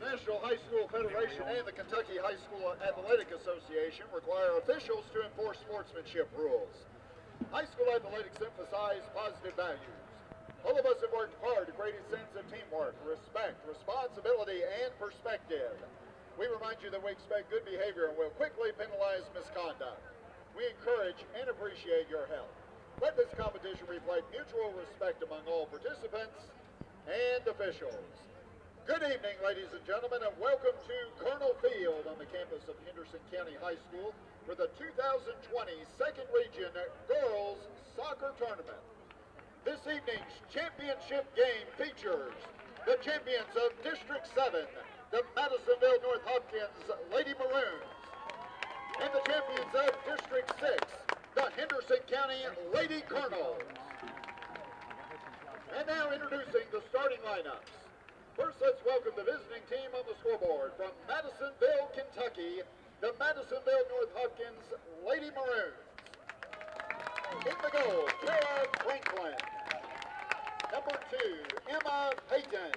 National High School Federation and the Kentucky High School Athletic Association require officials to enforce sportsmanship rules. High school athletics emphasize positive values. All of us have worked hard to create a sense of teamwork, respect, responsibility, and perspective. We remind you that we expect good behavior and will quickly penalize misconduct. We encourage and appreciate your help. Let this competition reflect mutual respect among all participants and officials. Good evening, ladies and gentlemen, and welcome to Colonel Field on the campus of Henderson County High School for the 2020 Second Region Girls Soccer Tournament. This evening's championship game features the champions of District 7, the Madisonville North Hopkins Lady Maroons, and the champions of District 6, the Henderson County Lady Cardinals. And now introducing the starting lineups. First, let's welcome the visiting team on the scoreboard from Madisonville, Kentucky, the Madisonville North Hopkins Lady Maroons. In the goal, Tara Franklin. Number 2, Emma Payton.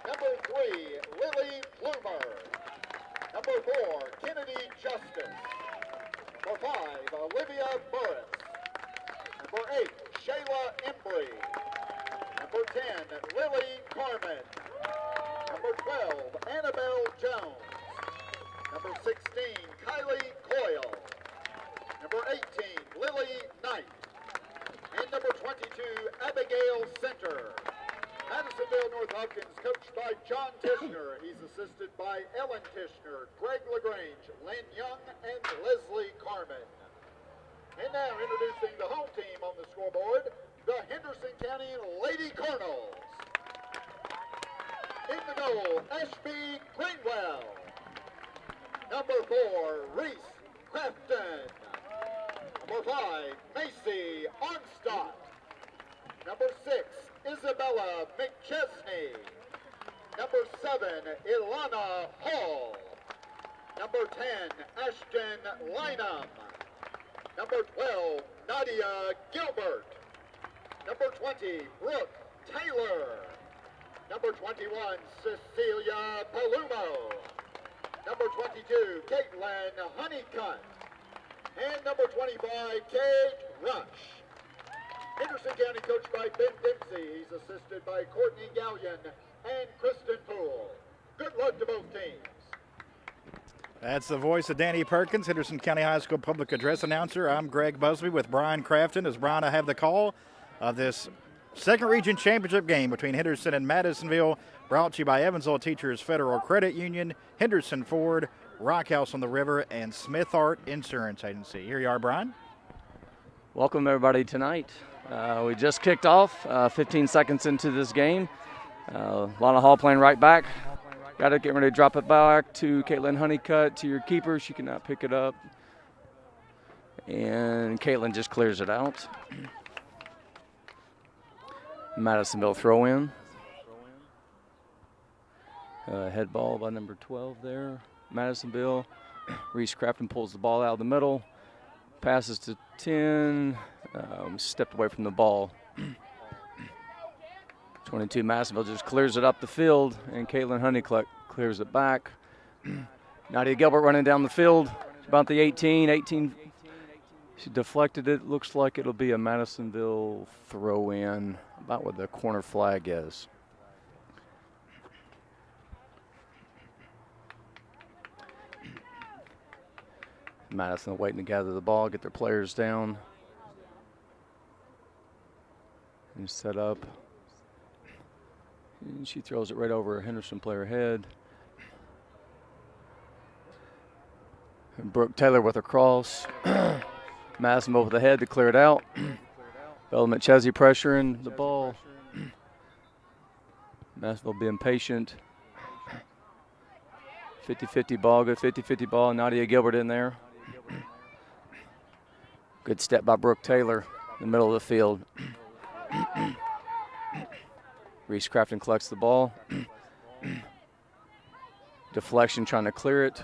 Number 3, Lily Plumer. Number 4, Kennedy Justice. Number 5, Olivia Burris. Number 8, Shayla Embry. Number 10, Lily Carmen. Number 12, Annabelle Jones. Number 16, Kylie Coyle. Number 18, Lily Knight. And number 22, Abigail Center. Madisonville North Hopkins, coached by John Tishner. He's assisted by Ellen Tishner, Greg LaGrange, Lynn Young, and Leslie Carmen. And now introducing the home team on the scoreboard, the Henderson County Lady Cardinals. In the goal, Ashby Greenwell. Number 4, Reese Crafton. Number 5, Macy Onstadt. Number 6, Isabella McChesney. Number 7, Ilana Hall. Number 10, Ashton Lynham. Number 12, Nadia Gilbert. Number 20, Brooke Taylor. Number 21, Cecilia Palumo. Number 22, Caitlin Honeycutt. And number 25, Kate Rush. Henderson County coached by Ben Dempsey. He's assisted by Courtney Gallion and Kristen Poole. Good luck to both teams. That's the voice of Danny Perkins, Henderson County High School public address announcer. I'm Greg Busby with Brian Crafton. As Brian, I have the call of this Second Region Championship game between Henderson and Madisonville, brought to you by Evansville Teachers Federal Credit Union, Henderson Ford, Rock House on the River, and Smith Art Insurance Agency. Here you are, Brian. Welcome, everybody, tonight. We just kicked off 15 seconds into this game. Lana Hall playing right back. Got to get ready to drop it back to Caitlin Honeycutt, to your keeper. She cannot pick it up. And Caitlin just clears it out. Madisonville throw in. Head ball by number 12 there. Madisonville. Reese Crafton pulls the ball out of the middle. Passes to 10. Stepped away from the ball. 22 Madisonville just clears it up the field, and Caitlin Honeycutt clears it back. Nadia Gilbert running down the field. About the 18. She deflected it. Looks like it'll be a Madisonville throw in, about where the corner flag is. Madison waiting to gather the ball, get their players down. And set up. And she throws it right over a Henderson player head. And Brooke Taylor with a cross. Madisonville with the head to clear it out. Bella McChesney pressuring the ball. Madisonville being patient. 50-50 ball, good 50-50 ball. Nadia Gilbert in there. Good step by Brooke Taylor in the middle of the field. Reese Crafton collects the ball. Deflection, trying to clear it.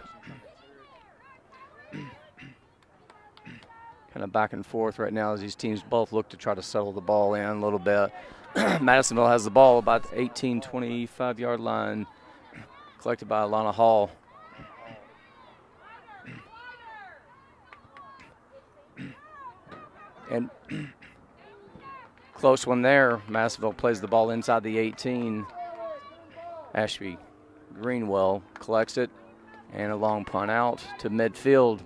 Kind of back and forth right now as these teams both look to try to settle the ball in a little bit. Madisonville has the ball about the 18, 25-yard line. collected by Alana Hall. And close one there. Madisonville plays the ball inside the 18. Ashby Greenwell collects it, and a long punt out to midfield.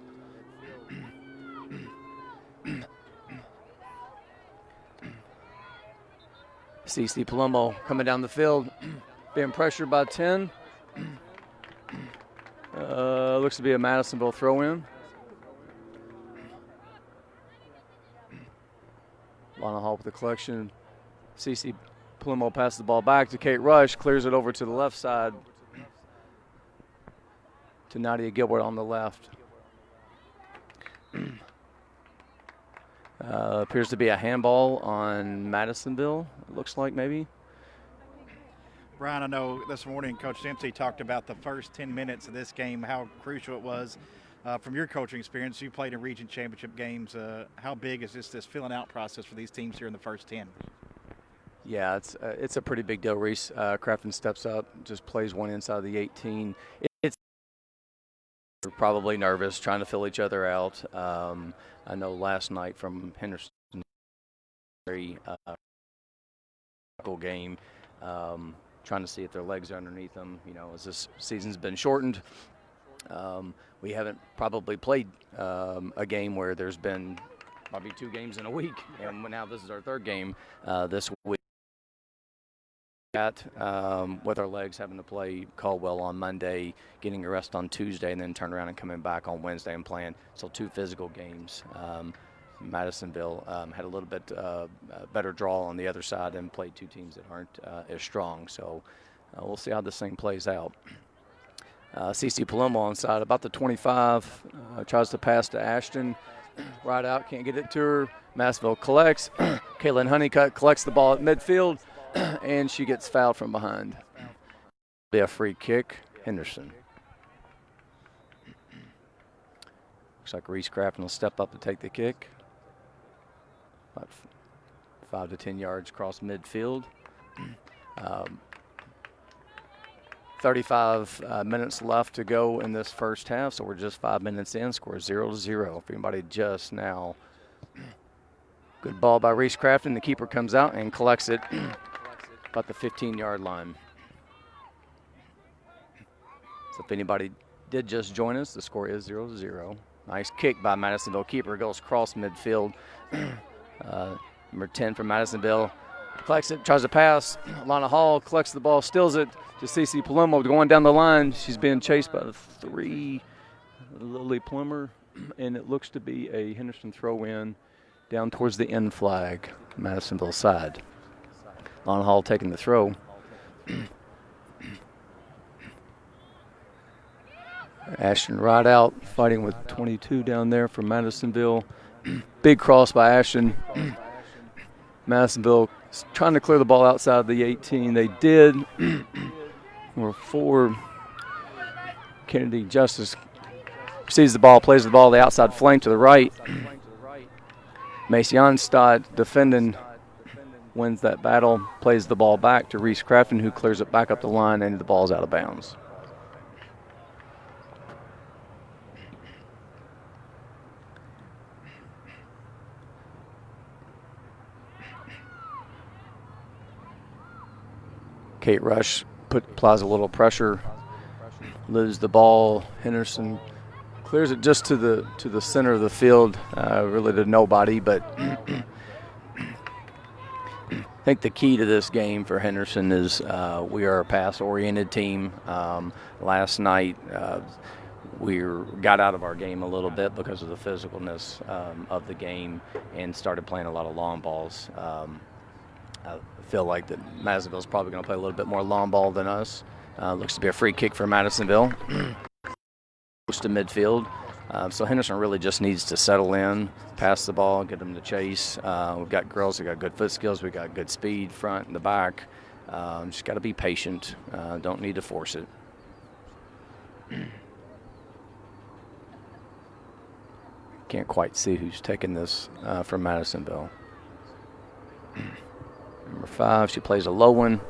CC Palumbo coming down the field, being pressured by 10. Looks to be a Madisonville throw-in. Lana Hall with the collection. CC Palumbo passes the ball back to Kate Rush, clears it over to the left side to Nadia Gilbert on the left. Appears to be a handball on Madisonville, it looks like maybe. Brian, I know this morning Coach Dempsey talked about the first 10 minutes of this game, how crucial it was. From your coaching experience, you played in region championship games. How big is this filling out process for these teams here in the first 10? Yeah, it's a pretty big deal. Reese Crafton steps up, just plays one inside the 18. It's probably nervous, trying to fill each other out. I know last night from Henderson, very game, trying to see if their legs are underneath them. You know, as this season's been shortened, we haven't probably played a game where there's been probably 2 games in a week, and now this is our 3rd game this week. With our legs having to play Caldwell on Monday, getting a rest on Tuesday, and then turn around and coming back on Wednesday and playing. So 2 physical games. Madisonville had a little bit better draw on the other side and played 2 teams that aren't as strong. So we'll see how this thing plays out. CC Palumbo on side, about the 25, tries to pass to Ashton. Right out, can't get it to her. Madisonville collects. Caitlin Honeycutt collects the ball at midfield, and she gets fouled from behind. Be a free kick, Henderson. Looks like Reese Crafton will step up to take the kick. About 5 to 10 yards across midfield. 35 minutes left to go in this first half, so we're just 5 minutes in. Score 0-0. If anybody just now. Good ball by Reese Crafton. The keeper comes out and collects it about the 15-yard line. So if anybody did just join us, the score is 0-0. Nice kick by Madisonville. Keeper goes across midfield. Number 10 from Madisonville collects it, tries to pass. Lana Hall collects the ball, steals it to CC Palumbo going down the line. She's being chased by the 3, Lily Plummer, and it looks to be a Henderson throw-in down towards the end flag, Madisonville side. Lana Hall taking the throw. Ashton right out, fighting with 22 down there from Madisonville. Big cross by Ashton. Madisonville trying to clear the ball outside the 18. They did. Number 4, Kennedy Justice sees the ball, plays the ball the outside flank to the right. Macy Onstad defending, wins that battle, plays the ball back to Reese Crafton, who clears it back up the line, and the ball's out of bounds. Kate Rush applies a little pressure, loses the ball. Henderson clears it just to the center of the field, really to nobody. But I think the key to this game for Henderson is we are a pass-oriented team. Last night we got out of our game a little bit because of the physicalness of the game and started playing a lot of long balls. I feel like that Madisonville is probably going to play a little bit more long ball than us. Looks to be a free kick for Madisonville. Close to midfield. So Henderson really just needs to settle in, pass the ball, get them to chase. We've got girls who got good foot skills. We've got good speed front and the back. Just got to be patient. Don't need to force it. Can't quite see who's taking this from Madisonville. Number 5, she plays a low one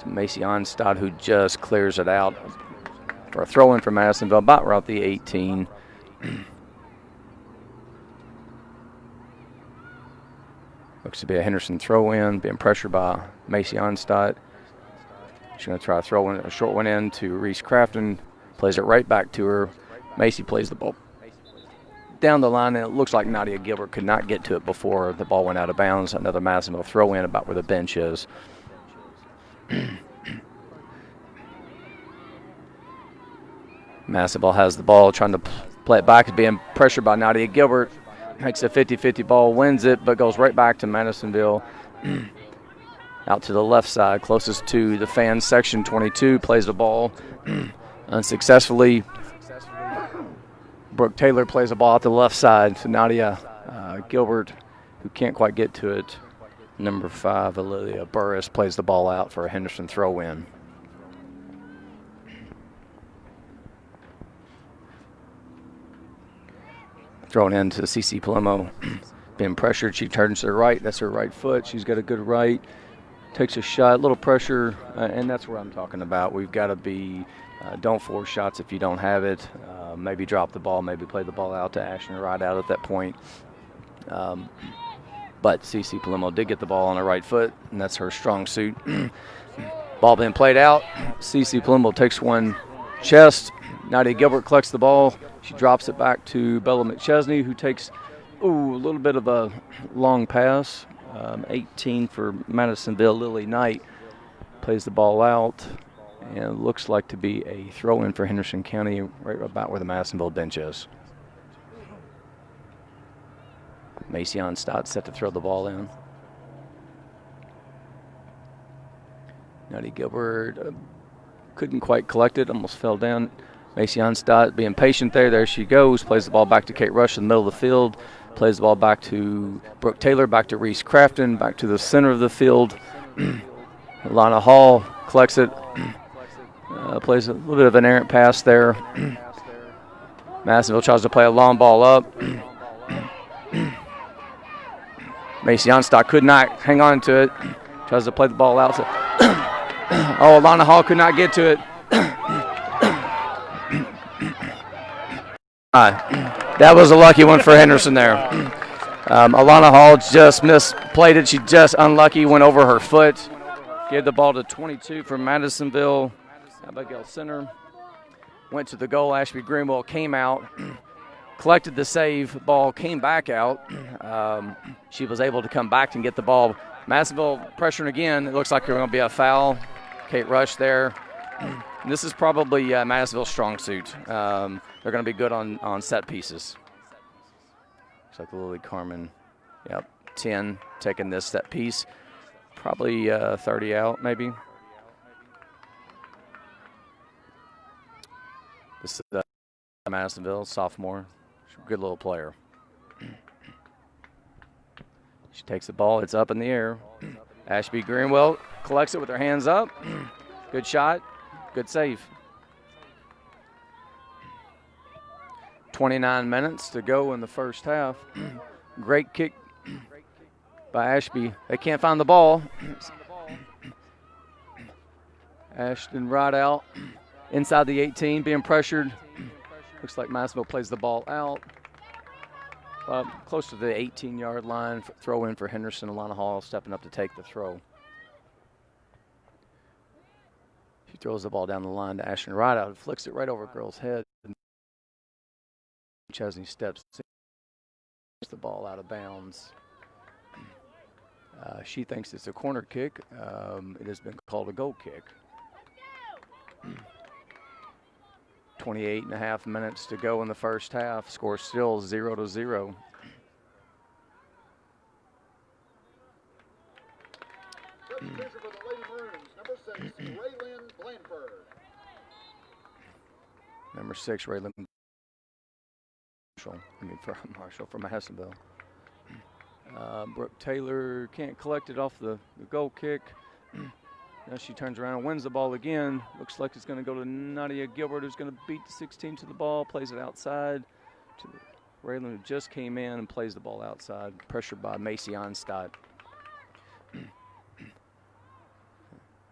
to Macy Onstad, who just clears it out for a throw-in for Madisonville, about around the 18. Looks to be a Henderson throw-in, being pressured by Macy Onstad. She's going to try to throw a short one in to Reese Crafton. Plays it right back to her. Macy plays the ball down the line, and it looks like Nadia Gilbert could not get to it before the ball went out of bounds. Another Madisonville throw-in about where the bench is. Madisonville has the ball, trying to play it back. It's being pressured by Nadia Gilbert. Makes a 50-50 ball, wins it, but goes right back to Madisonville. Out to the left side, closest to the fans section. 22 plays the ball unsuccessfully. Brooke Taylor plays the ball out to the left side to Nadia Gilbert, who can't quite get to it. Number 5, Olivia Burris, plays the ball out for a Henderson throw-in. Thrown into CC Palumbo, being pressured. She turns to the right. That's her right foot. She's got a good right. Takes a shot, a little pressure, and that's what I'm talking about. We've got to be, don't force shots if you don't have it. Maybe drop the ball, maybe play the ball out to Ashton right out at that point. But CC Palumbo did get the ball on her right foot, and that's her strong suit. Ball being played out. CC Palumbo takes one chest. Nadia Gilbert collects the ball. She drops it back to Bella McChesney, who takes a little bit of a long pass. 18 for Madisonville. Lily Knight plays the ball out, and it looks like to be a throw-in for Henderson County, right about where the Madisonville bench is. Macy Onstad set to throw the ball in. Nadia Gilbert couldn't quite collect it, almost fell down. Macy Onstad being patient there. There she goes. Plays the ball back to Kate Rush in the middle of the field. Plays the ball back to Brooke Taylor, back to Reese Crafton, back to the center of the field. Lana Hall collects it. Plays a little bit of an errant pass there. Madisonville tries to play a long ball up. Macy Onstad could not hang on to it. Tries to play the ball out. Lana Hall could not get to it. That was a lucky one for Henderson there. Alana Hall just misplayed it. She just unlucky, went over her foot. Gave the ball to 22 from Madisonville. Abigail Center went to the goal. Ashby Greenwell came out, collected the save. Ball came back out. She was able to come back and get the ball. Madisonville pressuring again. It looks like there's going to be a foul. Kate Rush there. This is probably Madisonville's strong suit. They're going to be good on set pieces. Looks like Lily Carmen, 10, taking this set piece. Probably 30 out, maybe. This is Madisonville, sophomore. She's a good little player. She takes the ball. It's up in the air. Ashby Greenwell collects it with her hands up. Good shot. Good save. 29 minutes to go in the first half. Great kick by Ashby. They can't find the ball. Ashton right out inside the 18, being pressured. Looks like Madisonville plays the ball out. Close to the 18-yard line. Throw in for Henderson. Alana Hall stepping up to take the throw. She throws the ball down the line to Ashton Rideout. Flicks it right over a girl's head. Chesney steps in, the ball out of bounds. She thinks it's a corner kick. It has been called a goal kick. 28 and a half minutes to go in the first half. Score still 0-0. Substitution for the Lady Maroons, number 6, Raylyn Blanford. Number 6, Raylyn Marshall from Madisonville. Brooke Taylor can't collect it off the goal kick. Now she turns around and wins the ball again. Looks like it's going to go to Nadia Gilbert, who's going to beat the 16 to the ball, plays it outside to Raylyn, who just came in and plays the ball outside, pressured by Macy Onstad.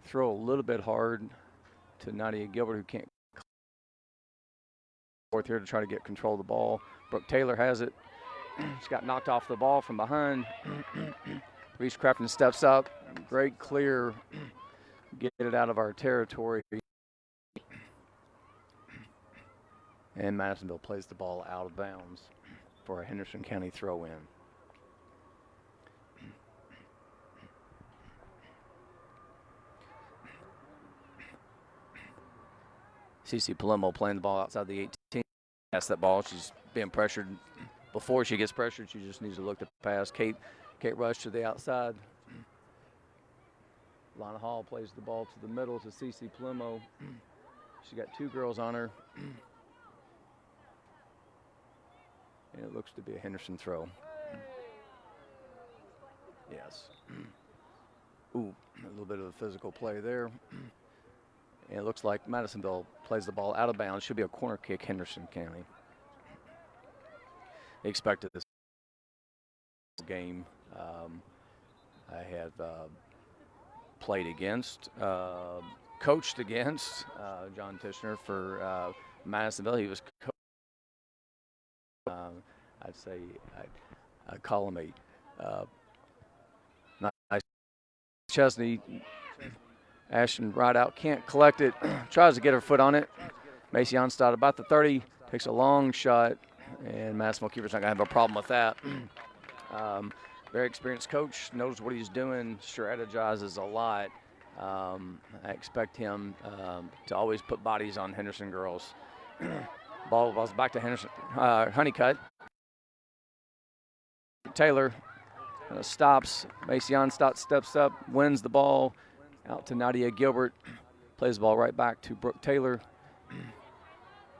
throw a little bit hard to Nadia Gilbert, who can't fourth here to try to get control of the ball. Brooke Taylor has it. She's got knocked off the ball from behind. Reese Crafton steps up. Great clear. Get it out of our territory. And Madisonville plays the ball out of bounds for a Henderson County throw-in. Cece Palumbo playing the ball outside the 18. Pass that ball. She's being pressured. Before she gets pressured, she just needs to look to pass. Kate Rush to the outside. Lana Hall plays the ball to the middle to Cece Palumbo. She got two girls on her. And it looks to be a Henderson throw. Yes. Ooh, a little bit of a physical play there. And it looks like Madisonville plays the ball out of bounds. Should be a corner kick, Henderson County. Expected this game. I have played against, coached against John Tishner for Madisonville. He was I'd say I'd call him a nice Chesney. Ashton right out, can't collect it, tries to get her foot on it. Macy Onstad about the 30, takes a long shot, and Madisonville keeper's not going to have a problem with that. Very experienced coach, knows what he's doing, strategizes a lot. I expect him to always put bodies on Henderson girls. Ball's back to Henderson. Honeycutt. Taylor stops. Macy Onstad steps up, wins the ball. Out to Nadia Gilbert. Plays the ball right back to Brooke Taylor.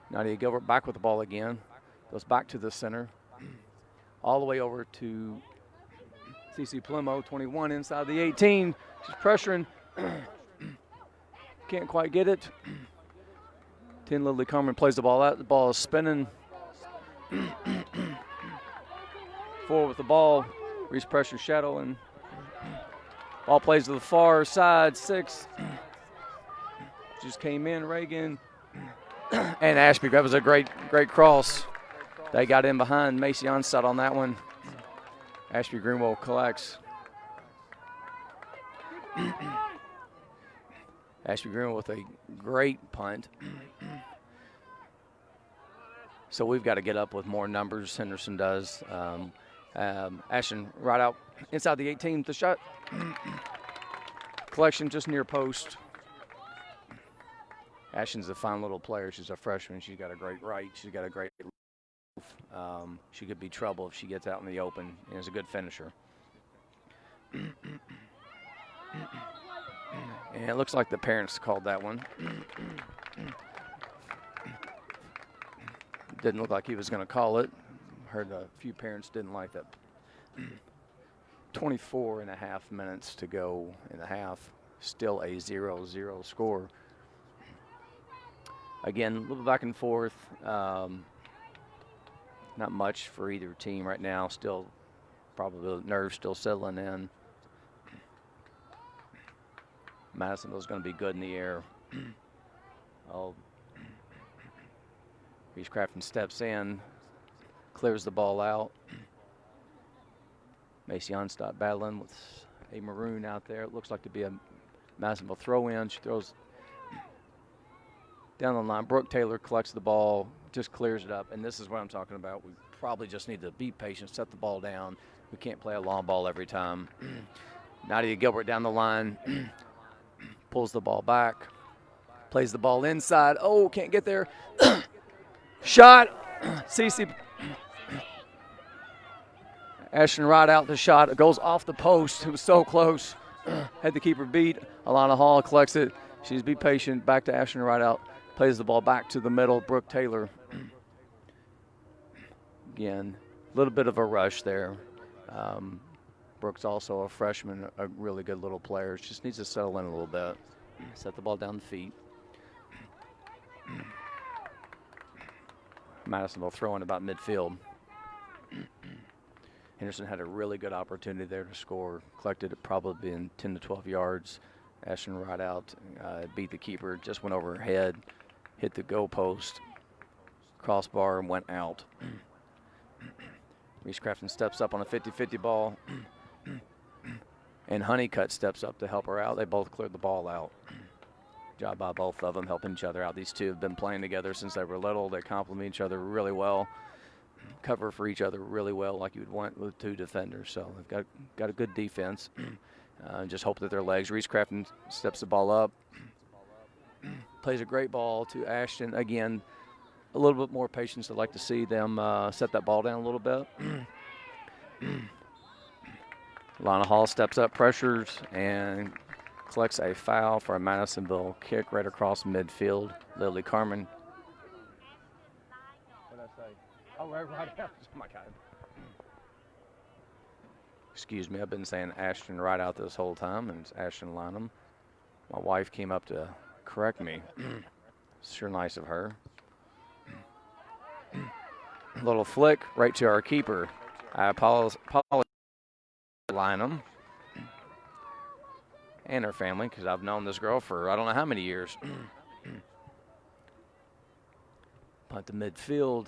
Nadia Gilbert back with the ball again. Goes back to the center. All the way over to Cece Palumbo, 21 inside the 18. She's pressuring. Can't quite get it. 10 Lily Carmen plays the ball out. The ball is spinning. Forward with the ball. Reese pressure shadow and ball plays to the far side. 6. Just came in, Reagan. And Ashby, that was a great cross. They got in behind Macy Onstad on that one. Ashby Greenwell collects. Ashby Greenwell with a great punt. So we've got to get up with more numbers. Henderson does. Ashton right out inside the 18. The shot. Collection just near post. Ashton's a fine little player. She's a freshman. She's got a great right. She's got a great move. She could be trouble if she gets out in the open and is a good finisher. And it looks like the parents called that one. Didn't look like he was going to call it. Heard a few parents didn't like that. 24 and a half minutes to go in the half. Still a 0-0 score. Again, a little back and forth. Not much for either team right now. Still, probably the nerves still settling in. Madisonville's going to be good in the air. Reese Crafton steps in, clears the ball out. Macy Onstad battling with a maroon out there. It looks like to be a Madisonville throw-in. She throws down the line. Brooke Taylor collects the ball, just clears it up. And this is what I'm talking about. We probably just need to be patient, set the ball down. We can't play a long ball every time. Nadia Gilbert down the line. Pulls the ball back. Plays the ball inside. Oh, can't get there. Shot. Cece. Ashton right out the shot. It goes off the post. It was so close. Had the keeper beat. Alana Hall collects it. She's be patient. Back to Ashton right out. Plays the ball back to the middle. Brooke Taylor. Again, a little bit of a rush there. Brooke's also a freshman, a really good little player. She just needs to settle in a little bit. Set the ball down the feet. Madisonville throwing about midfield. Henderson had a really good opportunity there to score. Collected it probably in 10 to 12 yards. Ashton right out, beat the keeper, just went over her head, hit the goalpost, crossbar, and went out. Reese Crafton steps up on a 50-50 ball, and Honeycutt steps up to help her out. They both cleared the ball out. Job by both of them, helping each other out. These two have been playing together since they were little. They complement each other really well, cover for each other really well, like you would want with two defenders. So they've got a good defense. Just hope that their legs. Reese Crafton steps the ball up, plays a great ball to Ashton. Again, a little bit more patience. I'd like to see them set that ball down a little bit. Lana Hall steps up, pressures, and collects a foul for a Madisonville kick right across midfield. Lily Carmen. What did I say? Oh, right out. Oh, my God. Excuse me, I've been saying Ashton right out this whole time, and it's Ashton Lynham. My wife came up to correct me. Sure nice of her. Little flick right to our keeper. I apologize, Lynham. And her family, because I've known this girl for I don't know how many years. Punt to midfield.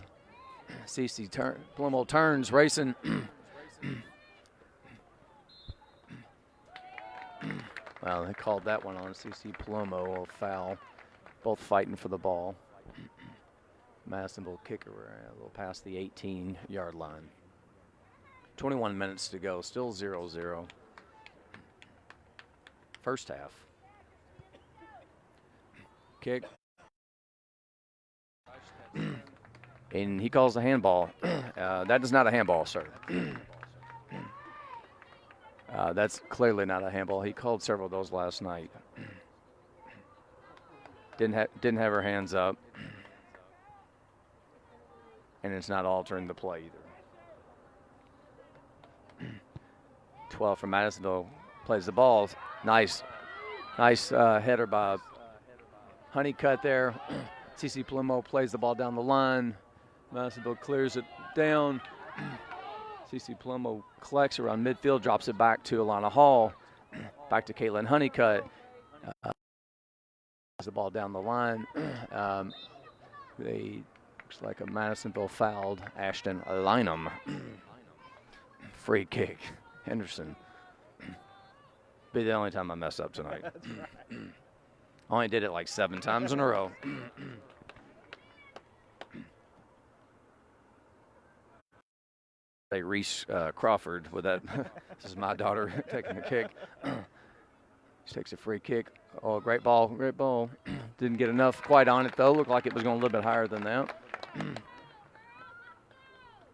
CC Plumo turns, racing. Well, they called that one on CC Plumo, a foul. Both fighting for the ball. Madisonville kicker a little past the 18-yard line. 21 minutes to go, still 0-0. First half. Kick. And he calls a handball. That is not a handball, sir. That's clearly not a handball. He called several of those last night. Didn't have her hands up. And it's not altering the play either. 12 from Madisonville plays the ball. Nice header by Honeycutt there. CC Plumo plays the ball down the line. Madisonville clears it down. CC Plumo collects around midfield, drops it back to Alana Hall. Back to Caitlin Honeycutt. The ball down the line. Looks like a Madisonville fouled Ashton Lynham. Free kick. Henderson. Be the only time I mess up tonight. That's right. Only did it like 7 times in a row. Say Reese Crawford with that. This is my daughter taking a kick. She takes a free kick. Oh, great ball, great ball. Didn't get enough quite on it though. Looked like it was going a little bit higher than that. Looks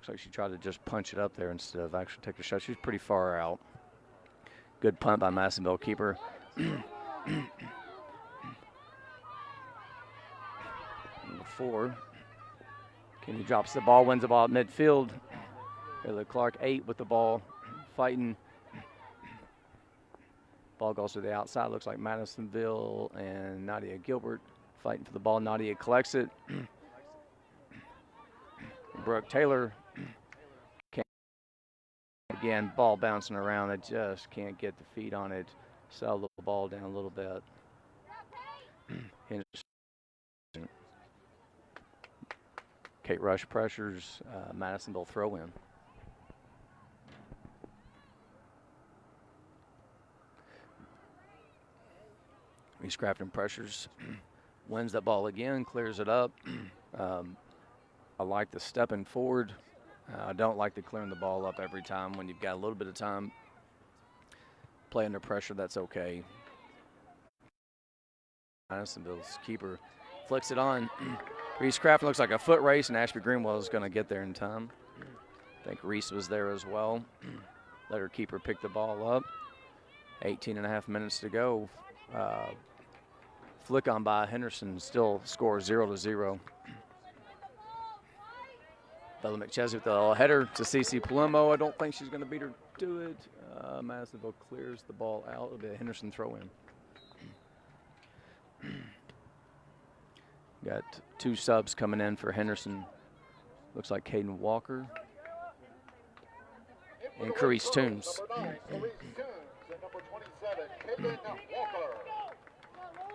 like she tried to just punch it up there instead of actually take a shot. She's pretty far out. Good punt by Madisonville keeper. Number 4. Kenny drops the ball, wins the ball at midfield. Taylor Clark 8 with the ball, fighting. Ball goes to the outside. Looks like Madisonville and Nadia Gilbert fighting for the ball. Nadia collects it. Brooke Taylor. Again, ball bouncing around. I just can't get the feet on it. Settle the ball down a little bit. Kate Rush pressures. Madisonville throw in. Reese Crafton pressures. Wins that ball again. Clears it up. I like the stepping forward. I don't like the clearing the ball up every time when you've got a little bit of time. Play under pressure, that's okay. Madisonville's keeper flicks it on. Reese Crafton looks like a foot race, and Ashby Greenwell is going to get there in time. I think Reese was there as well. Let her keeper pick the ball up. 18.5 minutes to go. Flick on by Henderson, still scores 0-0. Bella McChesney with the header to CC Palumbo. I don't think she's going to beat her to it. Madisonville clears the ball out. It'll be a Henderson throw in. Got 2 subs coming in for Henderson. Looks like Caden Walker and Carice Toombs. Number 9, Carice Toombs, and number 27, Caden Walker.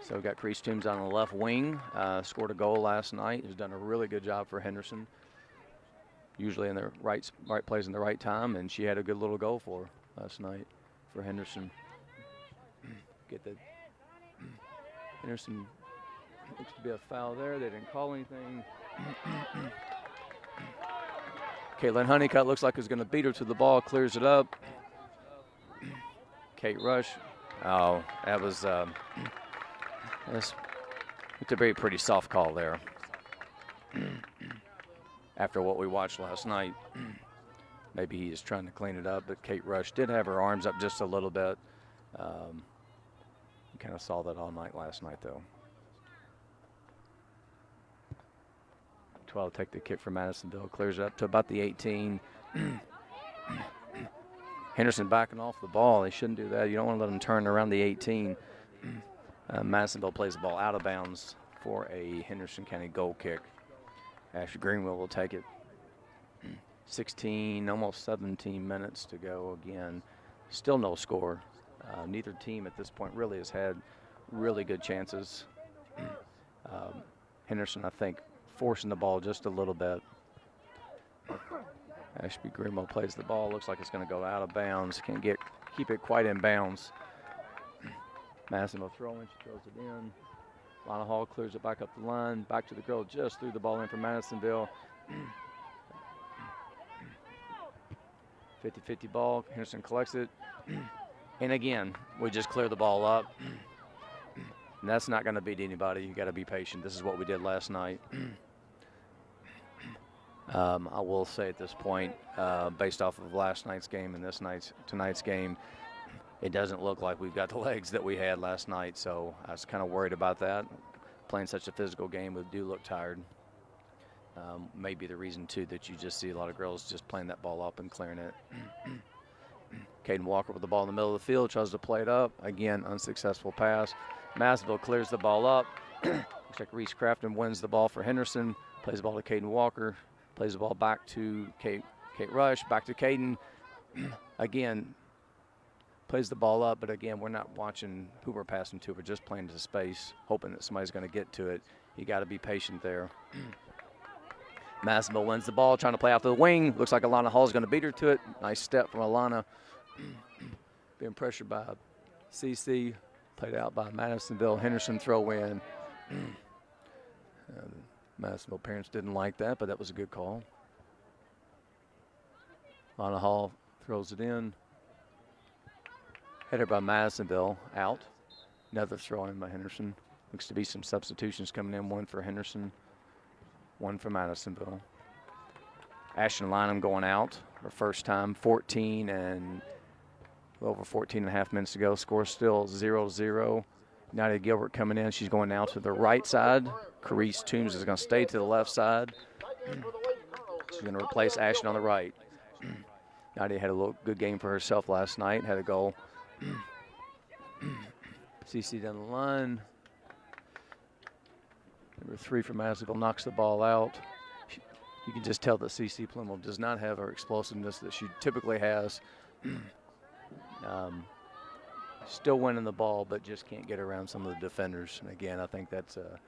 So we've got Crease Toombs on the left wing. Scored a goal last night. Has done a really good job for Henderson. Usually in the right place in the right time, and she had a good little goal for her last night for Henderson. Get the Henderson looks to be a foul there. They didn't call anything. Caitlin Honeycutt looks like is going to beat her to the ball, clears it up. Kate Rush. Oh, that was it's a very pretty soft call there. After what we watched last night, maybe he is trying to clean it up, but Kate Rush did have her arms up just a little bit. You kind of saw that all night last night, though. 12 take the kick from Madisonville, clears it up to about the 18. Henderson backing off the ball. They shouldn't do that. You don't want to let them turn around the 18. Madisonville plays the ball out of bounds for a Henderson County goal kick. Ashley Greenwell will take it. 16, almost 17 minutes to go again. Still no score. Neither team at this point really has had really good chances. Henderson, I think, forcing the ball just a little bit. Ashby Greenwell plays the ball. Looks like it's going to go out of bounds. Can't keep it quite in bounds. Madisonville throwing. She throws it in. Lana Hall clears it back up the line. Back to the girl. Just threw the ball in for Madisonville. 50-50 ball. Henderson collects it. And again, we just clear the ball up. And that's not going to beat anybody. You got to be patient. This is what we did last night. I will say at this point, based off of last night's game and tonight's game, it doesn't look like we've got the legs that we had last night. So I was kind of worried about that. Playing such a physical game, we do look tired. Maybe the reason too that you just see a lot of girls just playing that ball up and clearing it. Caden Walker with the ball in the middle of the field, tries to play it up. Again, unsuccessful pass. Madisonville clears the ball up. Looks like Reese Crafton wins the ball for Henderson. Plays the ball to Caden Walker. Plays the ball back to Kate Rush. Back to Caden. Again, plays the ball up, but again, we're not watching who we're passing to. We're just playing to space, hoping that somebody's going to get to it. You got to be patient there. Madisonville wins the ball, trying to play out to the wing. Looks like Alana Hall is going to beat her to it. Nice step from Alana. Being pressured by CC. Played out by Madisonville. Henderson throw in. Madisonville parents didn't like that, but that was a good call. Alana Hall throws it in. Headed by Madisonville, out. Another throw in by Henderson. Looks to be some substitutions coming in. One for Henderson, one for Madisonville. Ashton Lynham going out. Her first time, 14 and a little over 14 and a half minutes to go. Score still 0-0. Nadia Gilbert coming in. She's going now to the right side. Carice Toombs is going to stay to the left side. She's going to replace Ashton on the right. Nadia had a little good game for herself last night. Had a goal. CC down the line. Number 3 for Madisonville knocks the ball out. You can just tell that CC Plumel does not have her explosiveness that she typically has. Still winning the ball, but just can't get around some of the defenders. And again, I think that's a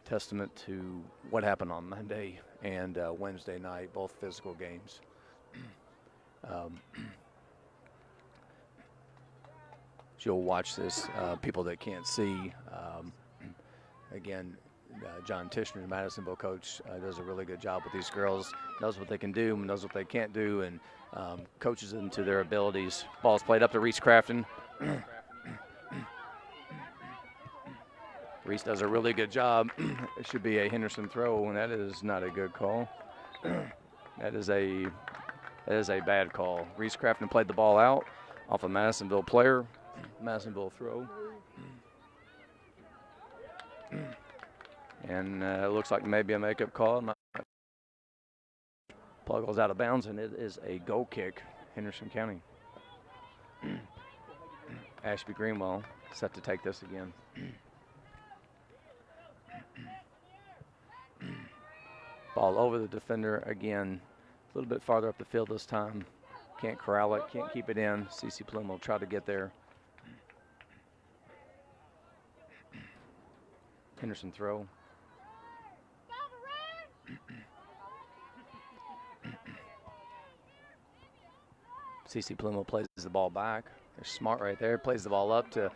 testament to what happened on Monday and Wednesday night, both physical games. You'll watch this, people that can't see. Again, John Tishner, the Madisonville coach, does a really good job with these girls, knows what they can do, knows what they can't do, and coaches them to their abilities. Ball's played up to Reese Crafton. Reese does a really good job. It should be a Henderson throw, and that is not a good call. That is a bad call. Reese Crafton played the ball out off a Madisonville player. Madisonville throw. And it looks like maybe a makeup call. Ball goes out of bounds, and it is a goal kick, Henderson County. Ashby Greenwell set to take this again. Ball over the defender again. A little bit farther up the field this time. Can't corral it, can't keep it in. CC Plum will try to get there. Henderson throw. CC Plumo plays the ball back. They're smart right there. Plays the ball up to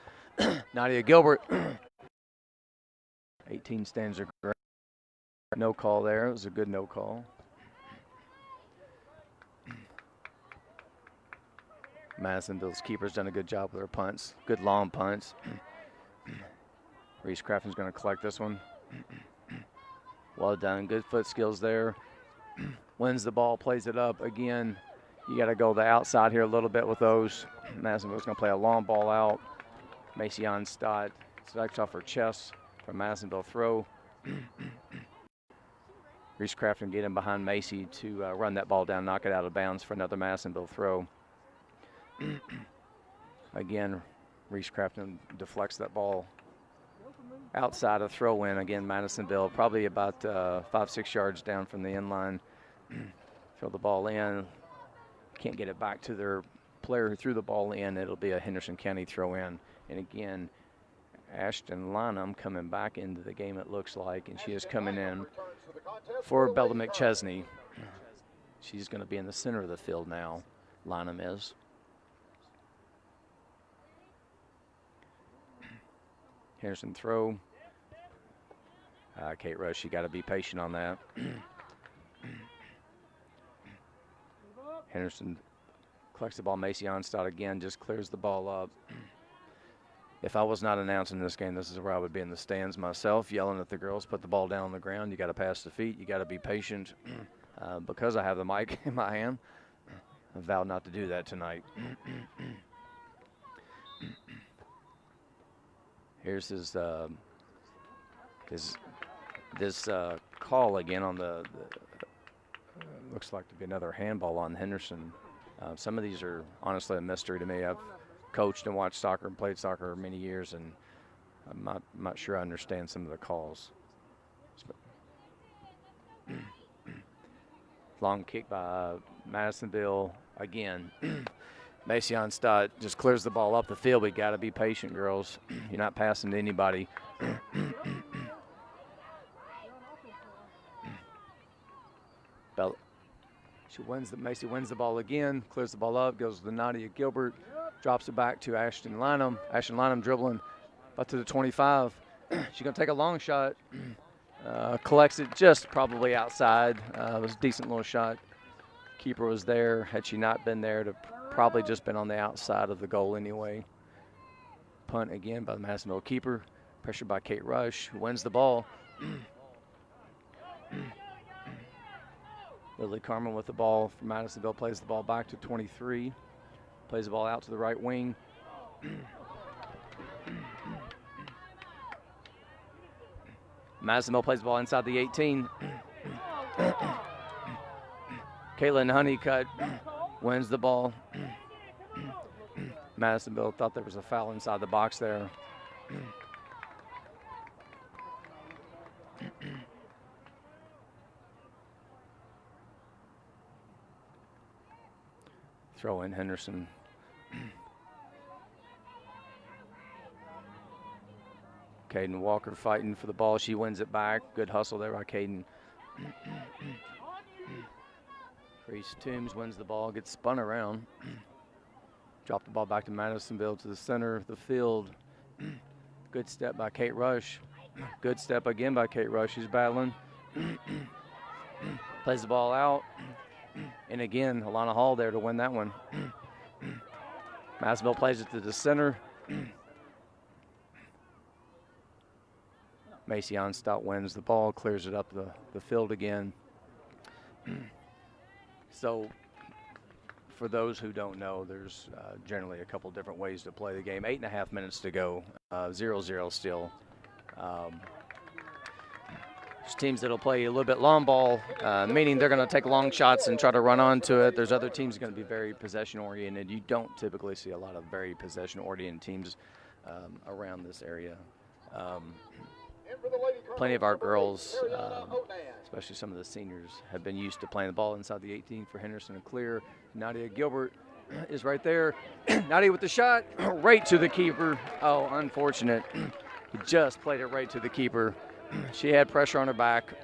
Nadia Gilbert. 18 stands her ground. No call there. It was a good no call. Madisonville's keeper's done a good job with her punts. Good long punts. Reese Crafton's going to collect this one. Well done. Good foot skills there. Wins the ball, plays it up. Again, you got to go the outside here a little bit with those. Madisonville's going to play a long ball out. Macy Onstadt strikes off her chest for Madisonville throw. Reese Crafton get in behind Macy to run that ball down, knock it out of bounds for another Madisonville throw. Again, Reese Crafton deflects that ball outside of throw in. Again, Madisonville probably about 5-6 yards down from the end line. Throw the ball in. Can't get it back to their player who threw the ball in. It'll be a Henderson County throw in. And again, Ashton Lynham coming back into the game, it looks like, and she is coming in for Bella McChesney. She's going to be in the center of the field now, Lynham is. Henderson throw. Kate Rush, you got to be patient on that. Henderson collects the ball. Macy Onstadt again just clears the ball up. If I was not announcing this game, this is where I would be in the stands myself, yelling at the girls, put the ball down on the ground. You got to pass the feet. You got to be patient. Because I have the mic in my hand, I vowed not to do that tonight. Here's his call again on the looks like to be another handball on Henderson. Some of these are honestly a mystery to me. I've coached and watched soccer and played soccer many years, and I'm not sure I understand some of the calls. Long kick by Madisonville again. Macy Onstadt just clears the ball up the field. We got to be patient, girls. You're not passing to anybody. Macy wins the ball again, clears the ball up, goes to Nadia Gilbert, drops it back to Ashton Lynham. Ashton Lynham dribbling up to the 25. She's going to take a long shot. Collects it just probably outside. It was a decent little shot. Keeper was there. Had she not been there, to probably just been on the outside of the goal anyway. Punt again by the Madisonville keeper. Pressured by Kate Rush, who wins the ball. Lily Carmen with the ball for Madisonville, plays the ball back to 23. Plays the ball out to the right wing. Madisonville plays the ball inside the 18. Caitlin Honeycutt wins the ball. Madisonville thought there was a foul inside the box there. Throw in Henderson. Caden Walker fighting for the ball. She wins it back. Good hustle there by Caden. Reese Toombs wins the ball, gets spun around. Drop the ball back to Madisonville to the center of the field. Good step by Kate Rush. Good step again by Kate Rush. She's battling. Plays the ball out. And again, Alana Hall there to win that one. Madisonville plays it to the center. Macy Onstadt wins the ball, clears it up the field again. So, for those who don't know, there's generally a couple different ways to play the game. 8.5 minutes to go, 0-0 still. There's teams that'll play a little bit long ball, meaning they're going to take long shots and try to run onto it. There's other teams going to be very possession-oriented. You don't typically see a lot of very possession-oriented teams around this area. Plenty of our girls, especially some of the seniors, have been used to playing the ball inside the 18 for Henderson and clear. Nadia Gilbert is right there. Nadia with the shot, right to the keeper. Oh, unfortunate. He just played it right to the keeper. She had pressure on her back.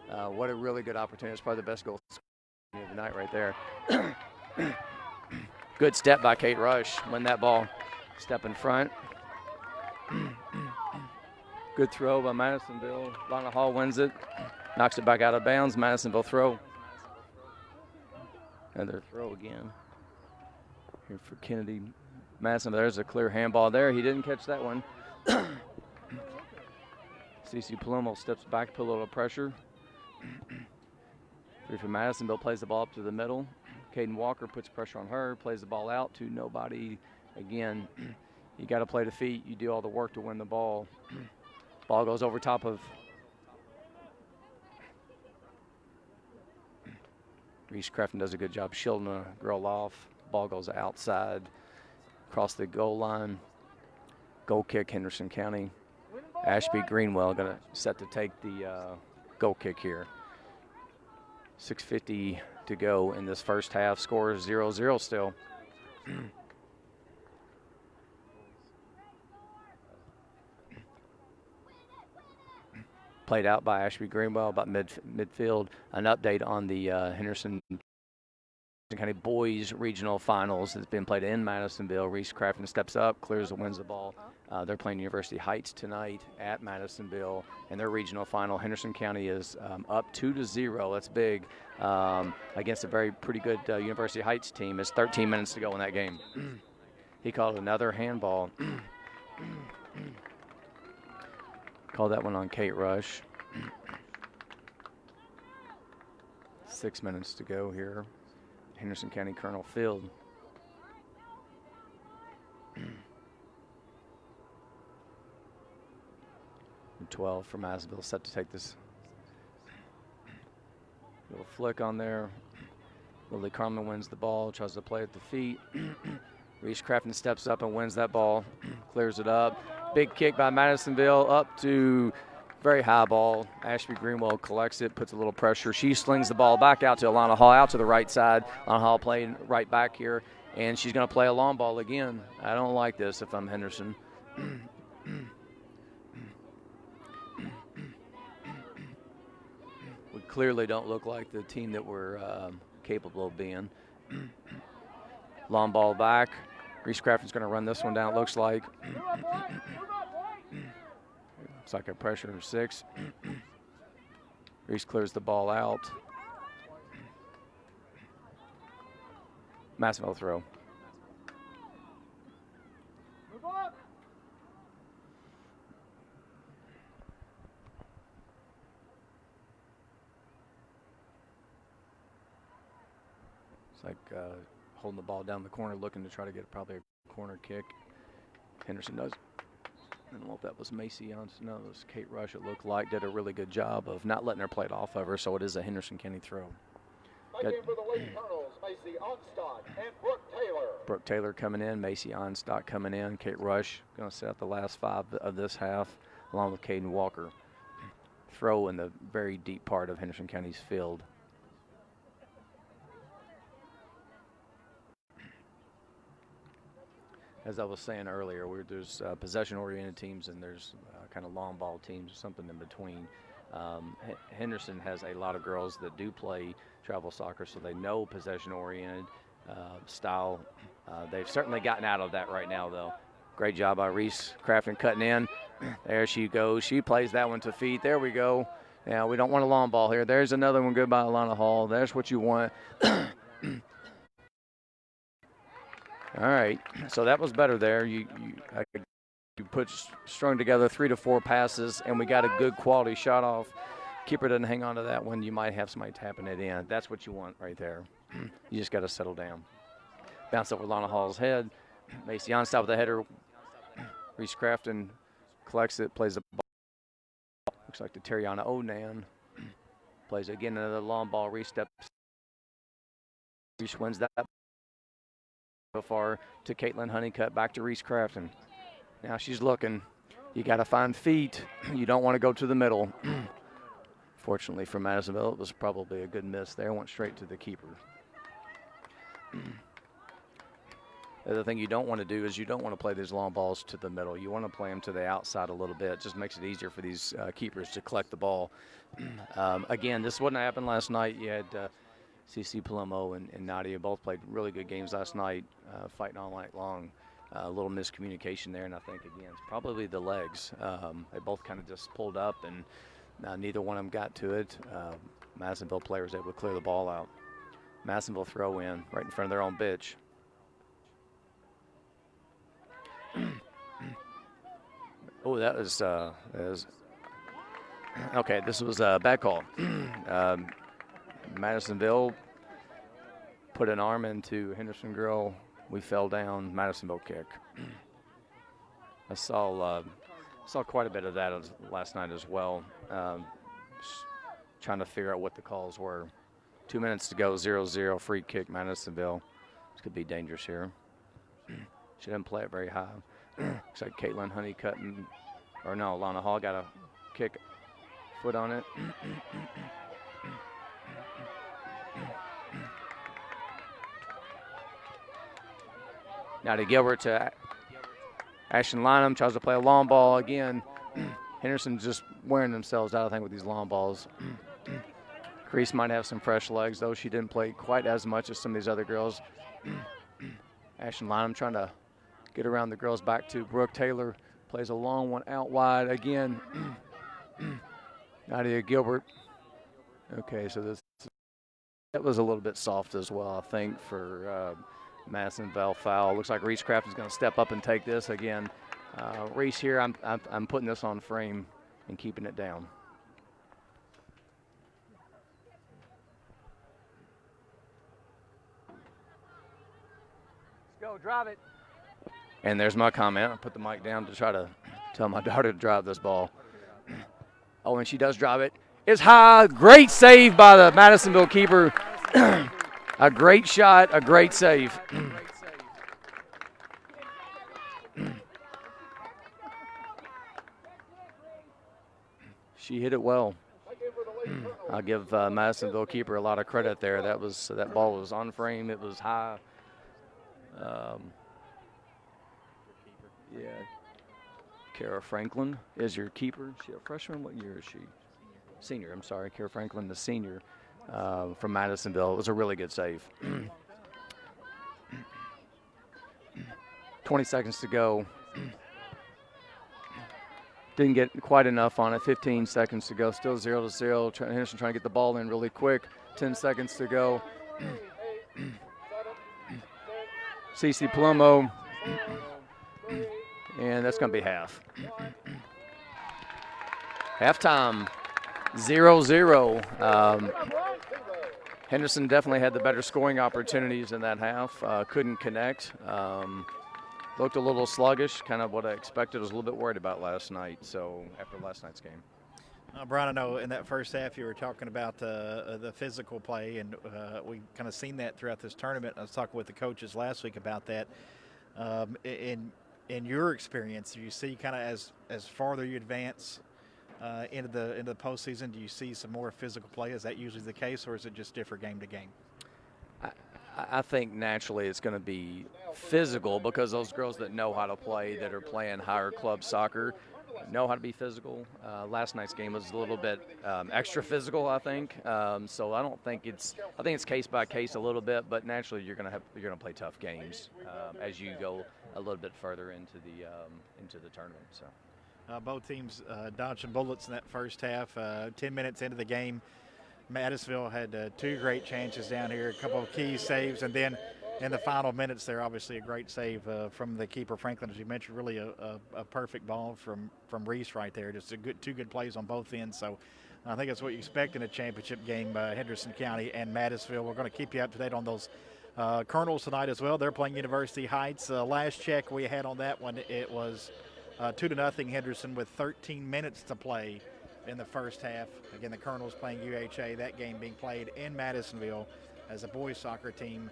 What a really good opportunity. It's probably the best goal of the night right there. Good step by Kate Rush. Win that ball. Step in front. Good throw by Madisonville. Lana Hall wins it. Knocks it back out of bounds. Madisonville throw. Another throw again. Here for Kennedy Madison. There's a clear handball there. He didn't catch that one. Cece Palomo steps back, put a little pressure. Three for Madisonville, plays the ball up to the middle. Caden Walker puts pressure on her, plays the ball out to nobody. Again, you got to play the feet. You do all the work to win the ball. Ball goes over top of Reese Crafton, does a good job shielding a girl off. Ball goes outside, across the goal line. Goal kick, Henderson County. Ashby Greenwell going to set to take the goal kick here. 6:50 to go in this first half. Score is 0-0 still. Played out by Ashby Greenwell about midfield. An update on the Henderson County Boys Regional Finals that's been played in Madisonville. Reese Crafton steps up, clears and wins the ball. They're playing University Heights tonight at Madisonville in their regional final. Henderson County is up 2-0. That's big against a pretty good University Heights team. It's 13 minutes to go in that game. He called another handball. Called that one on Kate Rush. 6 minutes to go here. Henderson County Colonel Field. 12 for Madisonville, set to take this. Little flick on there. Lily Carmen wins the ball, tries to play at the feet. Reese Crafton steps up and wins that ball, clears it up. Big kick by Madisonville up to very high ball. Ashby Greenwell collects it, puts a little pressure. She slings the ball back out to Alana Hall, out to the right side. Alana Hall playing right back here, and she's going to play a long ball again. I don't like this if I'm Henderson. We clearly don't look like the team that we're capable of being. Long ball back. Reese Crafton's going to run this one down, it looks like. Looks like a pressure of 6. Reese clears the ball out. Madisonville throw. It's like holding the ball down the corner, looking to try to get probably a corner kick. Henderson does. I don't know if that was Macy on. No, it was Kate Rush, it looked like. Did a really good job of not letting her play it off of her, so it is a Henderson County throw. Fighting for the Lady Colonels, Macy Onstock and Brooke Taylor. Brooke Taylor coming in, Macy Onstock coming in. Kate Rush going to set up the last 5 of this half, along with Caden Walker. Throw in the very deep part of Henderson County's field. As I was saying earlier, there's possession-oriented teams and there's kind of long ball teams, something in between. Henderson has a lot of girls that do play travel soccer, so they know possession-oriented style. They've certainly gotten out of that right now, though. Great job by Reese Crafton cutting in. There she goes. She plays that one to feet. There we go. Now, we don't want a long ball here. There's another one good by Alana Hall. There's what you want. All right, so that was better there. You strung together 3 to 4 passes, and we got a good quality shot off. Keeper doesn't hang on to that one. You might have somebody tapping it in. That's what you want right there. You just got to settle down. Bounce over Lana Hall's head. Macy Onstock with the header. Reese Crafton collects it, plays the ball. Looks like to Terriana Onan. Plays again, another long ball. Reese steps. Reese wins that. So far to Caitlin Honeycutt, back to Reese Crafton. Now she's looking. You got to find feet. You don't want to go to the middle. Fortunately for Madisonville, it was probably a good miss there. Went straight to the keeper. The thing you don't want to do is you don't want to play these long balls to the middle. You want to play them to the outside a little bit. It just makes it easier for these keepers to collect the ball. Again, this wouldn't happen last night. You had CC Palomo and Nadia both played really good games last night, fighting all night long. A little miscommunication there, and I think, again, it's probably the legs. They both kind of just pulled up, and neither one of them got to it. Madisonville player was able to clear the ball out. Madisonville throw in right in front of their own bitch. Oh, that was okay. This was a bad call. Madisonville put an arm into Henderson girl. We fell down. Madisonville kick. I saw quite a bit of that last night as well. Trying to figure out what the calls were. 2 minutes to go. 0-0 free kick. Madisonville. This could be dangerous here. She didn't play it very high. Looks like Caitlin Honeycutt or no, Lana Hall got a kick foot on it. Now to Gilbert to Ashton Lynham, tries to play a long ball again. Henderson just wearing themselves out, I think, with these long balls. Crease might have some fresh legs, though. She didn't play quite as much as some of these other girls. Ashton Lynham trying to get around the girls back to Brooke Taylor. Plays a long one out wide again. Nadia Gilbert. Okay, so that was a little bit soft as well, I think, for Madisonville foul. Looks like Reese Craft is going to step up and take this again. Reese here, I'm putting this on frame and keeping it down. Let's go, drive it. And there's my comment. I put the mic down to try to tell my daughter to drive this ball. Oh, and she does drive it. It's high. Great save by the Madisonville keeper. A great shot, a great save. She hit it well. I'll give Madisonville keeper a lot of credit there. That ball was on frame. It was high. Yeah. Kara Franklin is your keeper. Is she a freshman? What year is she? Senior, I'm sorry. Kara Franklin, the senior from Madisonville. It was a really good save. 20 seconds to go. Didn't get quite enough on it. 15 seconds to go. Still 0-0. Henderson trying to get the ball in really quick. 10 seconds to go. CC Palomo. And that's going to be half. Halftime, 0-0. Henderson definitely had the better scoring opportunities in that half. Couldn't connect. Looked a little sluggish, kind of what I expected. I was a little bit worried about last night, so after last night's game. Brian, I know in that first half you were talking about the physical play, and we've kind of seen that throughout this tournament. I was talking with the coaches last week about that. In your experience, do you see kind of as farther you advance into the postseason, do you see some more physical play? Is that usually the case, or is it just different game to game? I think naturally it's going to be physical because those girls that know how to play, that are playing higher club soccer, know how to be physical. Last night's game was a little bit extra physical, I think. So I think it's case by case a little bit, but naturally you're going to play tough games as you go a little bit further into the tournament. So both teams dodging bullets in that first half. 10 minutes into the game, Madisonville had two great chances down here, a couple of key saves, and then in the final minutes there, obviously a great save from the keeper, Franklin, as you mentioned, really a perfect ball from Reese right there. Just two good plays on both ends. So I think that's what you expect in a championship game, Henderson County and Madisonville. We're going to keep you up to date on those Cardinals tonight as well. They're playing University Heights. Last check we had on that one, it was 2-0 Henderson with 13 minutes to play in the first half. Again, the Cardinals playing UHA, that game being played in Madisonville as a boys soccer team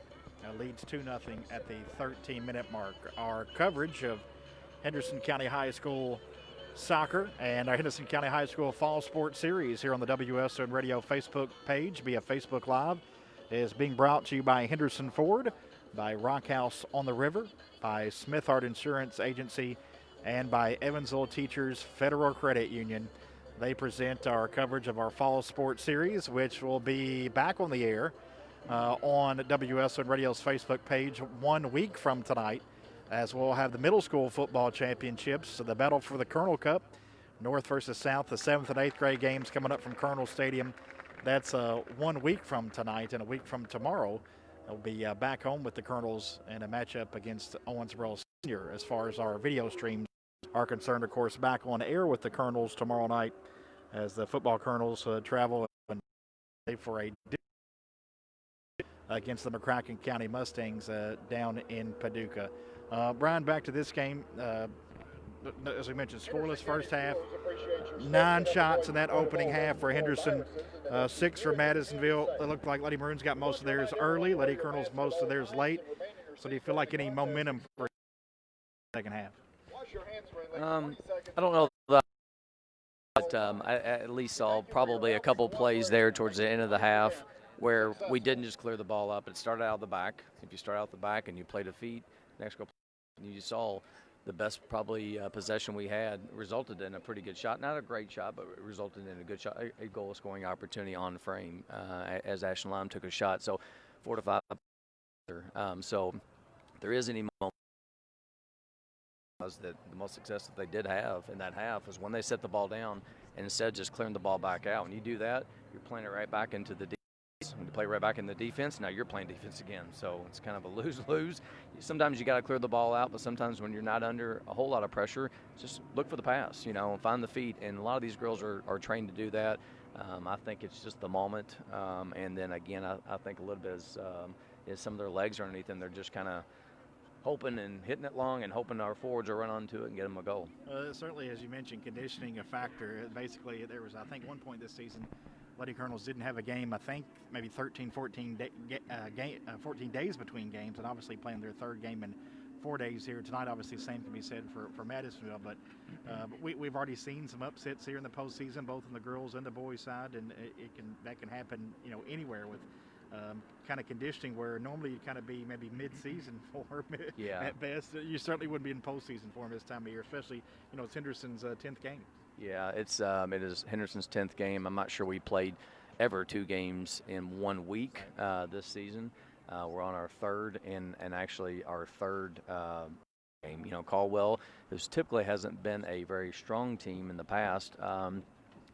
leads 2-0 at the 13-minute mark. Our coverage of Henderson County High School soccer and our Henderson County High School Fall Sports Series here on the WSON Radio Facebook page via Facebook Live is being brought to you by Henderson Ford, by Rock House on the River, by Smithart Insurance Agency, and by Evansville Teachers Federal Credit Union. They present our coverage of our Fall Sports Series, which will be back on the air on WSN Radio's Facebook page 1 week from tonight, as we'll have the middle school football championships, the battle for the Colonel Cup, North versus South, the 7th and 8th grade games coming up from Colonel Stadium. That's 1 week from tonight, and a week from tomorrow, they'll be back home with the Colonels in a matchup against Owensboro Senior. As far as our video streams are concerned, of course, back on air with the Colonels tomorrow night as the football Colonels travel for a against the McCracken County Mustangs down in Paducah. Brian, back to this game. As we mentioned, scoreless first half. 9 shots in that opening half for Henderson, 6 for Madisonville. It looked like Lady Maroons got most of theirs early, Lady Colonels most of theirs late. So do you feel like any momentum for the second half? I don't know that, but I at least saw probably a couple plays there towards the end of the half where we didn't just clear the ball up. It started out of the back. If you start out the back and you play to feet, next go, you saw the best probably possession we had resulted in a pretty good shot. Not a great shot, but it resulted in a good shot, a goal scoring opportunity on frame as Ashton Lime took a shot. So 4 to 5. So there is any moment that the most success that they did have in that half was when they set the ball down and instead of just clearing the ball back out. When you do that, you're playing it right back into the defense. When you play right back in the defense, now you're playing defense again. So it's kind of a lose-lose. Sometimes you got to clear the ball out, but sometimes when you're not under a whole lot of pressure, just look for the pass, and find the feet. And a lot of these girls are trained to do that. I think it's just the moment. And then, again, I think a little bit is some of their legs are underneath them. They're just kind of hoping and hitting it long and hoping our forwards will run onto it and get them a goal. Certainly, as you mentioned, conditioning a factor. Basically, there was, I think, one point this season, Lady Colonels didn't have a game, I think, maybe 14 days between games, and obviously playing their third game in 4 days here. Tonight, obviously, the same can be said for Madisonville, but we've already seen some upsets here in the postseason, both on the girls and the boys side, and that can happen, anywhere with kind of conditioning where normally you kind of be maybe mid-season form at best. You certainly wouldn't be in postseason form this time of year, especially, it's Henderson's 10th game. Yeah, it is Henderson's 10th game. I'm not sure we played ever 2 games in 1 week this season. We're on our third and actually our third game. Caldwell, who typically hasn't been a very strong team in the past,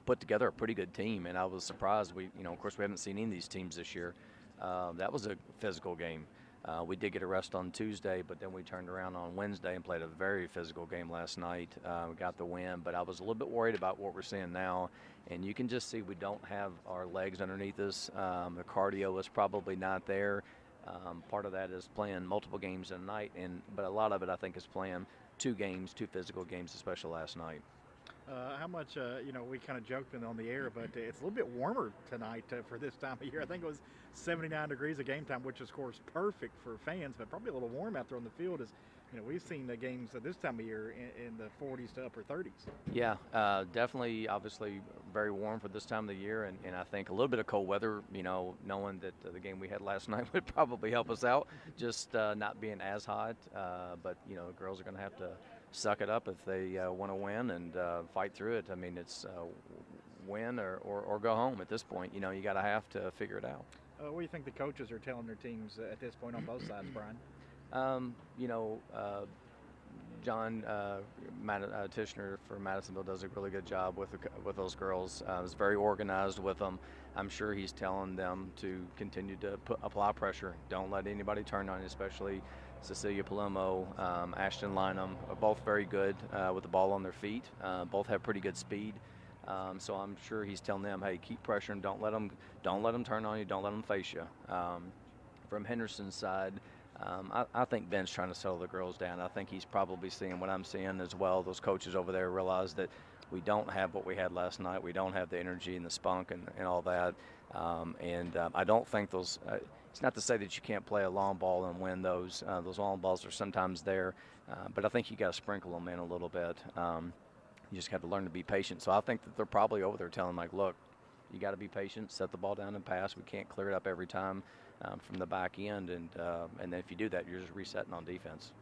put together a pretty good team, and I was surprised. Of course, we haven't seen any of these teams this year. That was a physical game. We did get a rest on Tuesday, but then we turned around on Wednesday and played a very physical game last night. We got the win, but I was a little bit worried about what we're seeing now. And you can just see we don't have our legs underneath us. The cardio is probably not there. Part of that is playing multiple games in a night, but a lot of it I think is playing 2 physical games, especially last night. How much, we kind of joked on the air, but it's a little bit warmer tonight for this time of year. I think it was 79 degrees at game time, which is, of course, perfect for fans, but probably a little warm out there on the field. We've seen the games at this time of year in the 40s to upper 30s. Yeah, definitely, obviously, very warm for this time of the year, and I think a little bit of cold weather, knowing that the game we had last night would probably help us out, just not being as hot. But, the girls are going to have to suck it up if they want to win and fight through it. I mean, it's win or go home at this point. You got to have to figure it out. What do you think the coaches are telling their teams at this point on both sides, Brian? John Tishner for Madisonville does a really good job with those girls. Is very organized with them. I'm sure he's telling them to continue to apply pressure. Don't let anybody turn on you, especially Cecilia Palomo, Ashton Lynham, are both very good with the ball on their feet. Both have pretty good speed. So I'm sure he's telling them, hey, keep pressuring. Don't let them turn on you. Don't let them face you. From Henderson's side, I think Ben's trying to settle the girls down. I think he's probably seeing what I'm seeing as well. Those coaches over there realize that we don't have what we had last night. We don't have the energy and the spunk and all that. I don't think those it's not to say that you can't play a long ball and win those. Those long balls are sometimes there, but I think you got to sprinkle them in a little bit. You just have to learn to be patient. So I think that they're probably over there telling, like, look, you got to be patient, set the ball down and pass. We can't clear it up every time. from the back end, and then if you do that, you're just resetting on defense.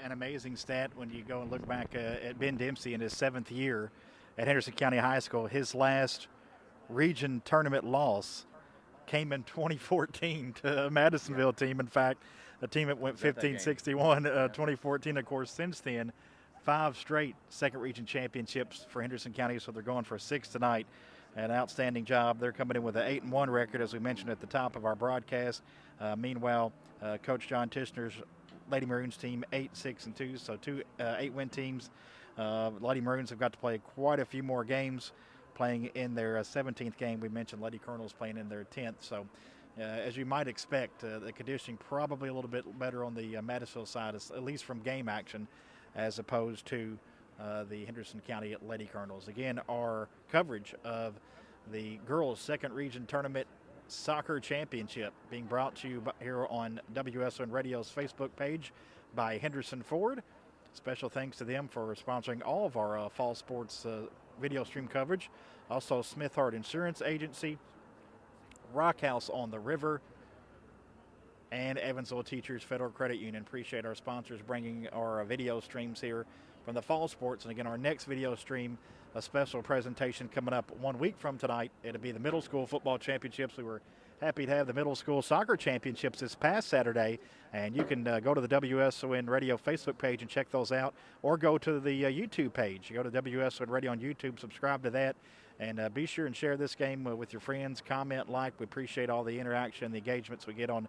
An amazing stat when you go and look back at Ben Dempsey in his 7th year at Henderson County High School. His last region tournament loss came in 2014 to a Madisonville team. In fact, a team that went 15-61, 2014. Of course, since then, 5 straight second region championships for Henderson County, so they're going for 6 tonight. An outstanding job. They're coming in with an 8-1 record, as we mentioned at the top of our broadcast. Meanwhile, Coach John Tishner's Lady Maroons team 8-6-2, so 2 8-win teams. Lady Maroons have got to play quite a few more games, playing in their 17th game. We mentioned Lady Colonels playing in their 10th. So, as you might expect, the conditioning probably a little bit better on the Madisonville side, at least from game action, as opposed to the Henderson County Lady Colonels. Again, our coverage of the girls' second region tournament soccer championship being brought to you here on WSON Radio's Facebook page by Henderson Ford. Special thanks to them for sponsoring all of our fall sports video stream coverage. Also, Smith Hart Insurance Agency, Rock House on the River, and Evansville Teachers Federal Credit Union. Appreciate our sponsors bringing our video streams here from the fall sports. And again, our next video stream, a special presentation coming up 1 week from tonight. It'll be the middle school football championships. We were happy to have the middle school soccer championships this past Saturday, and you can go to the WSON Radio Facebook page and check those out, or go to the YouTube page. You go to WSON Radio on YouTube, subscribe to that, and be sure and share this game with your friends. Comment, like. We appreciate all the interaction, the engagements we get on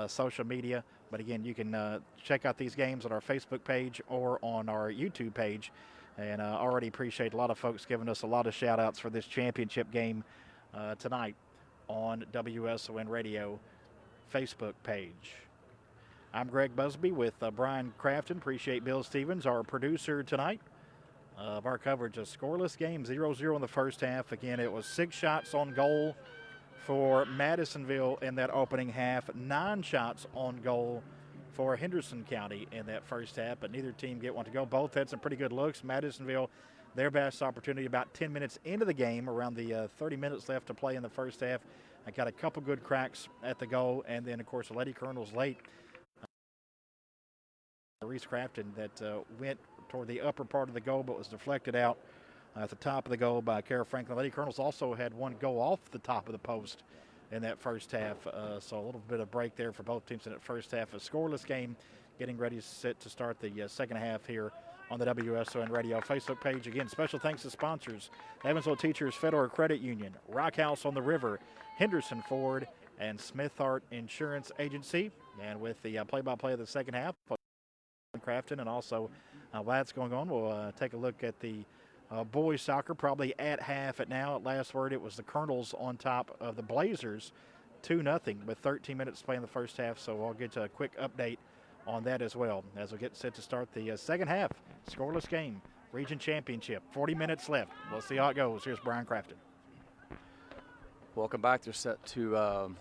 social media. But again, you can check out these games on our Facebook page or on our YouTube page. And already appreciate a lot of folks giving us a lot of shout outs for this championship game tonight on WSON Radio Facebook page. I'm Greg Busby with Brian Crafton. Appreciate Bill Stevens, our producer tonight of our coverage. A scoreless game, 0-0 in the first half. Again, it was 6 shots on goal for Madisonville in that opening half, 9 shots on goal for Henderson County in that first half, but neither team get one to go. Both had some pretty good looks. Madisonville, their best opportunity about 10 minutes into the game, around the 30 minutes left to play in the first half. I got a couple good cracks at the goal, and then, of course, the Lady Colonels late. Reese Crafton that went toward the upper part of the goal but was deflected out at the top of the goal by Kara Franklin. Lady Colonels also had one go off the top of the post in that first half, so a little bit of break there for both teams in that first half. A scoreless game, getting ready to start the second half here on the WSON Radio Facebook page. Again, special thanks to sponsors: Evansville Teachers Federal Credit Union, Rock House on the River, Henderson Ford, and Smith Hart Insurance Agency. And with the play-by-play of the second half, Crafton, and also while that's going on, we'll take a look at the boys soccer, probably at half at now. At last word, it was the Colonels on top of the Blazers, 2-0 with 13 minutes to play in the first half. So I'll get a quick update on that as well as we get set to start the second half. Scoreless game, region championship, 40 minutes left. We'll see how it goes. Here's Brian Crafton. Welcome back. They're set to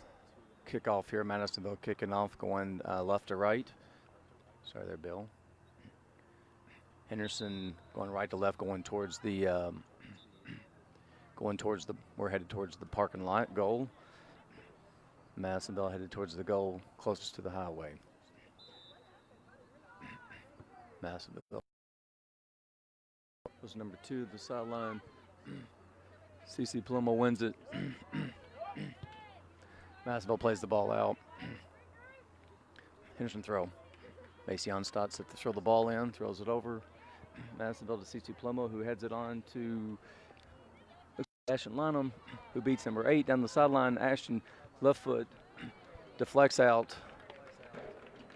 kick off here. Madisonville kicking off, going left to right. Sorry there, Bill. Henderson going right to left, going towards the we're headed towards the parking lot goal. Madisonville headed towards the goal closest to the highway. Madisonville was number 2, the sideline. CC Palumbo wins it. Madisonville plays the ball out. Henderson throw. Macy Onstadt set to throw the ball in, throws it over. Madisonville to CC Palumbo, who heads it on to Ashton Lynham, who beats number 8 down the sideline. Ashton, left foot, deflects out.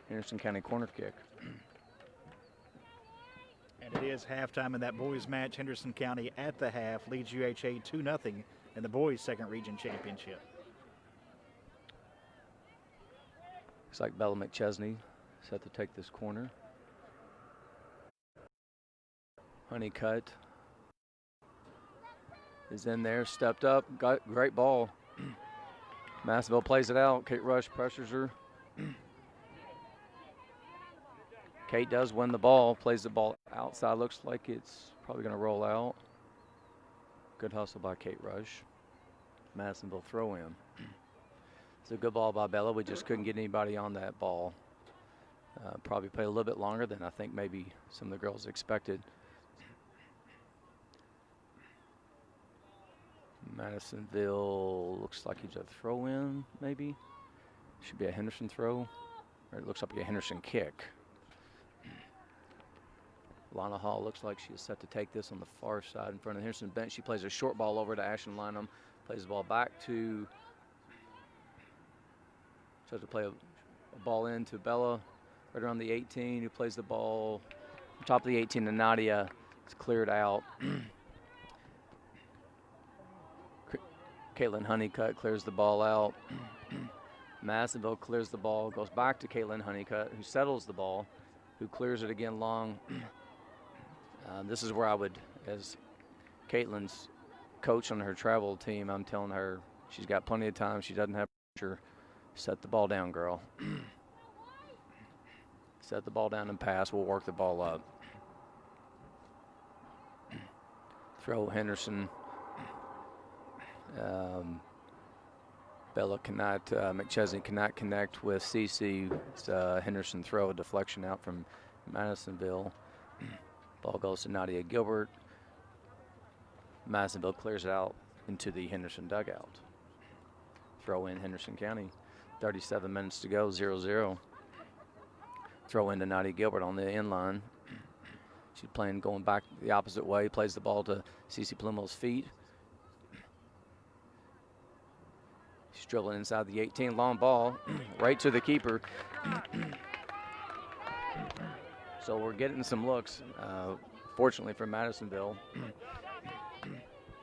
Henderson County corner kick. And it is halftime in that boys match. Henderson County at the half leads UHA 2-0 in the boys' second region championship. Looks like Bella McChesney set to take this corner. Honeycutt is in there, stepped up, got great ball. Madisonville plays it out. Kate Rush pressures her. Kate does win the ball, plays the ball outside. Looks like it's probably going to roll out. Good hustle by Kate Rush. Madisonville throw in. It's a good ball by Bella. We just couldn't get anybody on that ball. Probably played a little bit longer than I think maybe some of the girls expected. Madisonville looks like he's a throw-in, maybe. Should be a Henderson throw, or it looks like a Henderson kick. Lana Hall looks like she is set to take this on the far side in front of the Henderson bench. She plays a short ball over to Ashton Lynham, plays the ball back to, tries to play a ball in to Bella, right around the 18, who plays the ball on top of the 18 to Nadia. It's cleared out. Caitlin Honeycutt clears the ball out. Madisonville clears the ball, goes back to Caitlin Honeycutt, who settles the ball, who clears it again long. This is where I would, as Caitlin's coach on her travel team, I'm telling her she's got plenty of time. She doesn't have pressure. Set the ball down, girl. Set the ball down and pass. We'll work the ball up. Throw Henderson. Bella cannot, McChesney cannot connect with Cece. It's Henderson throw, a deflection out from Madisonville. Ball goes to Nadia Gilbert. Madisonville clears it out into the Henderson dugout. Throw in Henderson County. 37 minutes to go, 0-0. Throw into Nadia Gilbert on the end line. She's playing going back the opposite way, plays the ball to Cece Palermo's feet. She's dribbling inside the 18, long ball, right to the keeper. So we're getting some looks, fortunately for Madisonville.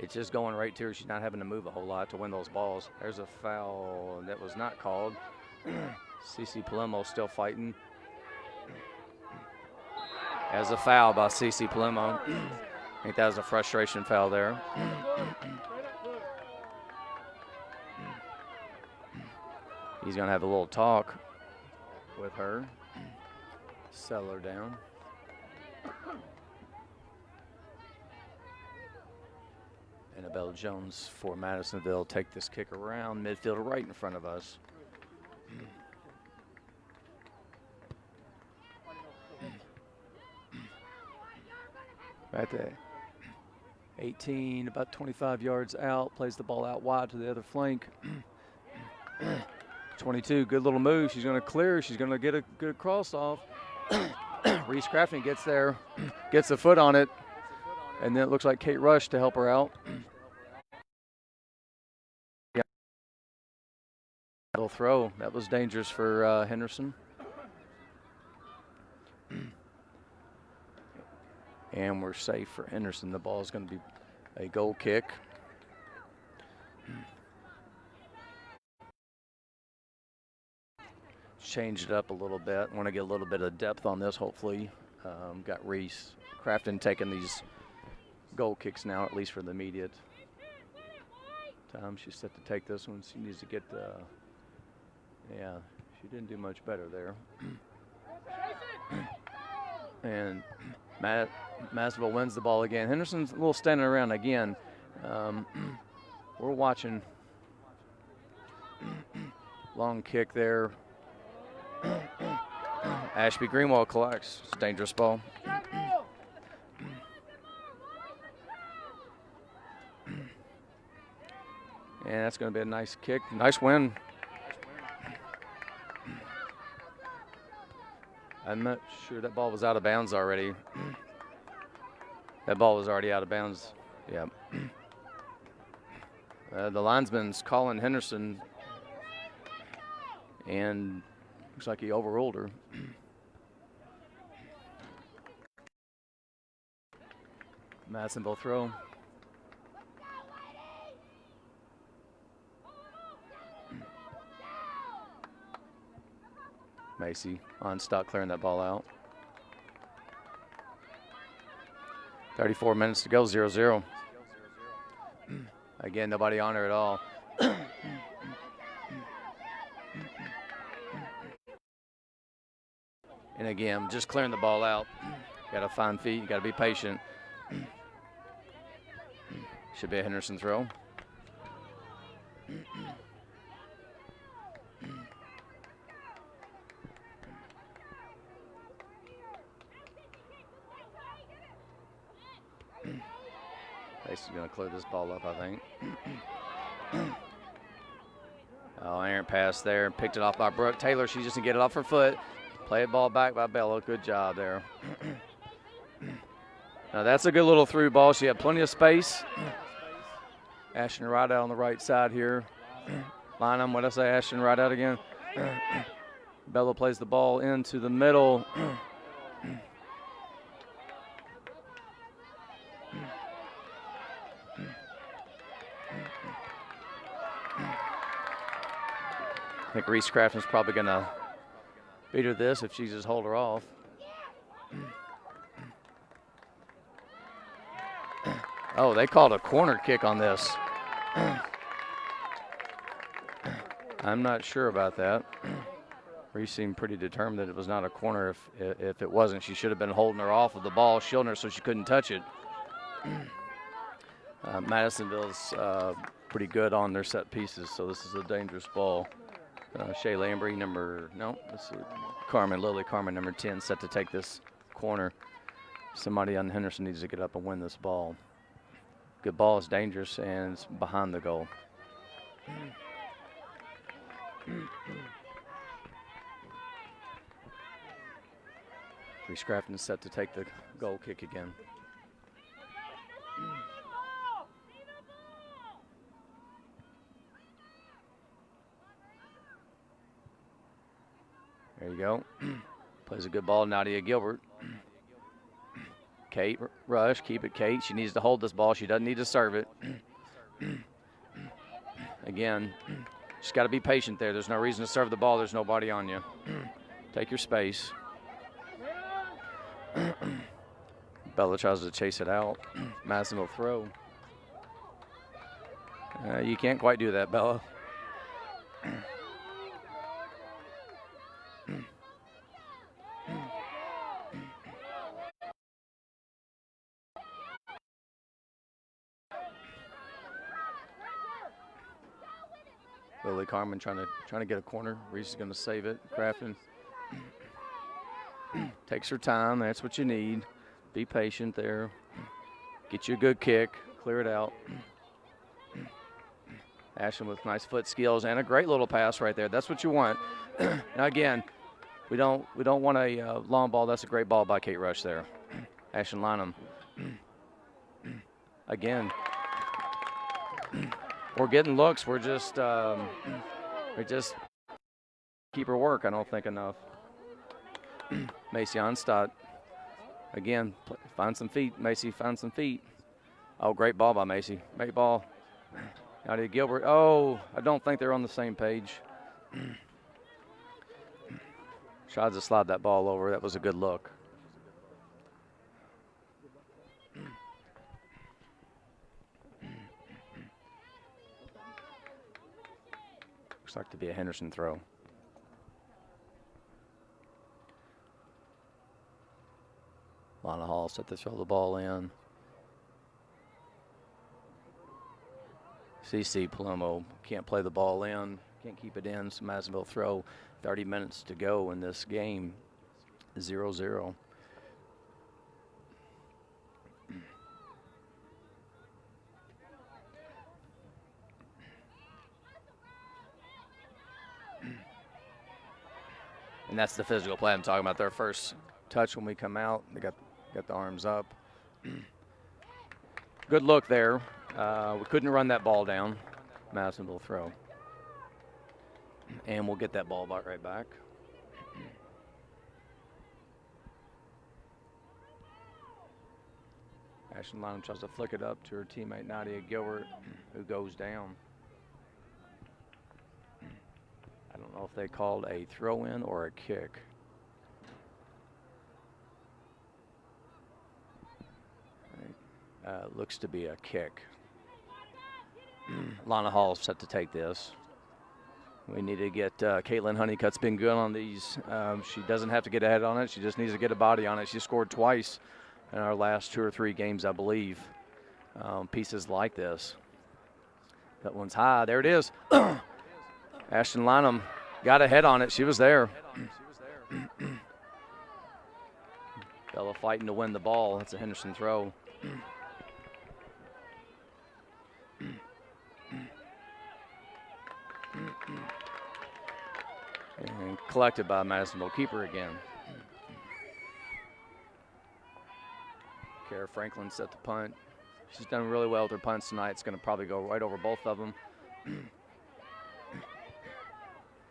It's just going right to her. She's not having to move a whole lot to win those balls. There's a foul that was not called. Cece Palermo still fighting. As a foul by Cece Palermo. I think that was a frustration foul there. He's going to have a little talk with her. Settle her down. Annabelle Jones for Madisonville take this kick around midfield right in front of us. Right there. 18, about 25 yards out, plays the ball out wide to the other flank. 22, good little move. She's going to clear. She's going to get a good cross off. Reese Crafton gets there, gets a foot on it, and then it looks like Kate Rush to help her out. Yeah. Little throw. That was dangerous for Henderson. And we're safe for Henderson. The ball is going to be a goal kick. Changed it up a little bit. Want to get a little bit of depth on this, hopefully. Got Reese Crafton taking these goal kicks now, at least for the immediate time. She's set to take this one. She needs to get yeah, she didn't do much better there. And Madisonville wins the ball again. Henderson's a little standing around again. We're watching. Long kick there. Ashby Greenwald collects. It's a dangerous ball. And that's going to be a nice kick. Nice win. I'm not sure that ball was out of bounds already. That ball was already out of bounds. Yeah. The linesman's calling Henderson, and looks like he overruled her. Madisonville throw. Macy on stock clearing that ball out. 34 minutes to go, 0-0. Again, nobody on her at all. And again, just clearing the ball out. Got to find feet, you got to be patient. Should be a Henderson throw. Macy's going to clear this ball up, I think. Oh, errant pass there. Picked it off by Brooke Taylor. She just didn't get it off her foot. Play it ball back by Bella. Good job there. Now that's a good little through ball. She had plenty of space. Ashton right out on the right side here. Line them. What did I say? Ashton right out again. Bella plays the ball into the middle. I think Reese Crafton's probably going to beat her this if she just hold her off. Oh, they called a corner kick on this. I'm not sure about that. Reese seemed pretty determined that it was not a corner. If it wasn't, she should have been holding her off of the ball, shielding her so she couldn't touch it. Madisonville's pretty good on their set pieces, so this is a dangerous ball. Shay Lambry, this is Lily Carmen, number 10, set to take this corner. Somebody on Henderson needs to get up and win this ball. Good ball is dangerous, and it's behind the goal. Reese Crafton is set to take the goal kick again. There you go. Plays a good ball, Nadia Gilbert. Kate, rush, keep it, Kate. She needs to hold this ball. She doesn't need to serve it. Again, she's got to be patient there. There's no reason to serve the ball. There's nobody on you. Take your space. Bella tries to chase it out. Madisonville throw. You can't quite do that, Bella. Lily Carmen trying to get a corner. Reese is going to save it. Crafton takes her time. That's what you need. Be patient there. Get you a good kick. Clear it out. Ashton with nice foot skills and a great little pass right there. That's what you want. Now again, we don't want a long ball. That's a great ball by Kate Rush there. Ashton Lynham. Again. We're getting looks. We just keep her work. I don't think enough. Macy Onstadt. Again, find some feet. Macy, find some feet. Oh, great ball by Macy. Great ball. Nadia Gilbert. Oh, I don't think they're on the same page. Tried to slide that ball over. That was a good look. Looks like to be a Henderson throw. Lana Hall set to throw the ball in. CC Palomo can't play the ball in, can't keep it in. So Madisonville throw. 30 minutes to go in this game. 0-0. And that's the physical play I'm talking about. Their first touch when we come out, they got the arms up. Good look there. We couldn't run that ball down. Madisonville throw. And we'll get that ball right back. Ashton Lynham tries to flick it up to her teammate Nadia Gilbert, who goes down. I don't know if they called a throw-in or a kick. Looks to be a kick. Lana Hall set to take this. We need to get Caitlin Honeycutt's been good on these. She doesn't have to get ahead on it. She just needs to get a body on it. She scored twice in our last 2 or 3 games, I believe. Pieces like this. That one's high. There it is. Ashton Lynham got ahead on it. She was there. Bella fighting to win the ball. That's a Henderson throw. collected by Madisonville keeper again. Kara Franklin set the punt. She's done really well with her punts tonight. It's going to probably go right over both of them.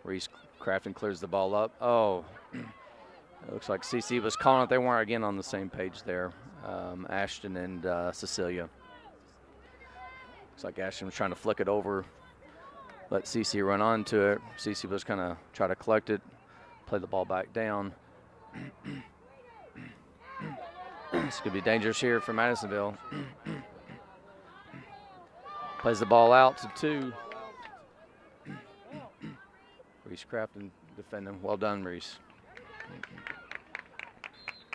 Reese Crafton clears the ball up. Oh, it looks like CC was calling it. They weren't again on the same page there. Ashton and Cecilia. Looks like Ashton was trying to flick it over, let CC run onto it. CC was kind of try to collect it, play the ball back down. This could be dangerous here for Madisonville. Plays the ball out to 2. Reese Crafton defending. Well done, Reese.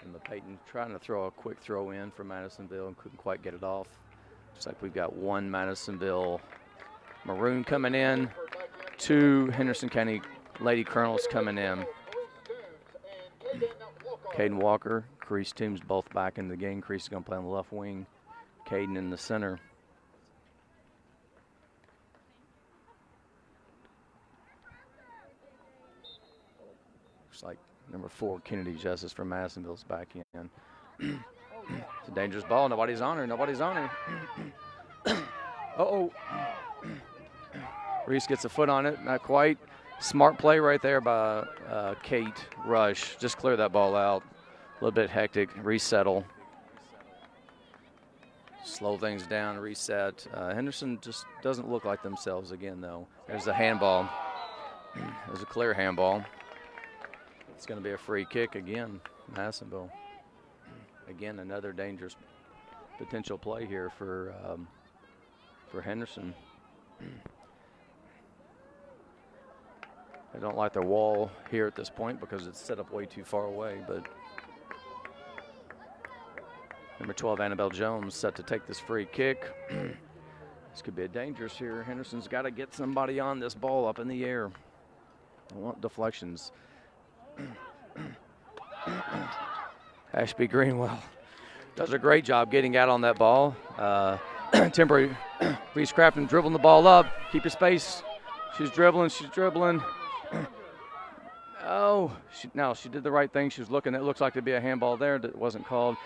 And the Peyton trying to throw a quick throw in for Madisonville and couldn't quite get it off. Looks like we've got 1 Madisonville Maroon coming in, 2 Henderson County Lady Colonels coming in. Caden Walker, Crease Toombs both back in the game. Crease is going to play on the left wing. Caden in the center. Looks like number 4, Kennedy Justice from Madisonville's back in. It's a dangerous ball. Nobody's on her. Nobody's on her. Uh-oh. Reese gets a foot on it. Not quite. Smart play right there by Kate Rush. Just clear that ball out. A little bit hectic. Resettle. Slow things down. Reset. Henderson just doesn't look like themselves again, though. There's a handball. There's a clear handball. It's going to be a free kick again. Madisonville. Again, another dangerous potential play here for Henderson. I don't like their wall here at this point because it's set up way too far away, but number 12, Annabelle Jones, set to take this free kick. This could be a dangerous here. Henderson's got to get somebody on this ball up in the air. I want deflections. Ashby Greenwell does a great job getting out on that ball. Temporary, Reese Crafton dribbling the ball up. Keep your space. She's dribbling. Oh, she did the right thing. She was looking. It looks like to be a handball there that wasn't called.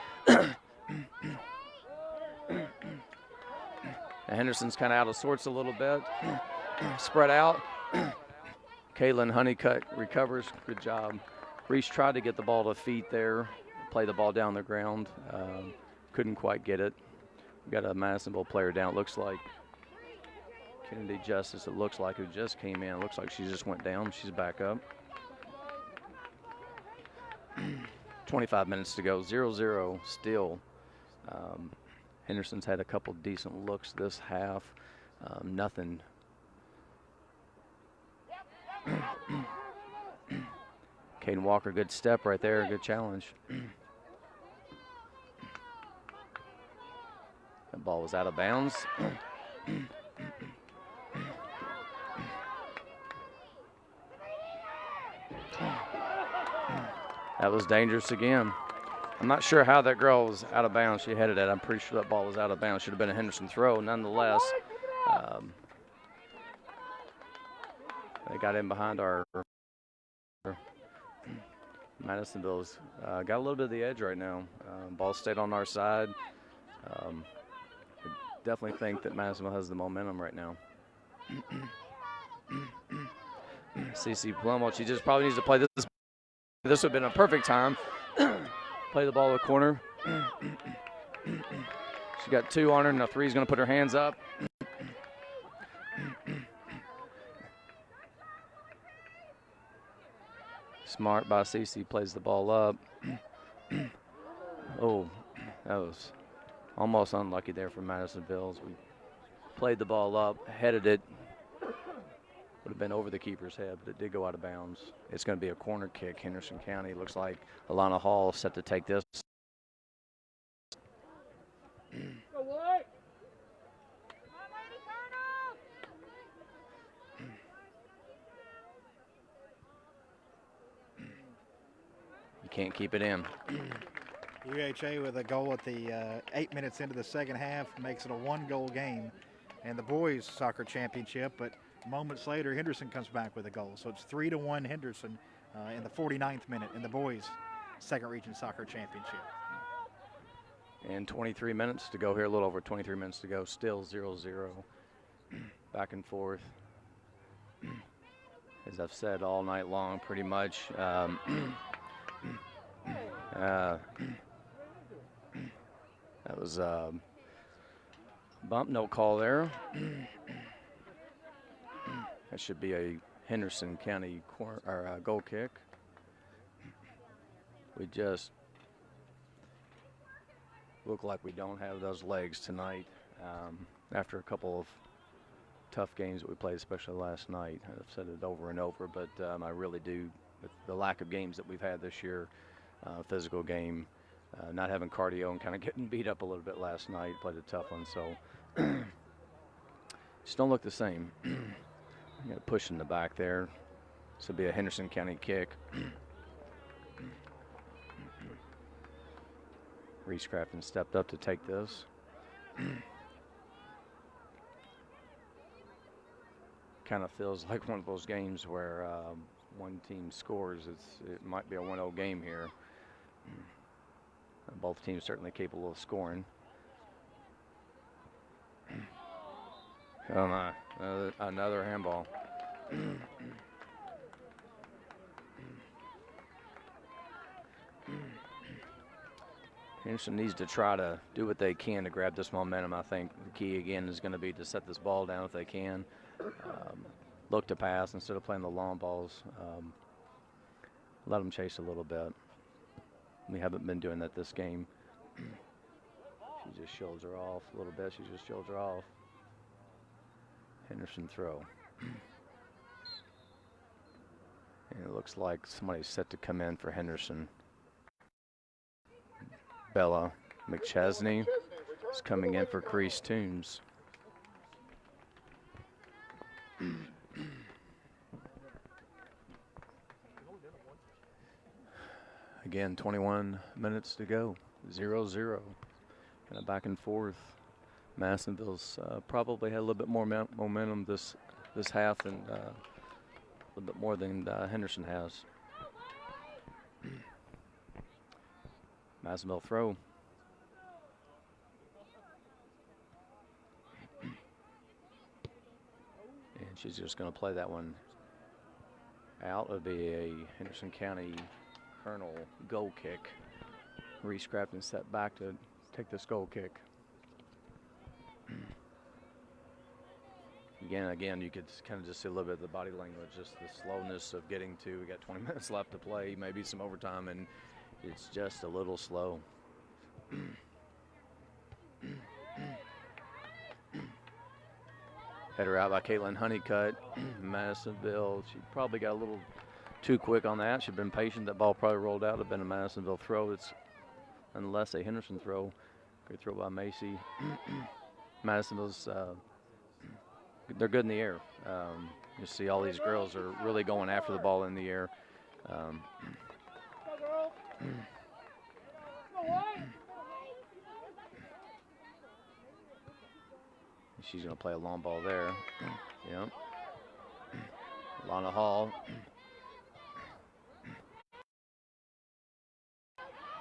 Henderson's kind of out of sorts a little bit. Spread out. Caitlin Honeycutt recovers. Good job. Reese tried to get the ball to feet there, play the ball down the ground. Couldn't quite get it. We got a Madisonville player down. It looks like Kennedy Justice, it looks like, who just came in. It looks like she just went down. She's back up. 25 minutes to go. 0-0 still. Henderson's had a couple decent looks this half. Nothing. Caden Walker, good step right there. Good challenge. That ball was out of bounds. That was dangerous again. I'm not sure how that girl was out of bounds. She headed it. I'm pretty sure that ball was out of bounds. Should have been a Henderson throw. Nonetheless, they got in behind our Madisonville's got a little bit of the edge right now. Ball stayed on our side. I definitely think that Madisonville has the momentum right now. CC Plumwell, she just probably needs to play this. This would have been a perfect time. Play the ball to the corner. She got 2 on her, and a 3 is going to put her hands up. Smart by CC, plays the ball up. Oh, that was almost unlucky there for Madisonville. As we played the ball up, headed it. Would have been over the keeper's head, but it did go out of bounds. It's going to be a corner kick. Henderson County looks like Alana Hall set to take this. You can't keep it in. UHA with a goal at the 8 minutes into the second half makes it a 1-goal game. And the boys soccer championship, but moments later, Henderson comes back with a goal. So it's 3-1 Henderson in the 49th minute in the boys' second region soccer championship. And 23 minutes to go here, a little over 23 minutes to go, still 0-0, back and forth. As I've said all night long, pretty much. That was bump, no call there. That should be a Henderson County goal kick. We just look like we don't have those legs tonight after a couple of tough games that we played, especially last night. I've said it over and over, but I really do. With the lack of games that we've had this year, physical game, not having cardio and kind of getting beat up a little bit last night, played a tough one, so just don't look the same. Got a push in the back there. This will be a Henderson County kick. Reese Crafton stepped up to take this. Kind of feels like one of those games where one team scores. It might be a 1-0 game here. Both teams certainly capable of scoring. Oh my, another handball. Henderson needs to try to do what they can to grab this momentum. I think the key again is going to be to set this ball down if they can. Look to pass instead of playing the long balls. Let them chase a little bit. We haven't been doing that this game. She just shoulds her off a little bit. She just shoulds her off. Henderson throw. And it looks like somebody's set to come in for Henderson. Bella McChesney is coming in for Crease Toombs. Again, 21 minutes to go, 0-0. Kind of back and forth. Madisonville's probably had a little bit more momentum this half than a little bit more than Henderson has. Madisonville throw. And she's just going to play that one out. It'll be a Henderson County Colonel goal kick. Reese Crafton set back to take this goal kick. Again, you could kind of just see a little bit of the body language, just the slowness of getting to. We got 20 minutes left to play, maybe some overtime, and it's just a little slow. Header out by Caitlin Honeycutt. Madisonville, she probably got a little too quick on that. She'd been patient. That ball probably rolled out. It'd been a Madisonville throw. It's unless a Henderson throw. Great throw by Macy. Madisonville's they're good in the air. You see all these girls are really going after the ball in the air. She's going to play a long ball there. Yep. Lana Hall.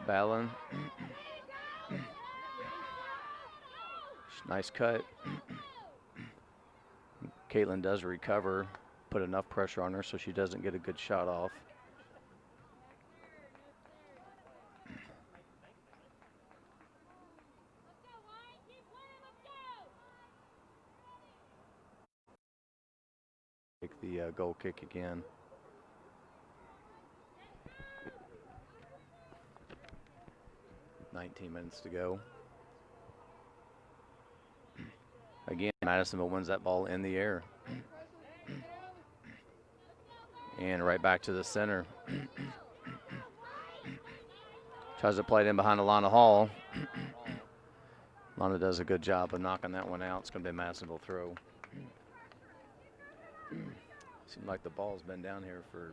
Ballin. Nice cut. Caitlin does recover, put enough pressure on her so she doesn't get a good shot off. Take the goal kick again. $19 minutes to go. Again, Madisonville wins that ball in the air. And right back to the center. Tries to play it in behind Alana Hall. Lana does a good job of knocking that one out. It's going to be a Madisonville throw. Seems like the ball's been down here for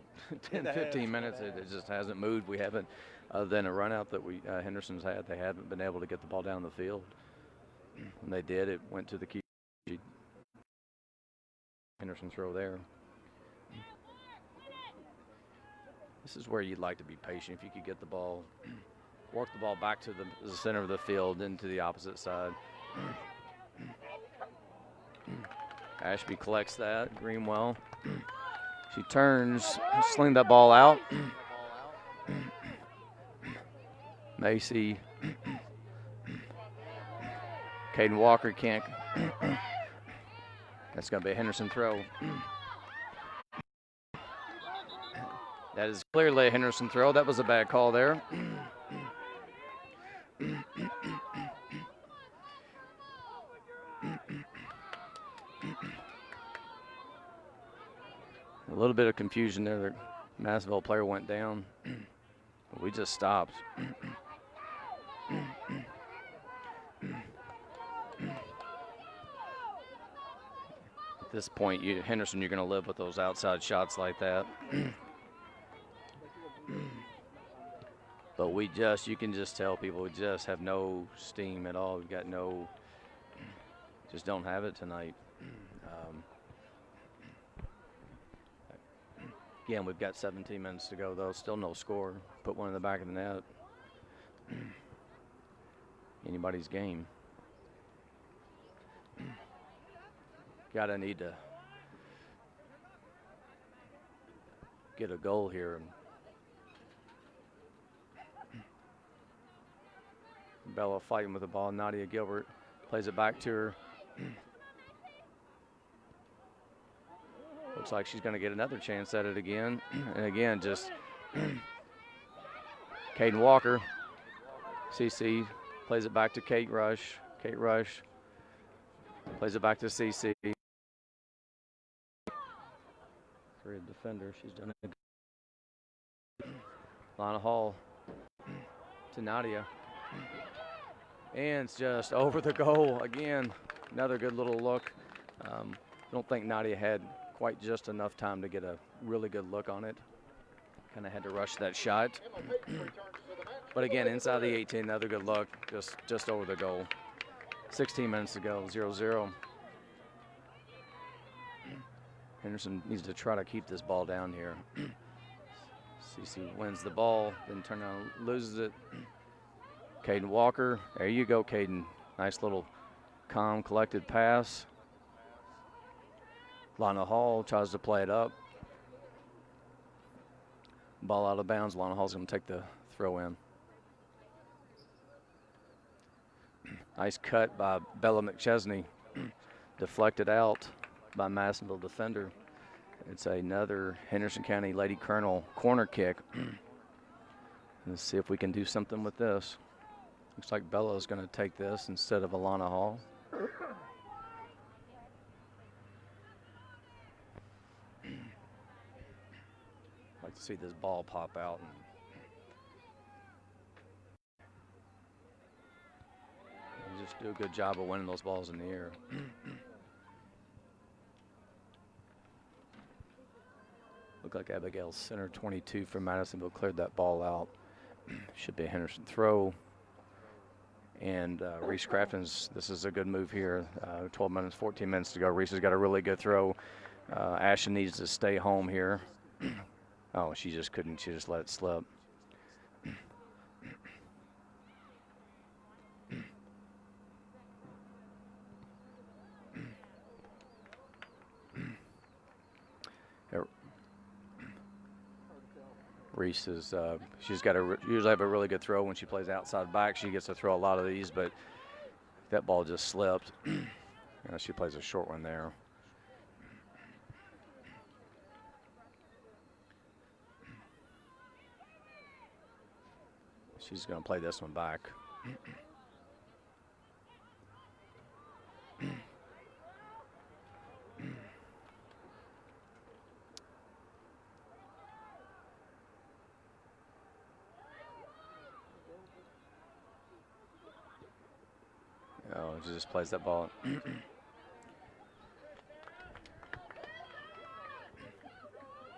10, 15 minutes. It just hasn't moved. We haven't, other than a run out that Henderson's had, they haven't been able to get the ball down the field. When they did, it went to the key. Henderson throw there. This is where you'd like to be patient. If you could get the ball, work the ball back to the center of the field into the opposite side. Ashby collects that. Greenwell. She turns, sling that ball out. Macy. Caden Walker can't. That's going to be a Henderson throw. That is clearly a Henderson throw. That was a bad call there. A little bit of confusion there. The Madisonville player went down. We just stopped. At this point, Henderson, you're going to live with those outside shots like that. But you can just tell people we just have no steam at all. We've got just don't have it tonight. Again, we've got 17 minutes to go, though. Still no score. Put one in the back of the net. Anybody's game. Gotta need to get a goal here. Bella fighting with the ball. Nadia Gilbert plays it back to her. Looks like she's going to get another chance at it again. And again, just Caden Walker. CC plays it back to Kate Rush. Kate Rush plays it back to CC. Great defender. She's done it. Lana Hall to Nadia. And it's just over the goal again. Another good little look. I don't think Nadia had quite just enough time to get a really good look on it. Kind of had to rush that shot. But again, inside the 18, another good look, just over the goal. 16 minutes to go, 0-0. Henderson needs to try to keep this ball down here. CC wins the ball, then turn around, loses it. Caden Walker, there you go, Caden. Nice little calm, collected pass. Lana Hall tries to play it up. Ball out of bounds. Lana Hall's going to take the throw in. Nice cut by Bella McChesney. Deflected out by Madisonville defender. It's another Henderson County Lady Colonel corner kick. Let's see if we can do something with this. Looks like Bella is going to take this instead of Alana Hall. Like to see this ball pop out. And just do a good job of winning those balls in the air. Look like Abigail Center 22 from Madisonville cleared that ball out. Should be a Henderson throw. And Reese Crafton's, this is a good move here. 12 minutes, 14 minutes to go. Reese has got a really good throw. Ashton needs to stay home here. Oh, she just couldn't. She just let it slip. Reese is, she's got to usually have a really good throw when she plays outside back. She gets to throw a lot of these, but that ball just slipped. She plays a short one there. She's going to play this one back. Oh, she just plays that ball.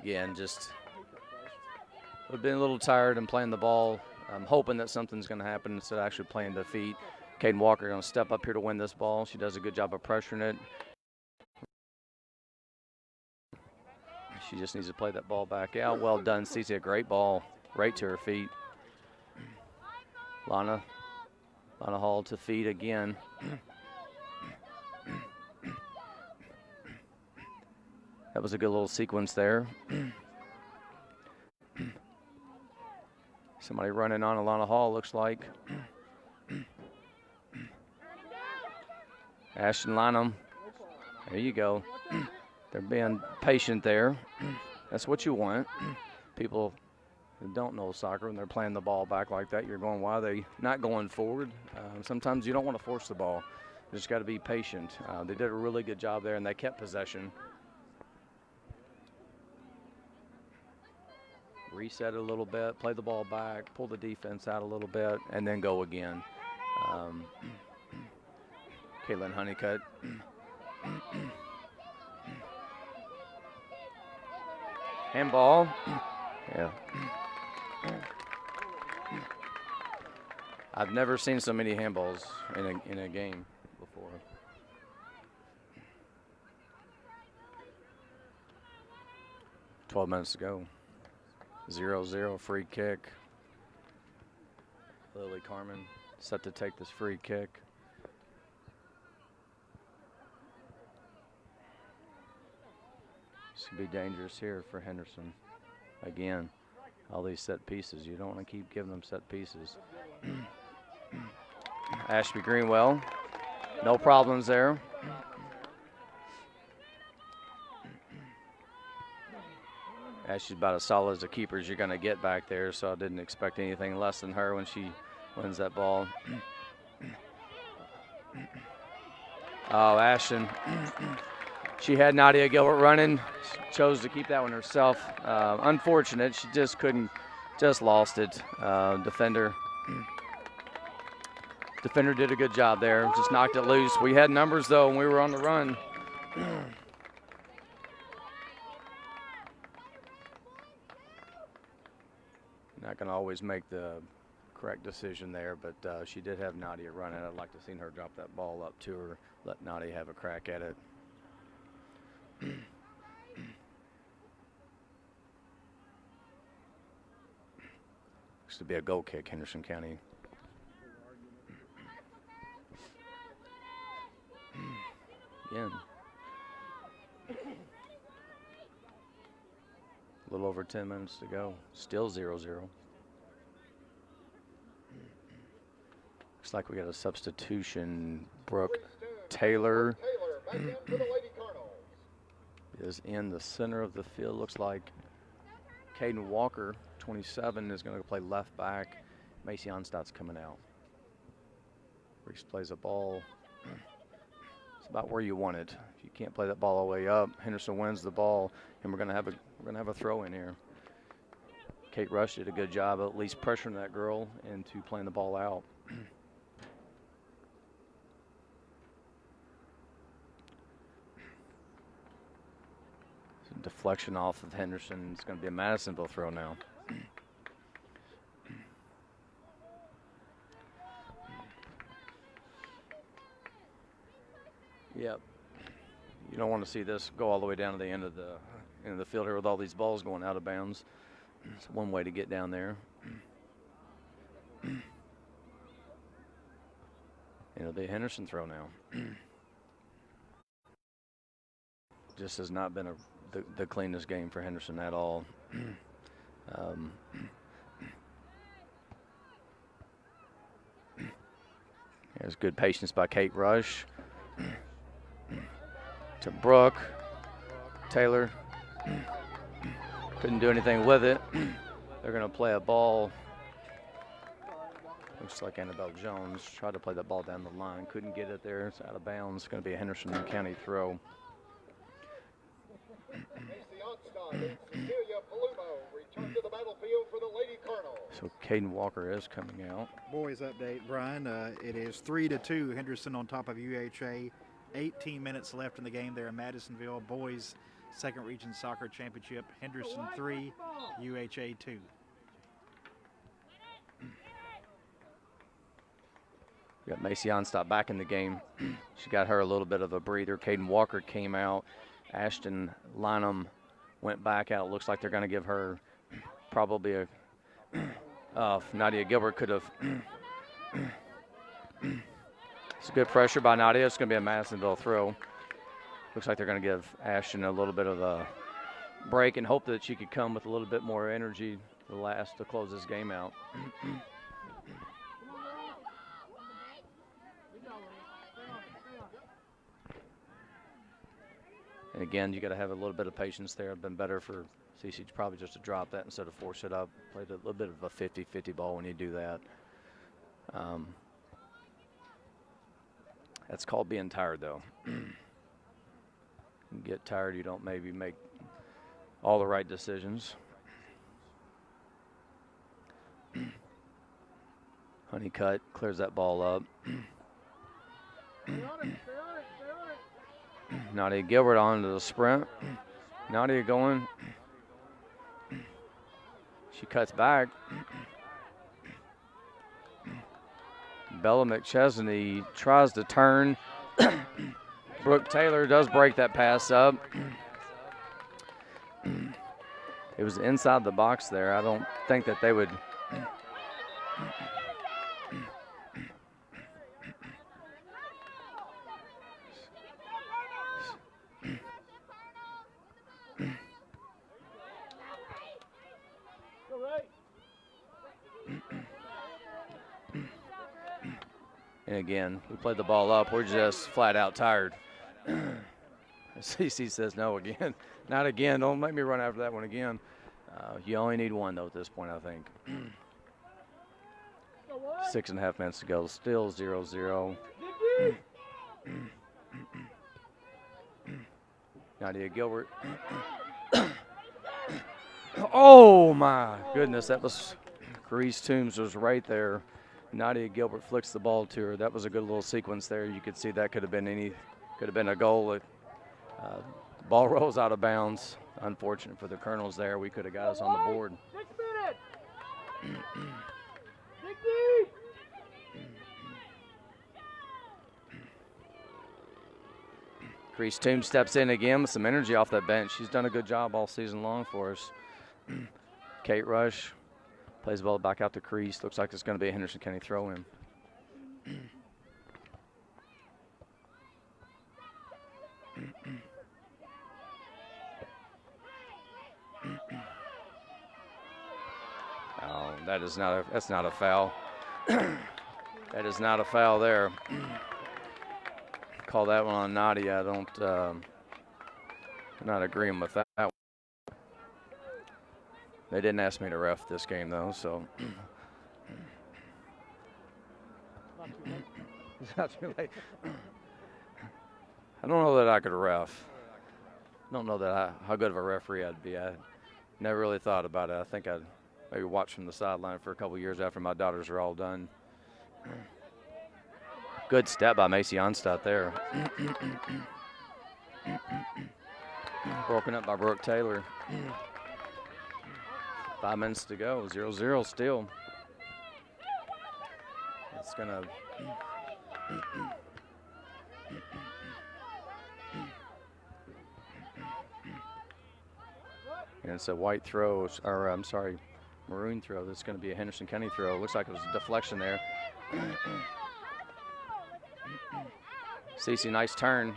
Again, just we've been a little tired and playing the ball. I'm hoping that something's going to happen instead of actually playing the feet. Caden Walker going to step up here to win this ball. She does a good job of pressuring it. She just needs to play that ball back out. Well done, Cece. A great ball right to her feet. Lana Hall to feet again. That was a good little sequence there. Somebody running on Alana Hall, looks like. Ashton Lynham. There you go. They're being patient there. That's what you want. People who don't know soccer, when they're playing the ball back like that, you're going, why are they not going forward? Sometimes you don't want to force the ball. You just got to be patient. They did a really good job there, and they kept possession. Reset it a little bit, play the ball back, pull the defense out a little bit, and then go again. Caitlin Honeycutt. Handball. Yeah. I've never seen so many handballs in a game before. .12 minutes to go. 0-0 free kick. Lily Carmen set to take this free kick. This could be dangerous here for Henderson. Again, all these set pieces. You don't want to keep giving them set pieces. Ashby Greenwell, no problems there. Ashby's about as solid as a keeper as you're going to get back there, so I didn't expect anything less than her when she wins that ball. Oh, Ashton. She had Nadia Gilbert running. She chose to keep that one herself. Unfortunate. She just lost it. Defender did a good job there. Just knocked it loose. We had numbers, though, and we were on the run. Not going to always make the correct decision there, but she did have Nadia running. I'd like to have seen her drop that ball up to her, let Nadia have a crack at it. Looks to be a goal kick, Henderson County. Again. A little over 10 minutes to go. Still 0-0. Looks like we got a substitution. Brooke Taylor is in the center of the field. Looks like Caden Walker, 27, is going to play left back. Macy Onstadt's coming out. Reese plays a ball. It's about where you want it. If you can't play that ball all the way up, Henderson wins the ball, and we're going to have a throw in here. Kate Rush did a good job of at least pressuring that girl into playing the ball out. Deflection off of Henderson. It's going to be a Madisonville throw now. Yep. You don't want to see this go all the way down to the end of the field here with all these balls going out of bounds. It's one way to get down there. It'll be a Henderson throw now. Just has not been the cleanest game for Henderson at all. There's good patience by Kate Rush. To Brooke. Taylor couldn't do anything with it. They're going to play a ball. Looks like Annabelle Jones tried to play that ball down the line. Couldn't get it there. It's out of bounds. It's going to be a Henderson County throw. So Caden Walker is coming out. Boys update, Brian. It is 3-2. Henderson on top of UHA. 18 minutes left in the game there in Madisonville. Boys Second Region Soccer Championship. Henderson 3, UHA 2. We got Macy Onstadt back in the game. She got her a little bit of a breather. Caden Walker came out. Ashton Lynham went back out. Looks like they're going to give her probably a Nadia Gilbert could have. It's good pressure by Nadia. It's going to be a Madisonville throw. Looks like they're going to give Ashton a little bit of a break and hope that she could come with a little bit more energy to close this game out. And again, you got to have a little bit of patience there. It'd been better for CC probably just to drop that instead of force it up. Played a little bit of a 50-50 ball when you do that. That's called being tired, though. You get tired, you don't maybe make all the right decisions. Honeycutt clears that ball up. Nadia Gilbert onto the sprint. Nadia going. She cuts back. Bella McChesney tries to turn. Brooke Taylor does break that pass up. It was inside the box there. I don't think that they would. And again, we played the ball up. We're just flat out tired. CC says no again. Not again. Don't make me run after that one again. You only need one, though, at this point, I think. 6.5 minutes to go. Still 0-0. Nadia Gilbert. Oh, my goodness. That was Grease Toombs was right there. Nadia Gilbert flicks the ball to her. That was a good little sequence there. You could see that could have been a goal. Ball rolls out of bounds. Unfortunate for the Colonels there. We could have got us on the board. 6 minutes. Grease Toombs steps in again with some energy off that bench. She's done a good job all season long for us. Kate Rush plays the ball back out to crease. Looks like it's going to be a Henderson County throw-in. Oh, that's not a foul. That is not a foul there. Call that one on Nadia. I'm not agreeing with that. They didn't ask me to ref this game, though, so. It's not too late. I don't know that I could ref. I don't know that how good of a referee I'd be. I never really thought about it. I think I'd maybe watch from the sideline for a couple years after my daughters are all done. Good step by Macy Onstadt there. Broken up by Brooke Taylor. 5 minutes to go, 0-0 still. It's gonna. And it's a white throw, or I'm sorry, maroon throw. That's gonna be a Henderson County throw. Looks like it was a deflection there. Cece, nice turn.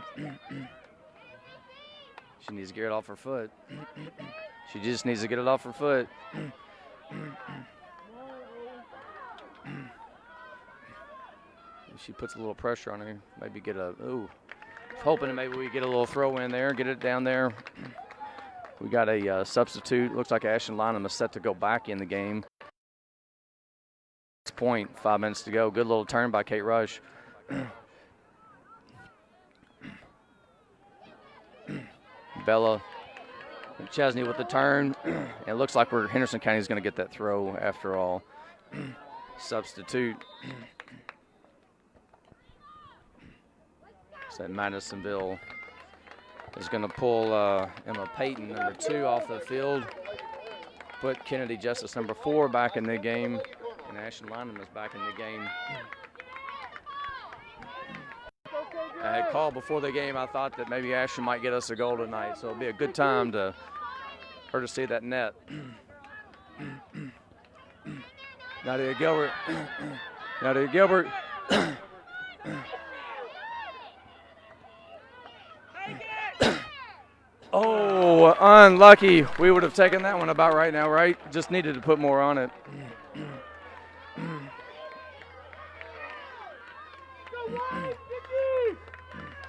She needs to get it off her foot. She just needs to get it off her foot. She puts a little pressure on her. Maybe get a, hoping that maybe we get a little throw in there, get it down there. We got a substitute. Looks like Ashton Lynham is set to go back in the game. 6 point, 5 minutes to go. Good little turn by Kate Rush. Bella McChesney with the turn. And it looks like Henderson County is going to get that throw after all. Substitute. So Madisonville is going to pull Emma Payton, number 2, off the field. Put Kennedy Justice, number 4, back in the game. And Ashton Lynham is back in the game. I had called before the game. I thought that maybe Ashton might get us a goal tonight, so it'll be a good time to her to see that net. Nadia Gilbert. Nadia Gilbert. Oh, unlucky. We would have taken that one about right now, right? Just needed to put more on it.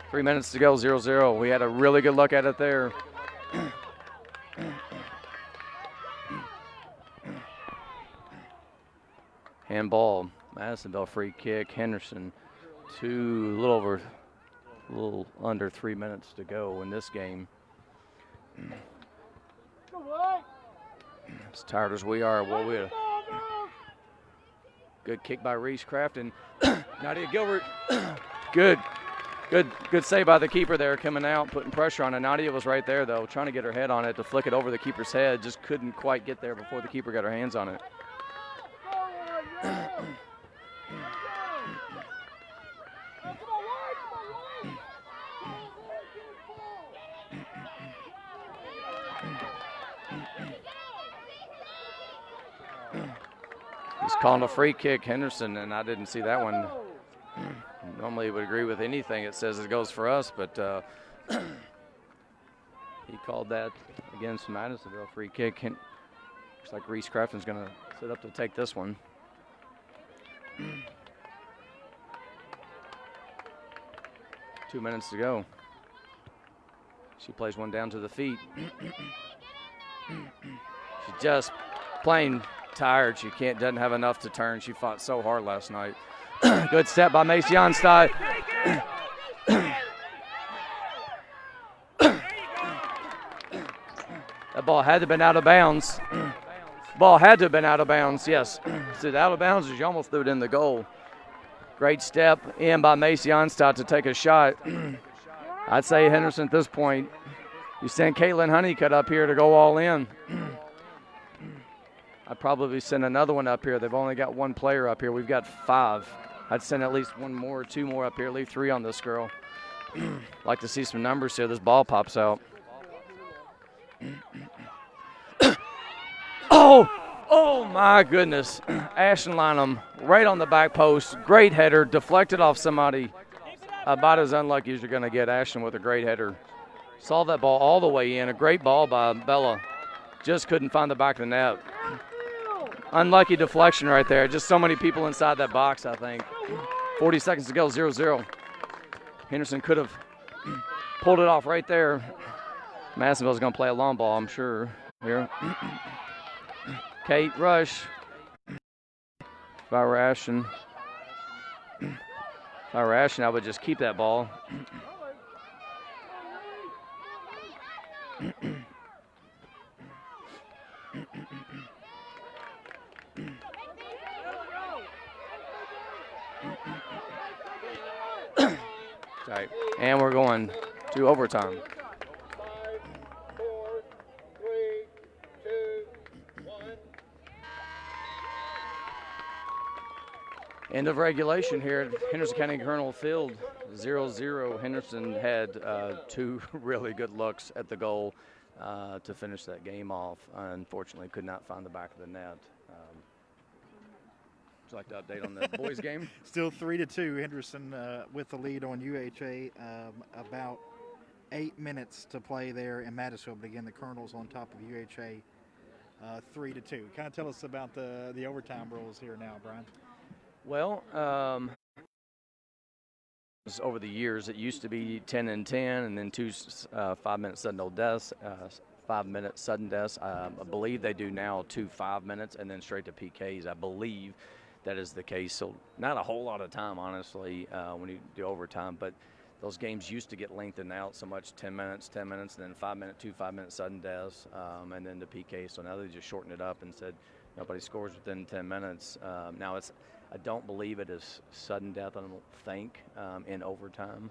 3 minutes to go, 0-0. We had a really good look at it there. Handball, Madisonville free kick, Henderson. A little under 3 minutes to go in this game. As tired as we are, good kick by Reese Crafton. Nadia Gilbert, good save by the keeper there, coming out, putting pressure on it. Nadia was right there though, trying to get her head on it to flick it over the keeper's head, just couldn't quite get there before the keeper got her hands on it. He's calling a free kick, Henderson, and I didn't see that one. Normally would agree with anything it says it goes for us, but he called that against Madisonville free kick. Looks like Reese Crafton's going to sit up to take this one. 2 minutes to go. She plays one down to the feet. She's just plain tired. She doesn't have enough to turn. She fought so hard last night. Good step by Macy Onstad. That ball had to have been out of bounds. Ball had to have been out of bounds, yes. So out of bounds as you almost threw it in the goal. Great step in by Macy Onstad to take a shot. I'd say Henderson at this point, you send Caitlin Honeycutt up here to go all in. I'd probably send another one up here. They've only got one player up here. We've got 5. I'd send at least 1 more, 2 more up here. Leave 3 on this girl. Like to see some numbers here. This ball pops out. Oh my goodness. Ashton Lynham right on the back post. Great header. Deflected off somebody. About as unlucky as you're going to get. Ashton with a great header. Saw that ball all the way in. A great ball by Bella. Just couldn't find the back of the net. Unlucky deflection right there. Just so many people inside that box, I think. 40 seconds to go, 0-0. Henderson could have pulled it off right there. Madisonville's going to play a long ball, I'm sure. Here. Kate Rush. If I were Ashton, I would just keep that ball. Right. And we're going to overtime. 5, 4, 3, 2, 1. End of regulation here at Henderson County Colonel Field, 0-0. Henderson had 2 really good looks at the goal to finish that game off. Unfortunately, could not find the back of the net. Would you like to update on the boys' game? Still 3-2. Henderson with the lead on UHA. About 8 minutes to play there in Madisonville. But again, the Colonels on top of UHA, 3-2. Kind of tell us about the overtime rules here now, Brian. Well, over the years, it used to be 10 and 10, and then 2 5-minute sudden deaths. 5-minute sudden deaths. I believe they do now 2 5 minutes, and then straight to PKs. I believe that is the case. So not a whole lot of time, honestly, when you do overtime. But those games used to get lengthened out so much, 10 minutes, and then 5-minute, 2 5-minute sudden deaths, and then the PK. So now they just shortened it up and said nobody scores within 10 minutes. Now I don't believe it is sudden death, I don't think, in overtime.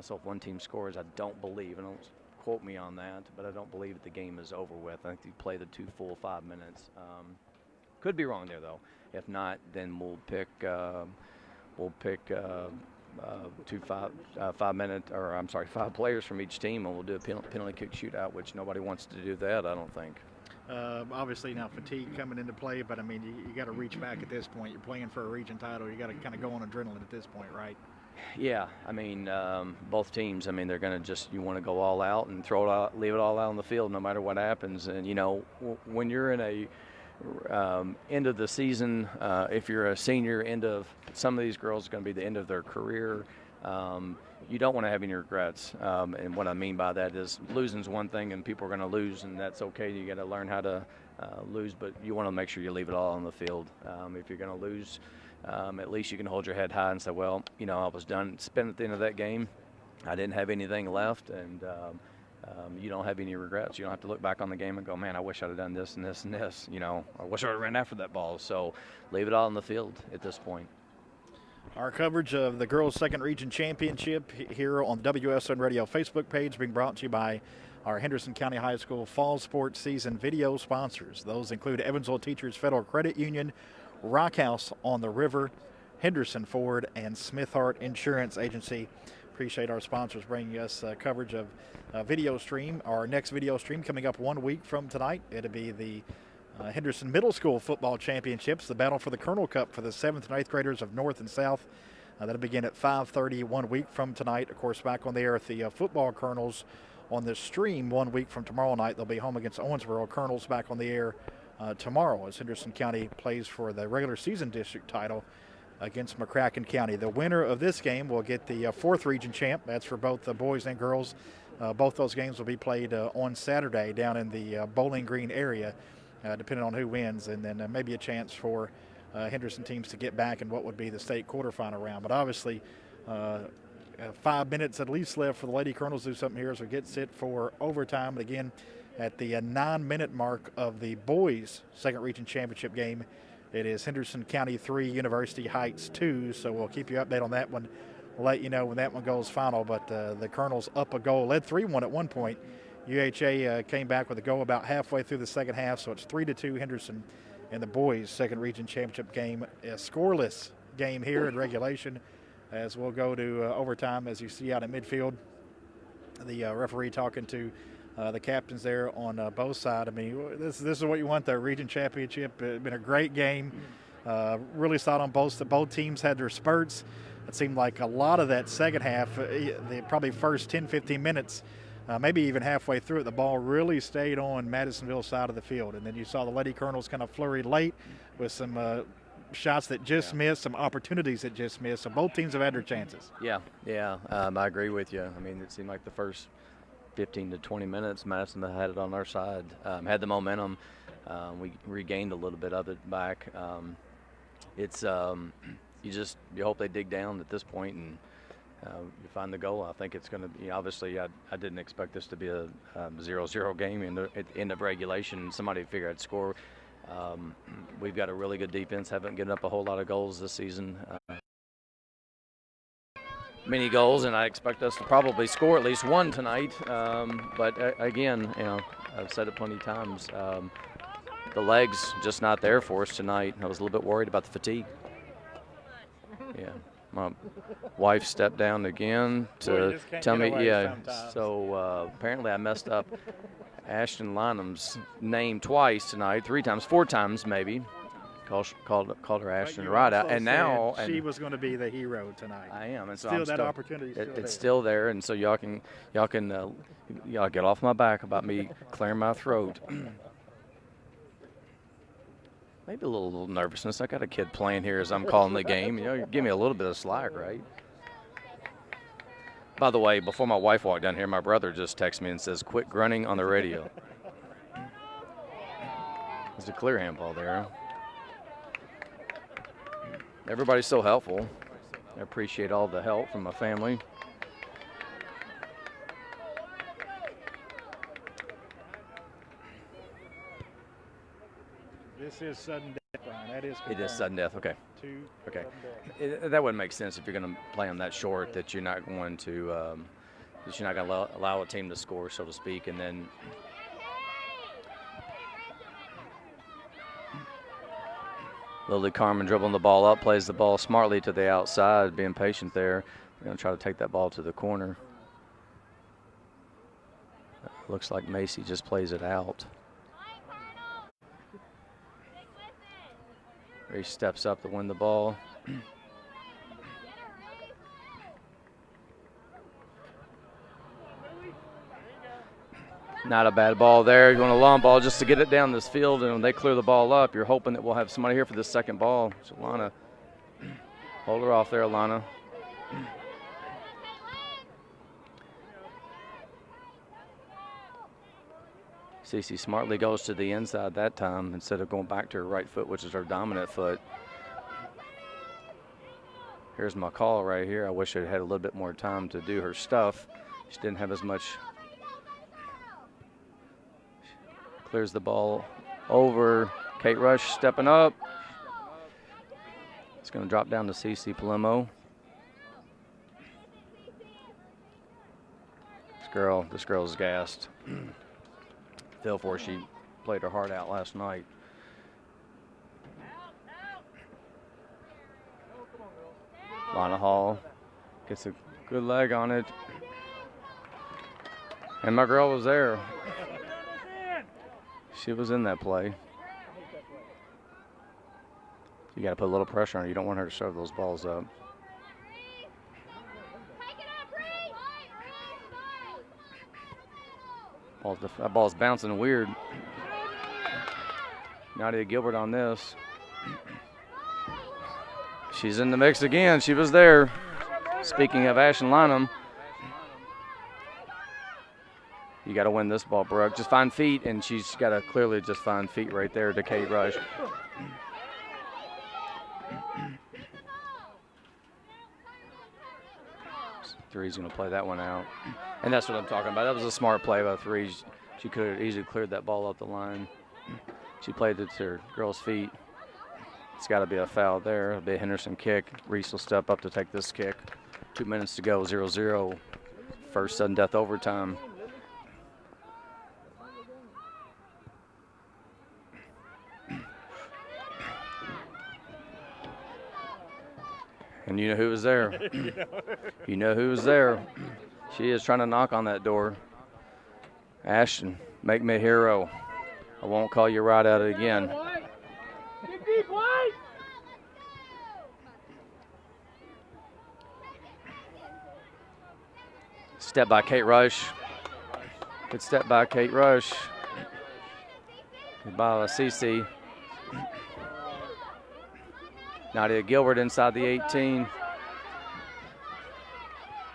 So if one team scores, I don't believe, and don't quote me on that, but I don't believe that the game is over with. I think you play the 2 full 5 minutes. Could be wrong there, though. If not, then we'll pick 5 players from each team, and we'll do a penalty kick shootout, which nobody wants to do that, I don't think. Obviously now fatigue coming into play, but I mean you got to reach back at this point. You're playing for a region title. You got to kind of go on adrenaline at this point, right? Yeah, I mean both teams. I mean they're going to you want to go all out and throw it out, leave it all out on the field, no matter what happens. And you know when you're in a end of the season, if you're a senior, end of some of these girls, going to be the end of their career. You don't want to have any regrets. And what I mean by that is losing's one thing, and people are going to lose, and that's okay. You got to learn how to lose, but you want to make sure you leave it all on the field. If you're going to lose, at least you can hold your head high and say, well, you know, I was done. Spent at the end of that game. I didn't have anything left, and you don't have any regrets. You don't have to look back on the game and go, man, I wish I'd have done this and this and this. You know, I wish I would have ran after that ball. So leave it all on the field at this point. Our coverage of the Girls Second Region Championship here on the WSN Radio Facebook page being brought to you by our Henderson County High School Fall Sports Season video sponsors. Those include Evansville Teachers Federal Credit Union, Rock House on the River, Henderson Ford, and Smithart Insurance Agency. Appreciate our sponsors bringing us coverage of video stream. Our next video stream coming up 1 week from tonight. It'll be the Henderson Middle School Football Championships, the battle for the Colonel Cup for the 7th and 8th graders of North and South. That'll begin at 5:30 1 week from tonight. Of course, back on the air at the football Colonels on the stream 1 week from tomorrow night. They'll be home against Owensboro. Colonels back on the air tomorrow as Henderson County plays for the regular season district title against McCracken County. The winner of this game will get the 4th region champ. That's for both the boys and girls. Both those games will be played on Saturday down in the Bowling Green area. Depending on who wins, and then maybe a chance for Henderson teams to get back in what would be the state quarterfinal round. But obviously, 5 minutes at least left for the Lady Colonels to do something here as we get set for overtime. But again, at the 9-minute mark of the boys' Second Region Championship game, it is Henderson County 3, University Heights 2. So we'll keep you updated on that one. We'll let you know when that one goes final. But the Colonels up a goal, led 3-1 at one point. UHA came back with a goal about halfway through the second half, so it's 3-2 Henderson in the boys' Second Region Championship game. A scoreless game here in regulation as we'll go to overtime, as you see out at midfield. The referee talking to the captains there on both sides. I mean, this is what you want, the region championship. It's been a great game. Really saw it on both. Both teams had their spurts. It seemed like a lot of that second half, the probably first 10, 15 minutes, maybe even halfway through it, the ball really stayed on Madisonville's side of the field. And then you saw the Lady Colonels kind of flurry late with some shots that just missed, some opportunities that just missed. So both teams have had their chances. Yeah. I agree with you. I mean, it seemed like the first 15 to 20 minutes, Madisonville had it on our side, had the momentum. We regained a little bit of it back. You hope they dig down at this point and you find the goal. I think it's going to be, obviously, I didn't expect this to be a 0-0 game at the end of regulation. Somebody figured I'd score. We've got a really good defense, haven't given up a whole lot of goals this season. Many goals, and I expect us to probably score at least one tonight. But again, I've said it plenty of times, the legs just not there for us tonight. I was a little bit worried about the fatigue. Yeah. My wife stepped down again to tell me, so apparently I messed up Ashton Lynham's name twice tonight, 3 times, 4 times maybe. Called her Ashton right out, and now she was going to be the hero tonight. I am, and so still that opportunity. It's still there, and so y'all can get off my back about me clearing my throat. Maybe a little nervousness. I got a kid playing here as I'm calling the game. Give me a little bit of slack, right? By the way, before my wife walked down here, my brother just texted me and says, "Quit grunting on the radio." There's a clear handball there. Everybody's so helpful. I appreciate all the help from my family. This is sudden death, Brian. That is confirmed. It is sudden death. Okay. 2 Okay. That wouldn't make sense if you're going to play them that short. That you're not going to allow a team to score, so to speak, and then. Lily Carmen dribbling the ball up, plays the ball smartly to the outside, being patient there. They're going to try to take that ball to the corner. Looks like Macy just plays it out. He steps up to win the ball. Not a bad ball there. You want a long ball just to get it down this field, and when they clear the ball up, you're hoping that we'll have somebody here for the second ball. So Alana, hold her off there, Alana. Cece smartly goes to the inside that time instead of going back to her right foot, which is her dominant foot. Here's my call right here. I wish I'd had a little bit more time to do her stuff. She didn't have as much. Clears the ball over. Kate Rush stepping up. It's going to drop down to Cece Palumbo. This girl's gassed. Feel for her. She played her heart out last night. Lana Hall gets a good leg on it. And my girl was there. She was in that play. You got to put a little pressure on her. You don't want her to shove those balls up. That ball's bouncing weird. Nadia Gilbert on this. She's in the mix again. She was there. Speaking of Ashton Lynham, you got to win this ball, Brooke. Just find feet, and she's got to clearly just find feet right there to Kate Rush. Three's going to play that one out. And that's what I'm talking about. That was a smart play by Three. She could have easily cleared that ball up the line. She played it to her girl's feet. It's got to be a foul there. It'll be a Henderson kick. Reese will step up to take this kick. 2 minutes to go, 0-0. First sudden death overtime. And you know who was there. You know who was there. She is trying to knock on that door. Ashton, make me a hero. I won't call you right at it again. Step by Kate Rush. Good step by Kate Rush. Goodbye, Cece. Nadia Gilbert inside the 18.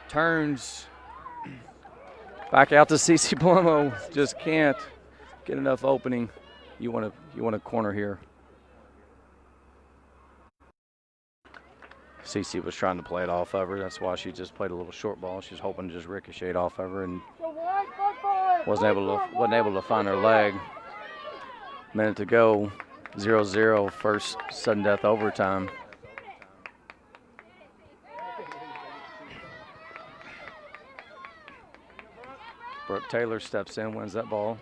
Turns. Back out to Cece Palumbo. Just can't get enough opening. You want a corner here. Cece was trying to play it off of her. That's why she just played a little short ball. She's hoping to just ricochet off of her and wasn't able to find her leg. Minute to go. 0-0, first sudden death overtime. Brooke Taylor steps in, wins that ball.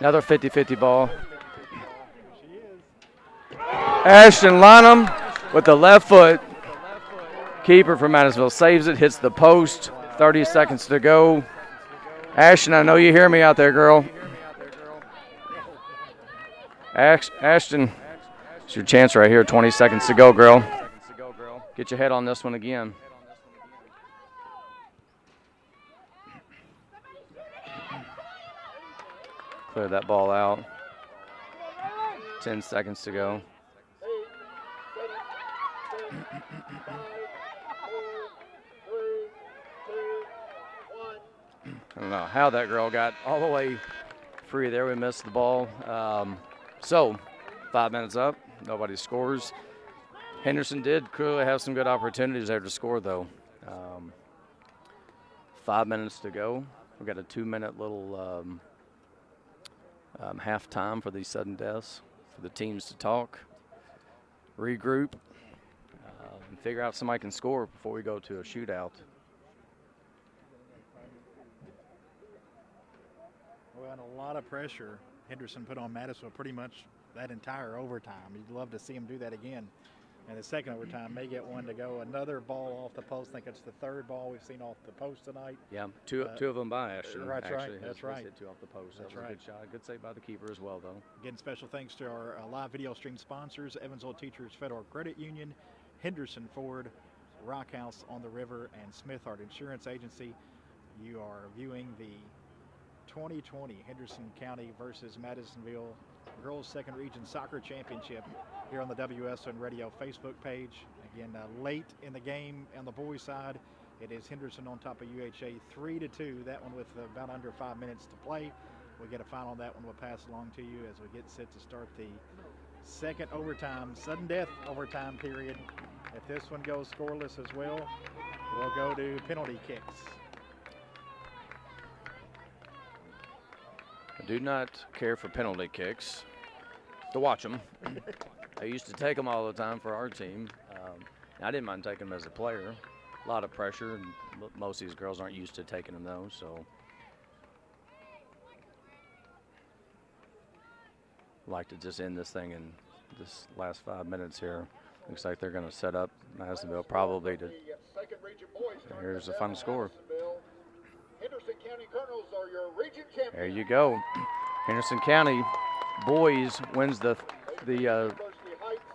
Another 50-50 ball. Ashton Lynham with the left foot. Keeper from Madisonville saves it, hits the post. 30 seconds to go. Ashton, I know you hear me out there, girl. Ashton, it's your chance right here. 20 seconds to go, girl. Get your head on this one again. Clear that ball out. 10 seconds to go. I don't know how that girl got all the way free there. We missed the ball. So, 5 minutes up. Nobody scores. Henderson did clearly have some good opportunities there to score, though. 5 minutes to go. We've got a 2-minute little halftime for these sudden deaths, for the teams to talk, regroup, and figure out if somebody can score before we go to a shootout. Well, and a lot of pressure Henderson put on Madisonville pretty much that entire overtime. You'd love to see him do that again. And the second overtime may get one to go. Another ball off the post. I think it's the third ball we've seen off the post tonight. Yeah, two of them by Ashton. That's actually, right. That's right. Hit two off the post. That's that was right. A good shot. Good save by the keeper as well, though. Again, special thanks to our live video stream sponsors, Evansville Teachers Federal Credit Union, Henderson Ford, Rock House on the River, and Smithart Insurance Agency. You are viewing the 2020 Henderson County versus Madisonville Girls Second Region Soccer Championship here on the WSN Radio Facebook page. Again, late in the game on the boys' side, it is Henderson on top of UHA 3-2. That one with about under 5 minutes to play. We get a final on that one. We'll pass along to you as we get set to start the second overtime, sudden death overtime period. If this one goes scoreless as well, we'll go to penalty kicks. I do not care for penalty kicks to watch them. I used to take them all the time for our team. I didn't mind taking them as a player. A lot of pressure, and most of these girls aren't used to taking them though, so. I'd like to just end this thing in this last 5 minutes here. Looks like they're going to set up Madisonville probably to. Here's the final score. Henderson County Cardinals are your region champions. There you go. Henderson County boys wins the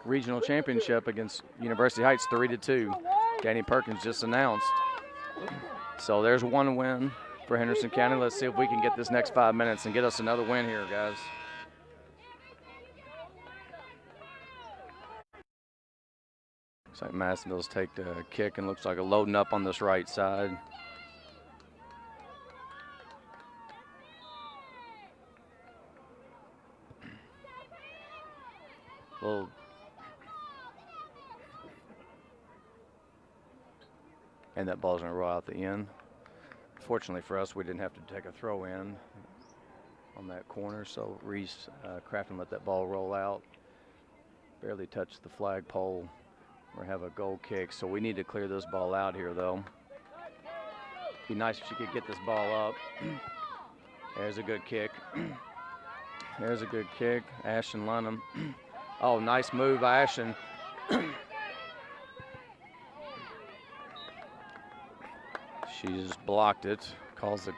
regional championship against University Heights 3-2. Danny Perkins just announced. So there's one win for Henderson County. Let's see if we can get this next 5 minutes and get us another win here, guys. Looks like Madisonville's take the kick and looks like a loading up on this right side. Well, and that ball's going to roll out the end. Fortunately for us, we didn't have to take a throw in on that corner, so Reese Crafton let that ball roll out. Barely touched the flagpole or have a goal kick, so we need to clear this ball out here, though. Be nice if she could get this ball up. There's a good kick. There's a good kick. Ashton Lunham. Oh, nice move, Ashton. She's blocked it. Calls the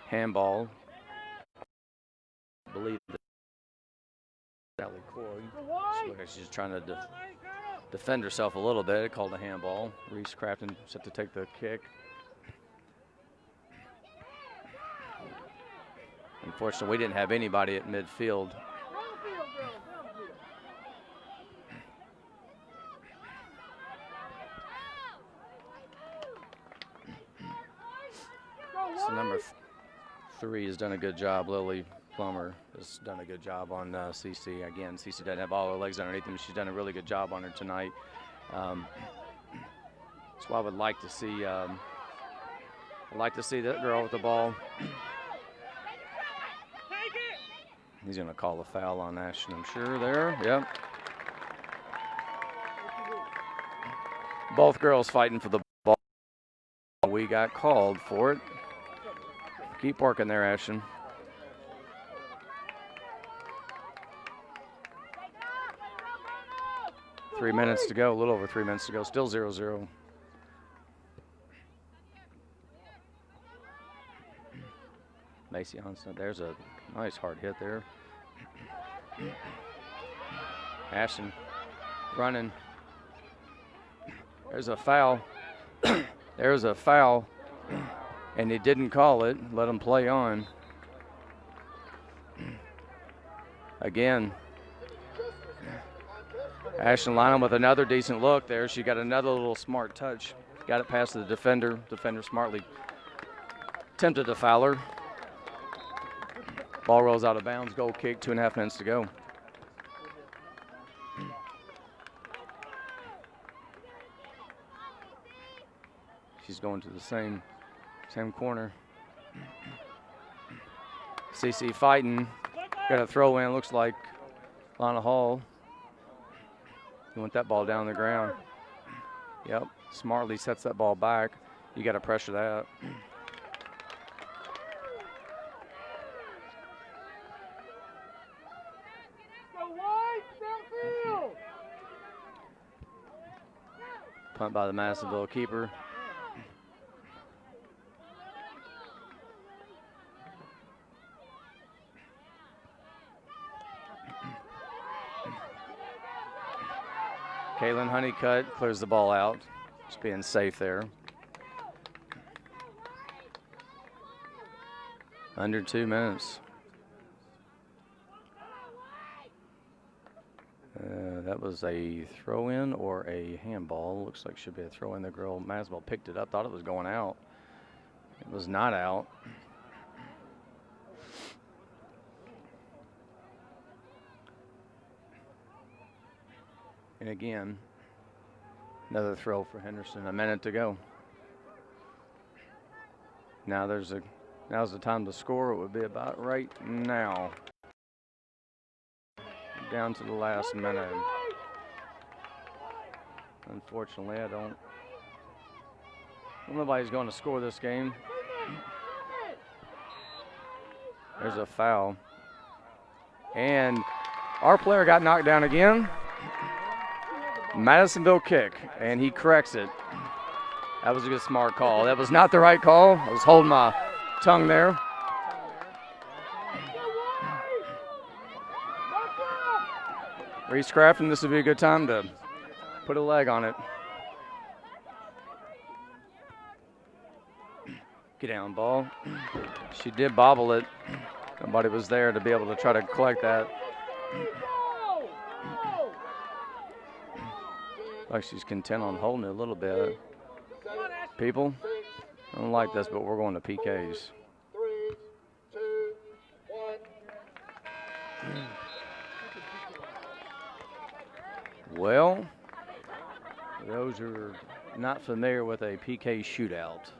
handball. I believe that Sally Coy. Looks like she's trying to defend herself a little bit. Called a handball. Reese Crafton set to take the kick. Unfortunately, we didn't have anybody at midfield. So number 3 has done a good job. Lily Plummer has done a good job on CC. Again, CC doesn't have all her legs underneath him. She's done a really good job on her tonight. That's what I would like to see. I'd like to see that girl with the ball. He's going to call a foul on Ashton, I'm sure, there. Yep. Both girls fighting for the ball. We got called for it. Keep working there, Ashton. Three minutes to go, a little over 3 minutes to go, still 0-0. Macy Onson, there's a nice hard hit there. Ashton running. There's a foul. There's a foul, and he didn't call it. Let him play on. Again, Ashton Lynham with another decent look there. She got another little smart touch. Got it past the defender. Defender smartly attempted to foul her. Ball rolls out of bounds. Goal kick, 2.5 minutes to go. She's going to the same corner. CC fighting. Got a throw in. Looks like Lana Hall. You want that ball down the ground. Yep. Smartly sets that ball back. You got to pressure that. Punt by the Madisonville keeper. Caitlin Honeycutt clears the ball out. Just being safe there. Under 2 minutes. That was a throw-in or a handball. Looks like should be a throw-in. The girl Madisonville picked it up, thought it was going out. It was not out. And again, another throw for Henderson. A minute to go. Now's the time to score. It would be about right now. Down to the last minute. Unfortunately, nobody's going to score this game. There's a foul. And our player got knocked down again. Madisonville kick, and he corrects it. That was a good smart call. That was not the right call. I was holding my tongue there. Reese Crafton, this would be a good time to put a leg on it. Get down, ball. She did bobble it. Nobody was there to be able to try to collect that. Like she's content on holding it a little bit. People, I don't like this, but we're going to PKs. 3, 2, 1. Well, for those who are not familiar with a PK shootout,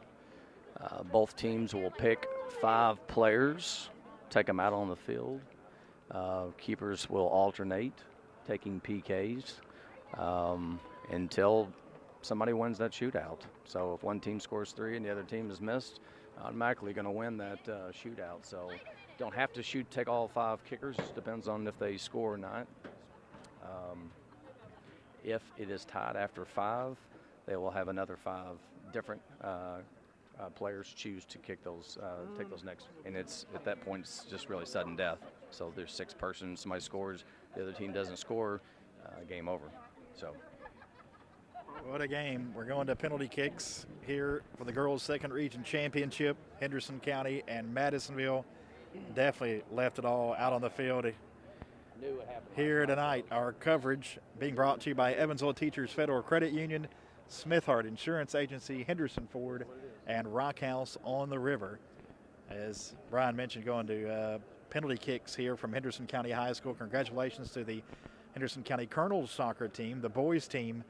both teams will pick 5 players, take them out on the field. Keepers will alternate, taking PKs. Until somebody wins that shootout. So if one team scores 3 and the other team is missed, automatically going to win that shootout. So don't have to take all 5 kickers. Just depends on if they score or not. If it is tied after 5, they will have another 5 different players choose to kick those, take those next. And it's at that point it's just really sudden death. So there's 6 persons, somebody scores, the other team doesn't score, game over. So. What a game. We're going to penalty kicks here for the girls' second region championship. Henderson County and Madisonville definitely left it all out on the field here tonight. Our coverage being brought to you by Evansville Teachers Federal Credit Union, Smithhart Insurance Agency, Henderson Ford, and Rock House on the River. As Brian mentioned, going to penalty kicks here from Henderson County High School. Congratulations to the Henderson County Colonels soccer team, the boys team,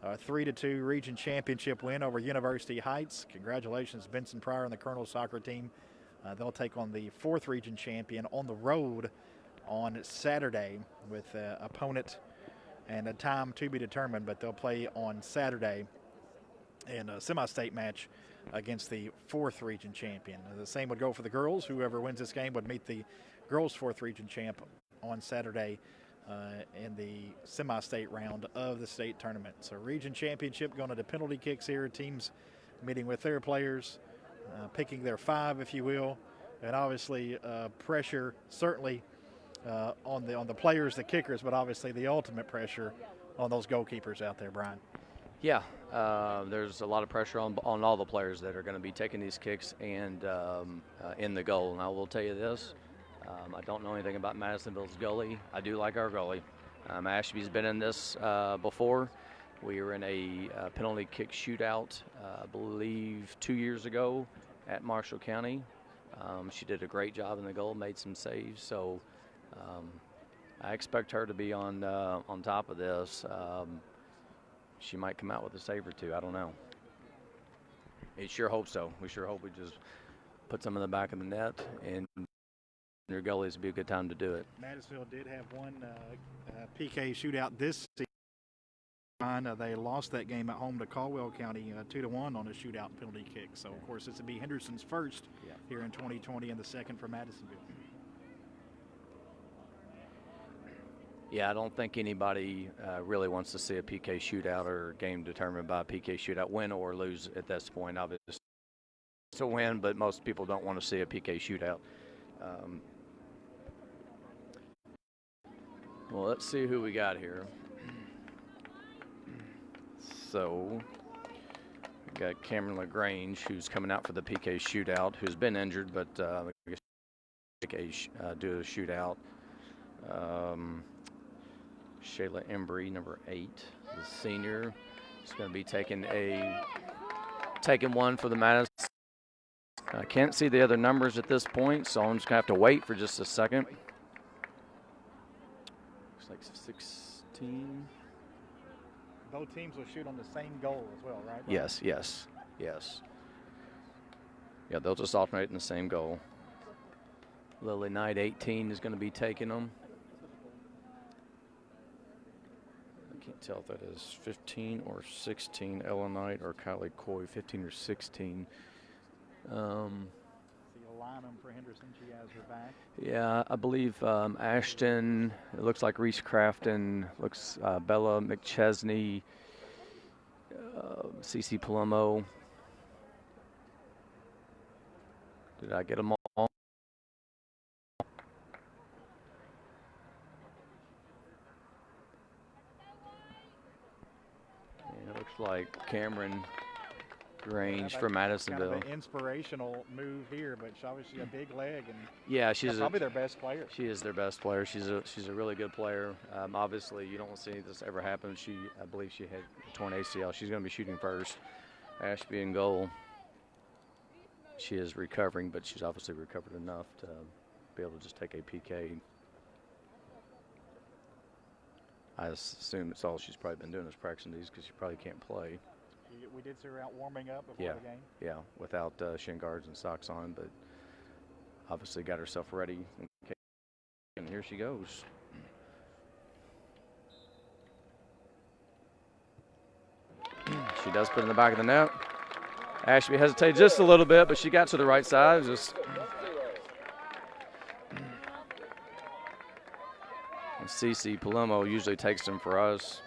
3-2 region championship win over University Heights. Congratulations, Benson Pryor and the Colonels soccer team. They'll take on the 4th region champion on the road on Saturday with opponent and a time to be determined, but they'll play on Saturday in a semi-state match against the 4th region champion. The same would go for the girls. Whoever wins this game would meet the girls' 4th region champ on Saturday in the semi-state round of the state tournament. So region championship going to the penalty kicks here. Teams meeting with their players, picking their 5, if you will, and obviously pressure certainly on the players, the kickers, but obviously the ultimate pressure on those goalkeepers out there, Brian. Yeah, there's a lot of pressure on all the players that are going to be taking these kicks and in the goal. And I will tell you this. I don't know anything about Madisonville's goalie. I do like our goalie. Ashby's been in this before. We were in a penalty kick shootout, I believe 2 years ago at Marshall County. She did a great job in the goal, made some saves. So I expect her to be on top of this. She might come out with a save or 2. I don't know. We sure hope so. We sure hope we just put some in the back of the net, and your goalies would be a good time to do it. Madisonville did have one PK shootout this season. They lost that game at home to Caldwell County 2-1 on a shootout penalty kick. So, of course, this would be Henderson's first here in 2020 and the second for Madisonville. Yeah, I don't think anybody really wants to see a PK shootout or a game determined by a PK shootout, win or lose at this point. Obviously, it's a win, but most people don't want to see a PK shootout. Well, let's see who we got here. So, we got Cameron LaGrange, who's coming out for the PK shootout, who's been injured, but I guess do a shootout. Shayla Embry, number 8, the senior, is going to be taking one for the Madison. I can't see the other numbers at this point, so I'm just going to have to wait for just a second. Looks like 16. Both teams will shoot on the same goal as well, right? Yes. Yeah, they'll just alternate in the same goal. Lily Knight, 18, is going to be taking them. I can't tell if that is 15 or 16. Ella Knight or Kylie Coy, 15 or 16. So you'll line them for Henderson. She has her back. Yeah, I believe Ashton. It looks like Reese Crafton. Looks Bella McChesney. Cece Palomo. Did I get them all? And it looks like Cameron Grange for Madisonville. Kind of an inspirational move here, but she's obviously a big leg, and yeah, she's probably their best player. She is their best player. She's a really good player. Obviously, you don't see this ever happen. I believe she had a torn ACL. She's going to be shooting first. Ashby in goal. She is recovering, but she's obviously recovered enough to be able to just take a PK. I assume it's all she's probably been doing is practicing these because she probably can't play. We did see her out warming up before the game. Yeah, without shin guards and socks on, but obviously got herself ready. And here she goes. She does put it in the back of the net. Ashby hesitated just a little bit, but she got to the right side. Cece Palomo usually takes them for us.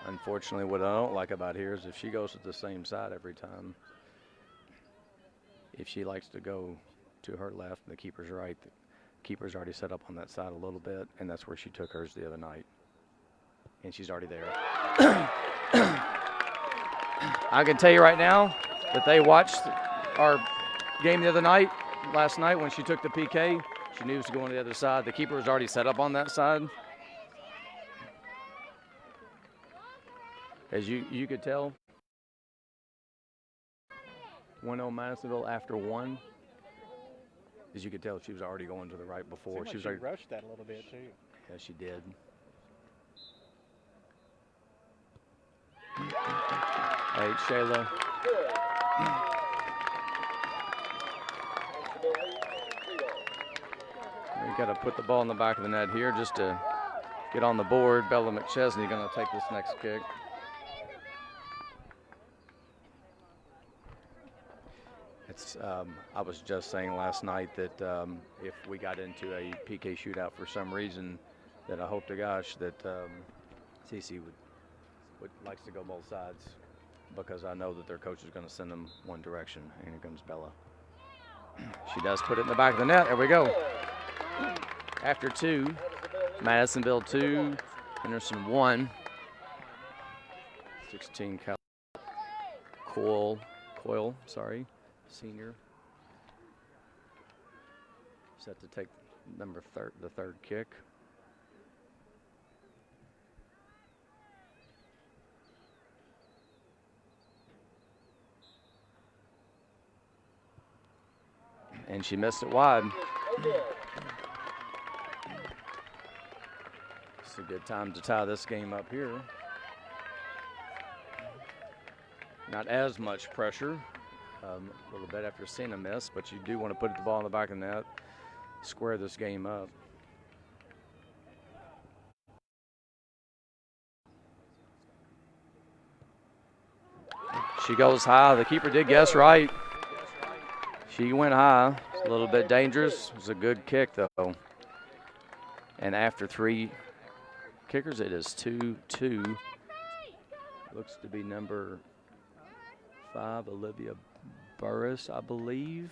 Unfortunately, what I don't like about here is if she goes to the same side every time. If she likes to go to her left and the keeper's right, the keeper's already set up on that side a little bit, and that's where she took hers the other night. And she's already there. I can tell you right now that they watched our game the other night, last night when she took the PK. She knew to go on the other side. The keeper was already set up on that side. As you could tell, 1-0 Madisonville after 1. As you could tell, she was already going to the right before. She rushed that a little bit too. Yeah, she did. Hey, Shayla. We got to put the ball in the back of the net here just to get on the board. Bella McChesney going to take this next kick. I was just saying last night that if we got into a PK shootout for some reason, that I hope to gosh that CC would likes to go both sides, because I know that their coach is going to send them one direction. And here comes Bella. She does put it in the back of the net. There we go. After 2, Madisonville 2, Henderson 1. 16 Coyle, senior. Set to take the third kick. And she missed it wide. It's a good time to tie this game up here. Not as much pressure, a little bit after seeing a miss, but you do want to put the ball in the back of the net, square this game up. She goes high. The keeper did guess right. She went high. It's a little bit dangerous. It was a good kick, though. And after 3 kickers, it is 2-2. Looks to be number 5, Olivia Burris, I believe.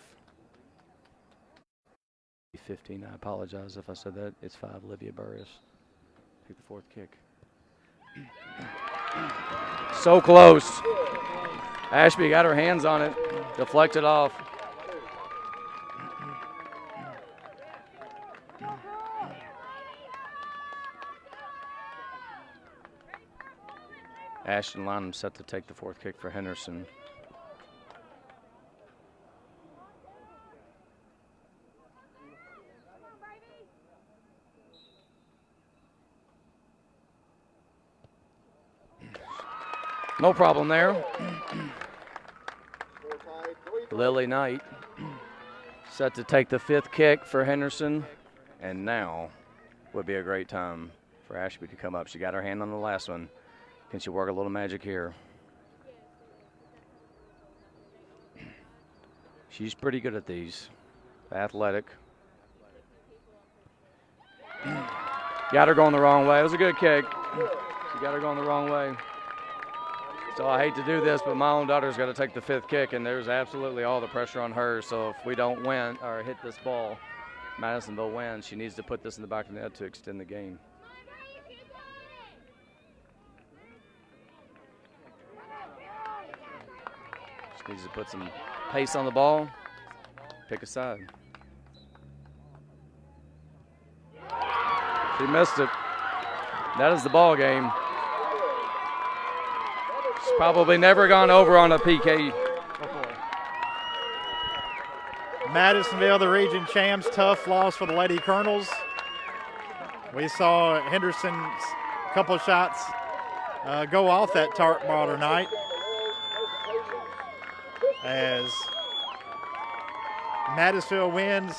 15, I apologize if I said that. It's 5, Olivia Burris. Take the 4th kick. So close. Ashby got her hands on it, deflected off. Ashton Lynham set to take the 4th kick for Henderson. No problem there. Lily Knight set to take the 5th kick for Henderson. And now would be a great time for Ashby to come up. She got her hand on the last one. Can she work a little magic here? She's pretty good at these. Athletic. Got her going the wrong way. It was a good kick. She got her going the wrong way. So I hate to do this, but my own daughter's got to take the 5th kick, and there's absolutely all the pressure on her. So if we don't win or hit this ball, Madisonville wins. She needs to put this in the back of the net to extend the game. She needs to put some pace on the ball, pick a side. She missed it. That is the ball game. She's probably never gone over on a PK before. Madisonville, the region champs, tough loss for the Lady Colonels. We saw Henderson's couple of shots go off that tarp ball tonight as Madisonville wins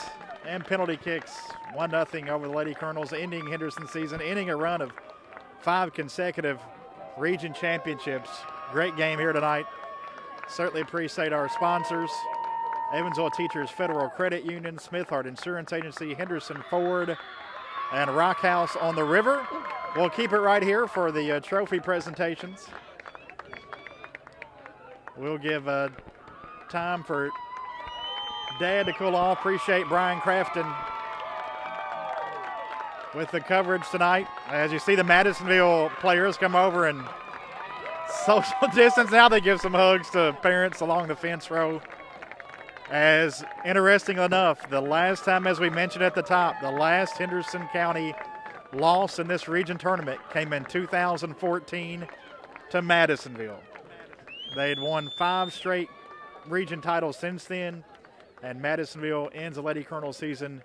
and penalty kicks 1-0 over the Lady Colonels, ending Henderson's season, ending a run of 5 consecutive region championships. Great game here tonight. Certainly appreciate our sponsors: Evansville Teachers Federal Credit Union, Smithhart Insurance Agency, Henderson Ford, and Rock House on the River. We'll keep it right here for the trophy presentations. We'll give time for Dad to cool off. Appreciate Brian Crafton with the coverage tonight. As you see the Madisonville players come over and social distance. Now they give some hugs to parents along the fence row. As interesting enough, the last time, as we mentioned at the top, the last Henderson County loss in this region tournament came in 2014 to Madisonville. They had won 5 straight region titles since then, and Madisonville ends the Lady Colonel season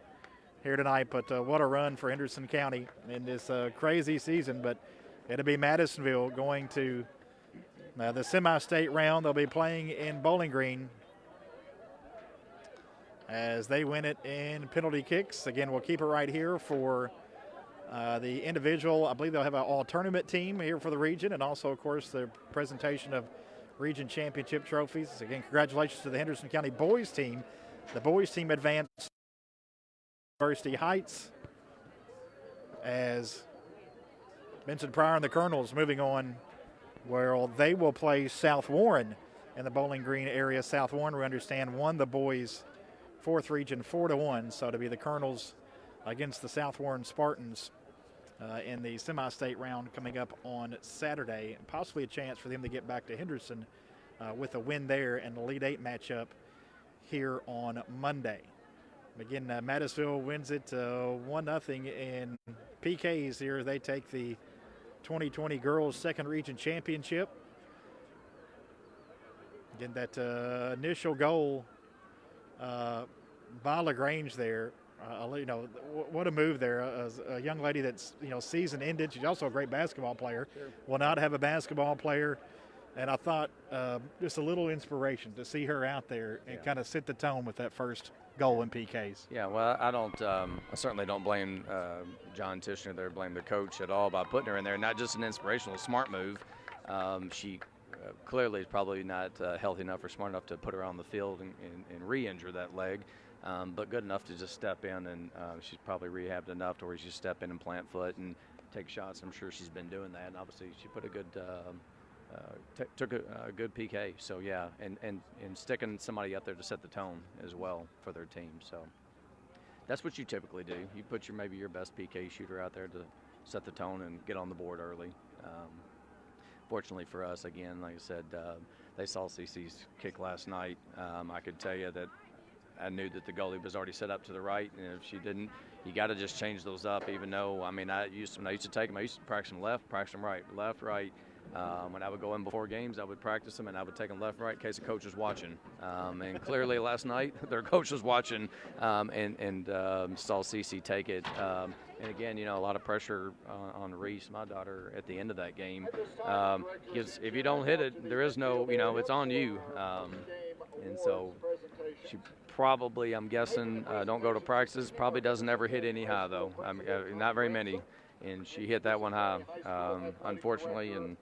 here tonight. But what a run for Henderson County in this crazy season. But it'll be Madisonville going to the semi-state round. They'll be playing in Bowling Green as they win it in penalty kicks. Again, we'll keep it right here for the individual. I believe they'll have an all-tournament team here for the region, and also, of course, the presentation of region championship trophies. Again, congratulations to the Henderson County boys team. The boys team advanced University Heights, as mentioned prior, and the Colonels moving on, where they will play South Warren in the Bowling Green area. South Warren, we understand, won the boys' 4th region 4-1, so to be the Colonels against the South Warren Spartans in the semi-state round coming up on Saturday. Possibly a chance for them to get back to Henderson with a win there and the Elite 8 matchup here on Monday. Again, Madisonville wins it 1-0 in PKs here. They take the 2020 Girls 2nd Region Championship. Again, that initial goal by LaGrange there, what a move there. A young lady that's, season ended. She's also a great basketball player. Sure. Will not have a basketball player. And I thought just a little inspiration to see her out there and kind of set the tone with that first goal in PKs. Yeah, well, I certainly don't blame John Tishner there, blame the coach at all by putting her in there. Not just an inspirational, smart move. She clearly is probably not healthy enough or smart enough to put her on the field and re-injure that leg, but good enough to just step in, and she's probably rehabbed enough to where she step in and plant foot and take shots. I'm sure she's been doing that, and obviously she put a good took a good PK. So yeah, and sticking somebody up there to set the tone as well for their team. So that's what you typically do. You put maybe your best PK shooter out there to set the tone and get on the board early. Fortunately for us, again, like I said, they saw CC's kick last night. I could tell you that I knew that the goalie was already set up to the right, and if she didn't, you got to just change those up. Even though, I mean, when I used to take them, I used to practice them left, practice them right, left, right. When I would go in before games, I would practice them, and I would take them left, right in case the coach was watching. And clearly last night, their coach was watching and saw CC take it. And again, a lot of pressure on Reese, my daughter, at the end of that game. Because if you don't hit it, there is no, it's on you. And so she probably, I'm guessing, don't go to practice, probably doesn't ever hit any high, though. Not very many. And she hit that one high, unfortunately, and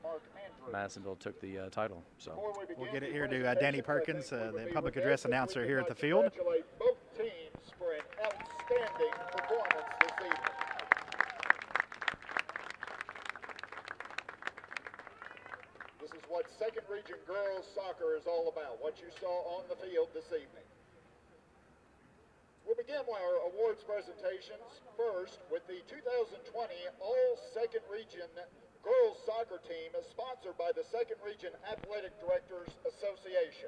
Madisonville took the title. So we'll get it here to Danny Perkins, the public address announcer here at the field. Congratulate both teams for an outstanding performance this evening. This is what Second Region Girls Soccer is all about, what you saw on the field this evening. We'll begin our awards presentations first with the 2020 All-Second Region Girls Soccer Team is sponsored by the Second Region Athletic Directors Association.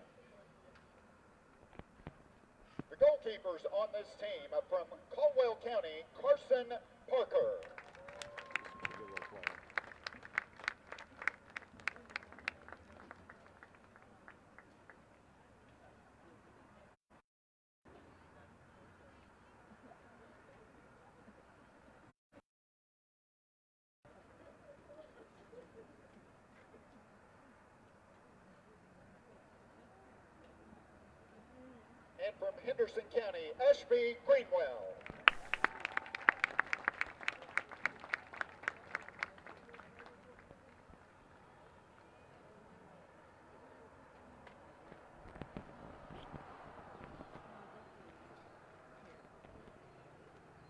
The goalkeepers on this team are from Caldwell County, Carson Parker. And from Henderson County, Ashby Greenwell.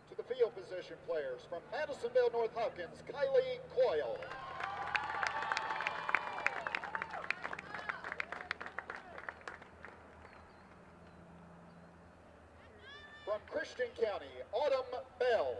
To the field position players, from Madisonville, North Hopkins, Kylie Coyle. From Christian County, Autumn Bell.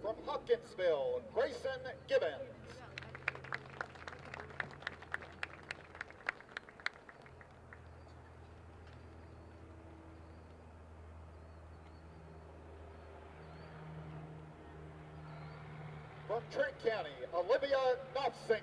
From Hopkinsville, Grayson Gibbons. From Trent County, Olivia Knopfsinger.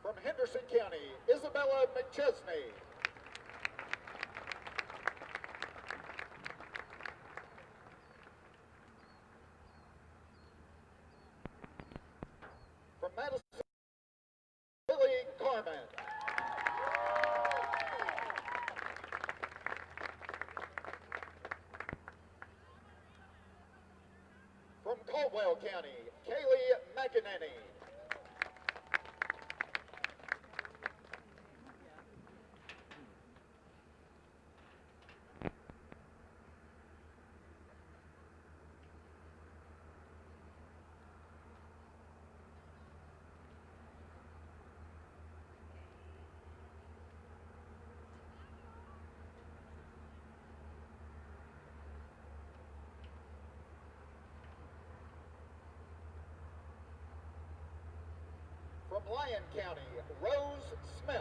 From Henderson County, Isabella McChesney. From Madison, Lily Carmen. From Caldwell County, Kaylee McEnany. Lyon County, Rose Smith.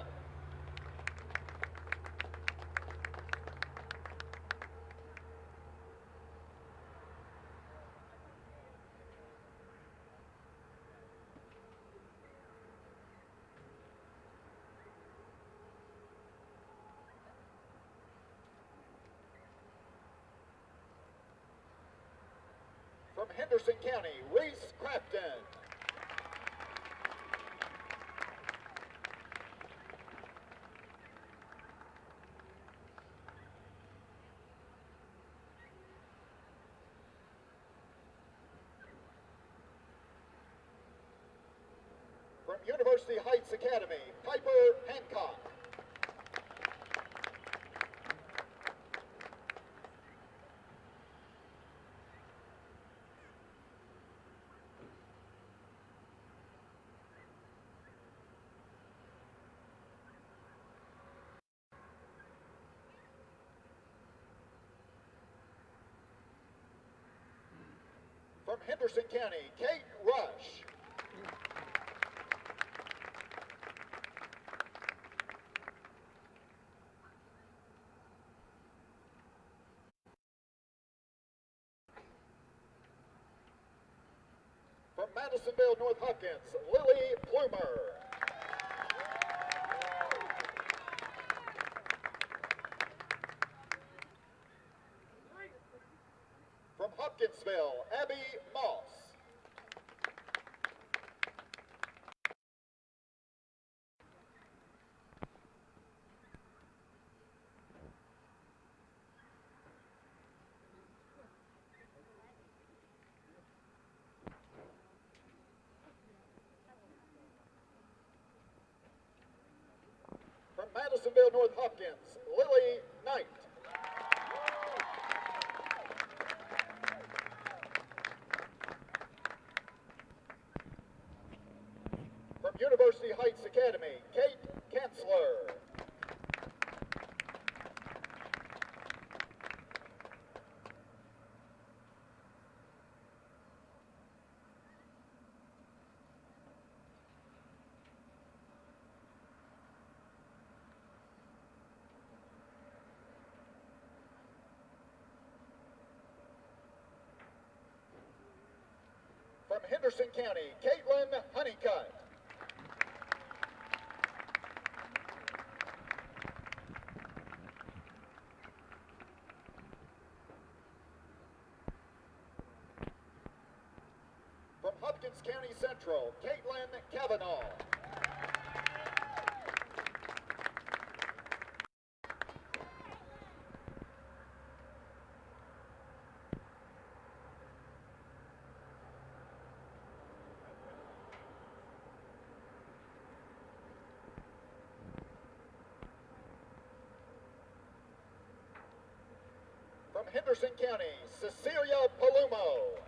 From Henderson County, Reese Crafton. From University Heights Academy, Piper Hancock. From Henderson County, Kate Rush. From Madisonville, North Hopkins, Lily Plumer. From Hopkinsville, Abby Moss. From Madisonville, North Hopkins, Lily Knight. From University Heights Academy, Kate Kanzler. From Henderson County, Caitlin Honeycutt. From Hopkins County Central, Caitlin Cavanaugh. From Henderson County, Cecilia Palumo.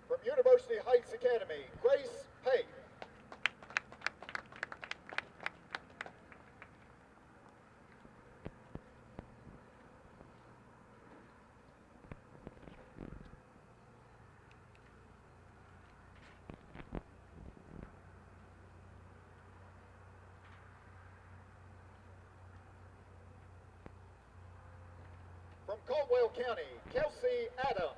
From University Heights Academy, Grace Pate. From Caldwell County, Kelsey Adams.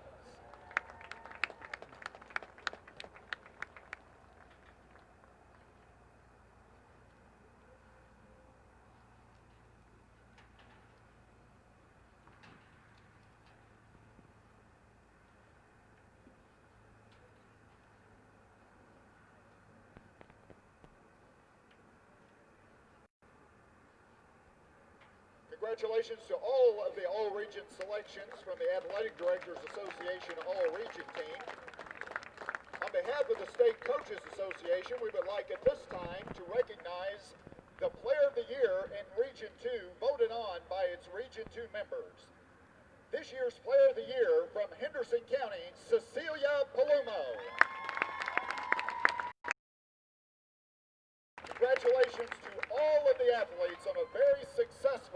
Congratulations to all of the All-Region selections from the Athletic Directors Association All-Region team. On behalf of the State Coaches Association, we would like at this time to recognize the Player of the Year in Region 2 voted on by its Region 2 members. This year's Player of the Year from Henderson County, Cecilia Palumo. Congratulations to all of the athletes on a very successful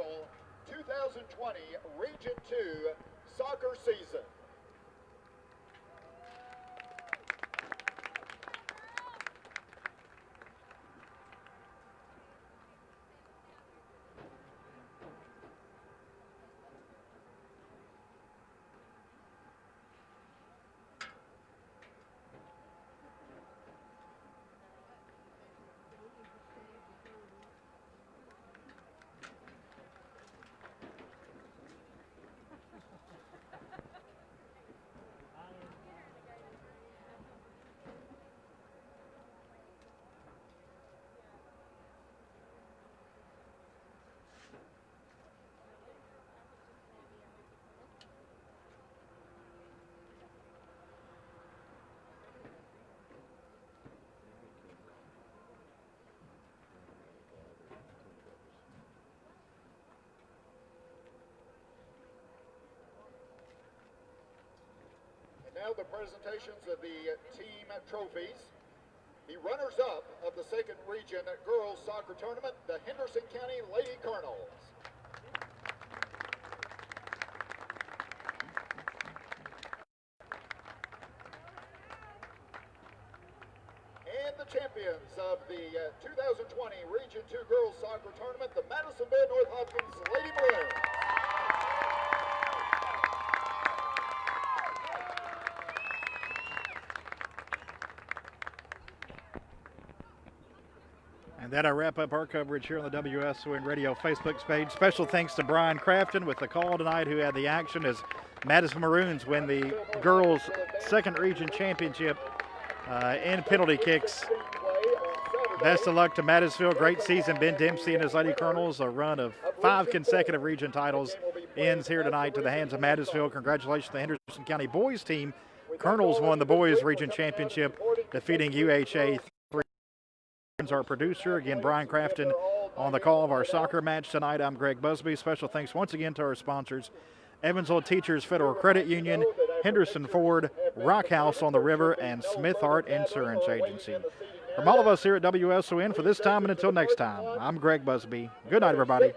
2020 Region 2 soccer season. Now the presentations of the team trophies. The runners-up of the second region girls soccer tournament, the Henderson County Lady Cardinals. And the champions of the 2020 Region 2 girls soccer tournament, the Madisonville North Hopkins Lady Maroons. And that'll wrap up our coverage here on the WSON Radio Facebook page. Special thanks to Brian Crafton with the call tonight, who had the action as Madison Maroons win the girls' second region championship in penalty kicks. Best of luck to Madisonville. Great season. Ben Dempsey and his Lady Colonels. A run of 5 consecutive region titles ends here tonight to the hands of Madisonville. Congratulations to the Henderson County boys team. Colonels won the boys region championship, defeating UHA. Our producer, again, Brian Crafton, on the call of our soccer match tonight. I'm Greg Busby. Special thanks once again to our sponsors, Evansville Teachers Federal Credit Union, Henderson Ford, Rock House on the River, and Smith Hart Insurance Agency. From all of us here at WSON, for this time and until next time, I'm Greg Busby. Good night, everybody.